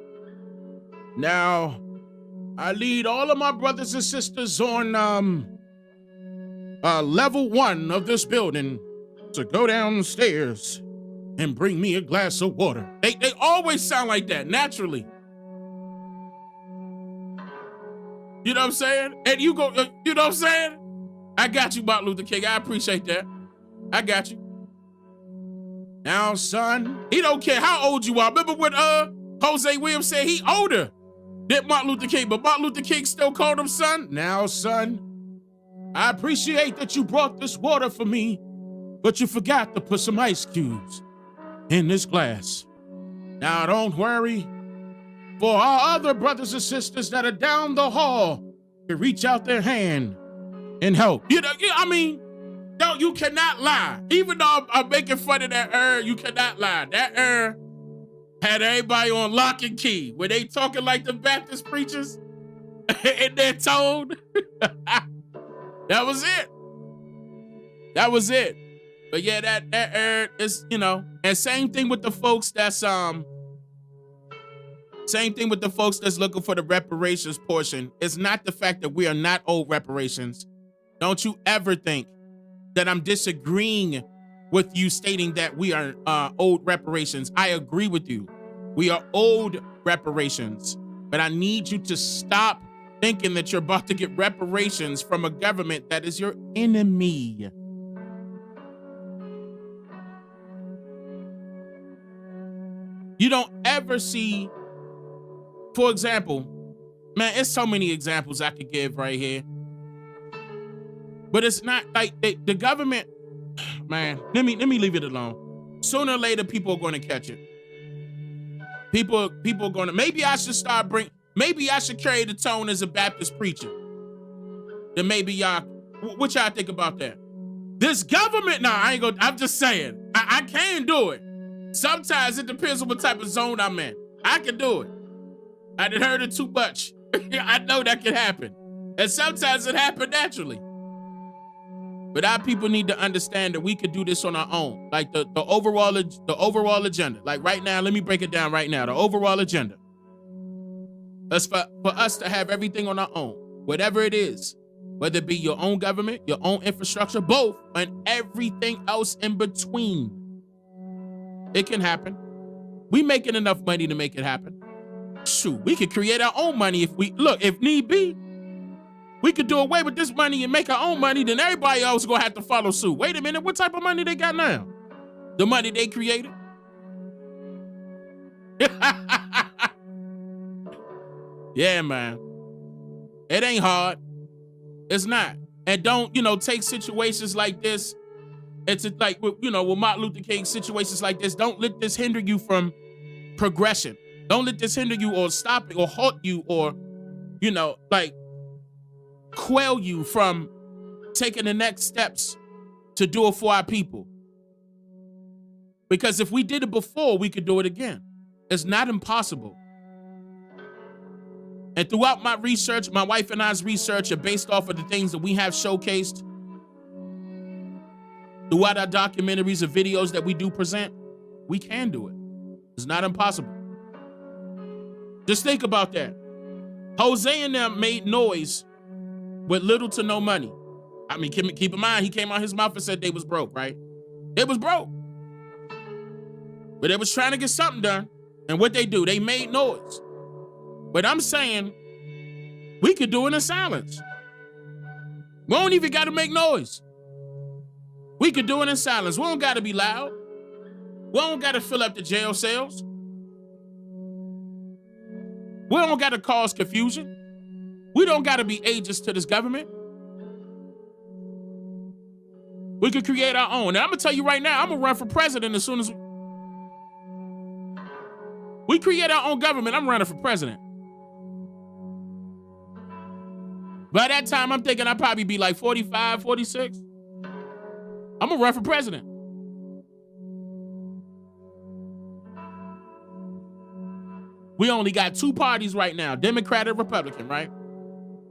Now, I lead all of my brothers and sisters on level 1 of this building to go downstairs and bring me a glass of water. They always sound like that, naturally. You know what I'm saying? And you know what I'm saying? I got you, Martin Luther King. I appreciate that. I got you. Now, son, he don't care how old you are. Remember when Jose Williams said he older than Martin Luther King, but Martin Luther King still called him son? Now, son, I appreciate that you brought this water for me, but you forgot to put some ice cubes in this glass. Now, don't worry. For our other brothers and sisters that are down the hall to reach out their hand and help. You know, I mean, no, you cannot lie. Even though I'm making fun of that you cannot lie. That had everybody on lock and key. When they talking like the Baptist preachers in their tone. That was it. That was it. But yeah, that is, you know, and same thing with the folks that's looking for the reparations portion. It's not the fact that we are not owed reparations. Don't you ever think that I'm disagreeing with you stating that we are owed reparations. I agree with you. We are owed reparations, but I need you to stop thinking that you're about to get reparations from a government that is your enemy. You don't ever see, for example, man, it's so many examples I could give right here. But it's not like the government, man, let me leave it alone. Sooner or later, people are going to catch it. People are going to, maybe I should carry the tone as a Baptist preacher. Then maybe y'all, what y'all think about that? This government, I'm just saying, I can do it. Sometimes it depends on what type of zone I'm in. I can do it. I done heard it too much. I know that can happen. And sometimes it happens naturally. But our people need to understand that we could do this on our own. Like the overall agenda. Like right now, let me break it down right now. The overall agenda. That's for us to have everything on our own. Whatever it is. Whether it be your own government, your own infrastructure, both, and everything else in between. It can happen. We making enough money to make it happen. Shoot, we could create our own money if need be. We could do away with this money and make our own money, then everybody else is gonna have to follow suit. Wait a minute, what type of money they got now? The money they created? Yeah, man. It ain't hard. It's not. And don't, take situations like this. It's like, with Martin Luther King, situations like this. Don't let this hinder you from progression. Don't let this hinder you or stop it or halt you or, quell you from taking the next steps to do it for our people. Because if we did it before, we could do it again. It's not impossible. And throughout my research, my wife and I's research are based off of the things that we have showcased throughout our documentaries and videos that we do present. We can do it. It's not impossible. Just think about that. Jose and them made noise with little to no money. I mean, keep in mind, he came out his mouth and said they was broke, right? They was broke. But they was trying to get something done. And what they do, they made noise. But I'm saying, we could do it in silence. We don't even got to make noise. We could do it in silence. We don't got to be loud. We don't got to fill up the jail cells. We don't got to cause confusion. We don't got to be agents to this government. We could create our own. And I'm going to tell you right now, I'm going to run for president as soon as we create our own government. I'm running for president. By that time, I'm thinking I'll probably be like 45, 46. I'm going to run for president. We only got two parties right now, Democrat and Republican, right?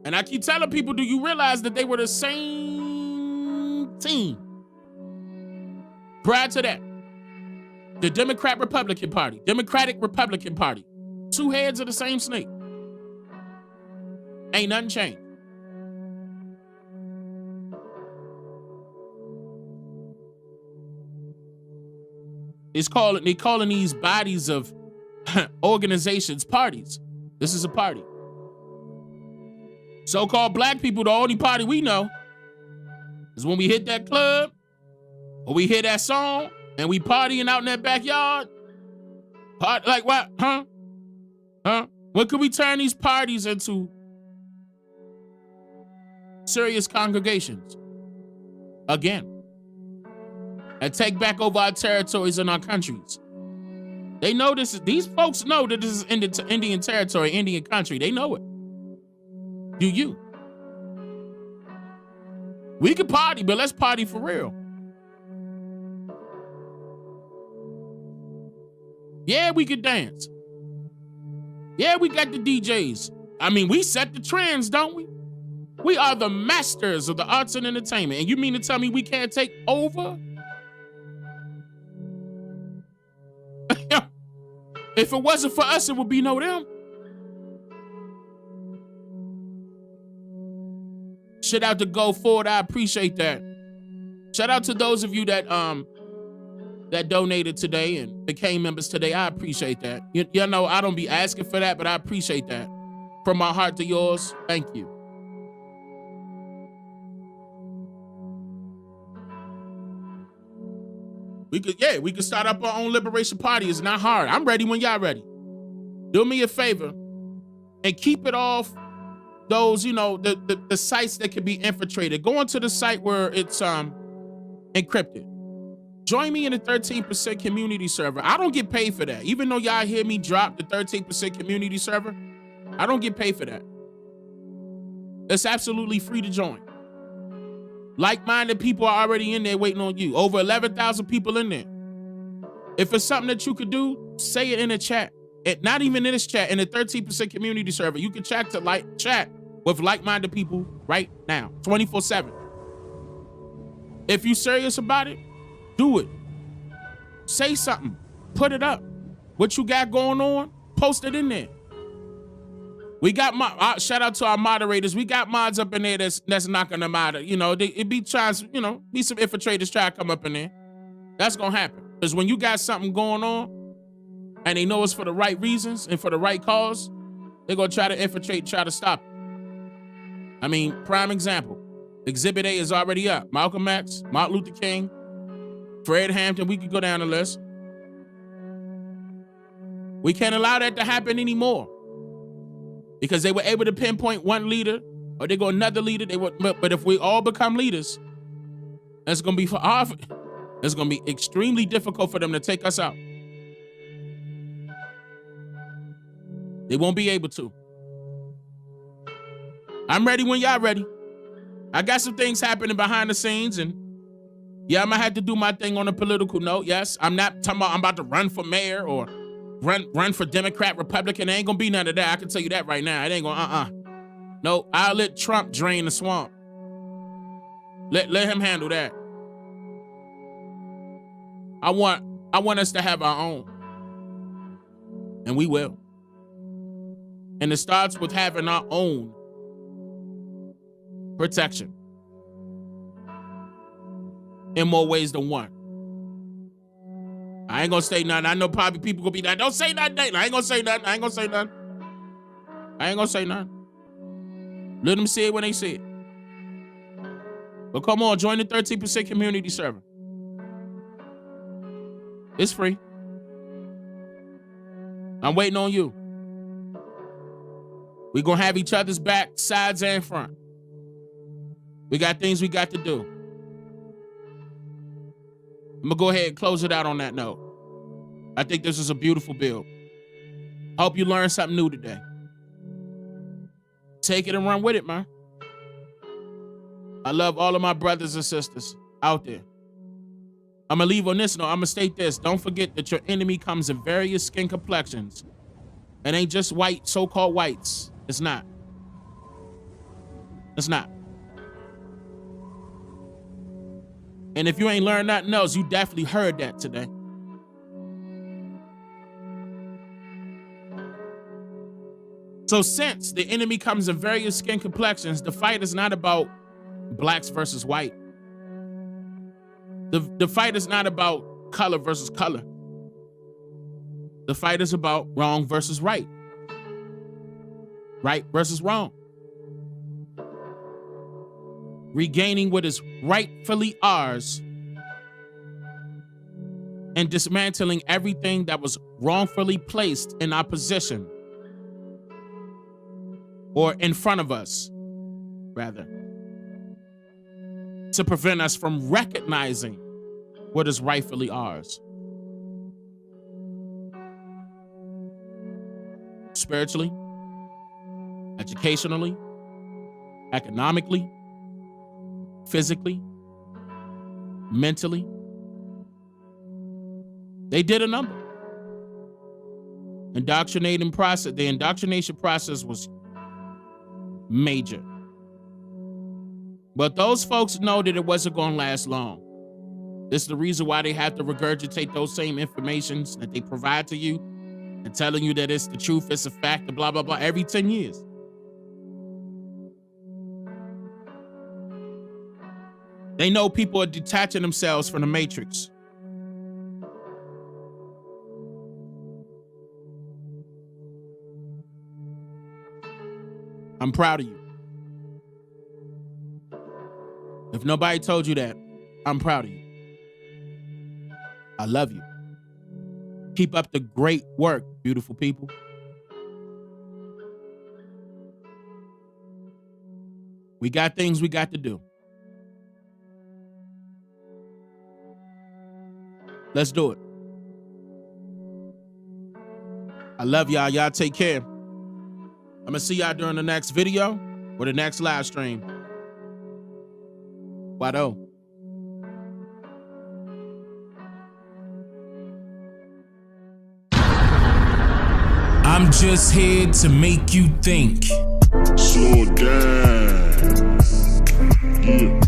And I keep telling people, do you realize that they were the same team? Prior to that, the Democratic-Republican Party. Two heads of the same snake. Ain't nothing changed. They calling these bodies of organizations parties. This is a party. So-called black people, the only party we know is when we hit that club or we hear that song And we partying out in that backyard? Like what? Huh? When could we turn these parties into serious congregations again? And take back over our territories and our countries. They know this. These folks know that this is Indian territory, Indian country. They know it. Do you? We can party, but let's party for real. Yeah, we could dance. Yeah, we got the DJs. I mean, we set the trends, don't we? We are the masters of the arts and entertainment. And you mean to tell me we can't take over? If it wasn't for us, it would be no them. Shout out to Go Forward. I appreciate that. Shout out to those of you that that donated today and became members today. I appreciate that. You know, I don't be asking for that, but I appreciate that. From my heart to yours, thank you. We could start up our own liberation party. It's not hard. I'm ready when y'all ready. Do me a favor and keep it off those, you know, the sites that can be infiltrated. Go onto the site where it's encrypted. Join me in the 13% community server. I don't get paid for that. Even though y'all hear me drop the 13% community server, I don't get paid for that. It's absolutely free to join. Like-minded people are already in there waiting on you. Over 11,000 people in there. If it's something that you could do, say it in the chat. Not even in this chat, in the 13% community server. You can chat with like-minded people right now, 24/7. If you're serious about it, do it. Say something. Put it up. What you got going on, post it in there. We got shout out to our moderators. We got mods up in there that's not gonna matter. You know, it be trying, you know, be some infiltrators try to come up in there. That's gonna happen. Because when you got something going on and they know it's for the right reasons and for the right cause, they're gonna try to infiltrate, try to stop it. I mean, prime example. Exhibit A is already up. Malcolm X, Martin Luther King, Fred Hampton, we could go down the list. We can't allow that to happen anymore. Because they were able to pinpoint one leader, or they go another leader. But if we all become leaders, it's gonna be it's gonna be extremely difficult for them to take us out. They won't be able to. I'm ready when y'all ready. I got some things happening behind the scenes, and yeah, I'm gonna have to do my thing on a political note. Yes, I'm not talking about I'm about to run for mayor or run for Democrat, Republican. There ain't gonna be none of that. I can tell you that right now. It ain't gonna, No, I'll let Trump drain the swamp. Let him handle that. I want us to have our own. And we will. And it starts with having our own protection. In more ways than one. I ain't gonna say nothing. I know probably people gonna be like, don't say nothing. I ain't gonna say nothing. I ain't gonna say nothing. Let them see it when they see it. But come on, join the 13% community server. It's free. I'm waiting on you. We gonna have each other's back, sides and front. We got things we got to do. I'm gonna go ahead and close it out on that note. I think this is a beautiful build. Hope you learned something new today. Take it and run with it, man. I love all of my brothers and sisters out there. I'm gonna leave on this note. I'm gonna state this. Don't forget that your enemy comes in various skin complexions. It ain't just white, so-called whites. It's not. It's not. And if you ain't learned nothing else, you definitely heard that today. So since the enemy comes in various skin complexions, the fight is not about blacks versus white. The fight is not about color versus color. The fight is about wrong versus right. Right versus wrong. Regaining what is rightfully ours and dismantling everything that was wrongfully placed in our position, or in front of us, rather, to prevent us from recognizing what is rightfully ours. Spiritually, educationally, economically, physically, mentally. They did a number. The indoctrination process was major. But those folks know that it wasn't going to last long. This is the reason why they have to regurgitate those same informations that they provide to you and telling you that it's the truth, it's a fact, blah, blah, blah, every 10 years. They know people are detaching themselves from the matrix. I'm proud of you. If nobody told you that, I'm proud of you. I love you. Keep up the great work, beautiful people. We got things we got to do. Let's do it. I love y'all. Y'all take care. I'm going to see y'all during the next video or the next live stream. Wado. I'm just here to make you think. Slow down. Yeah.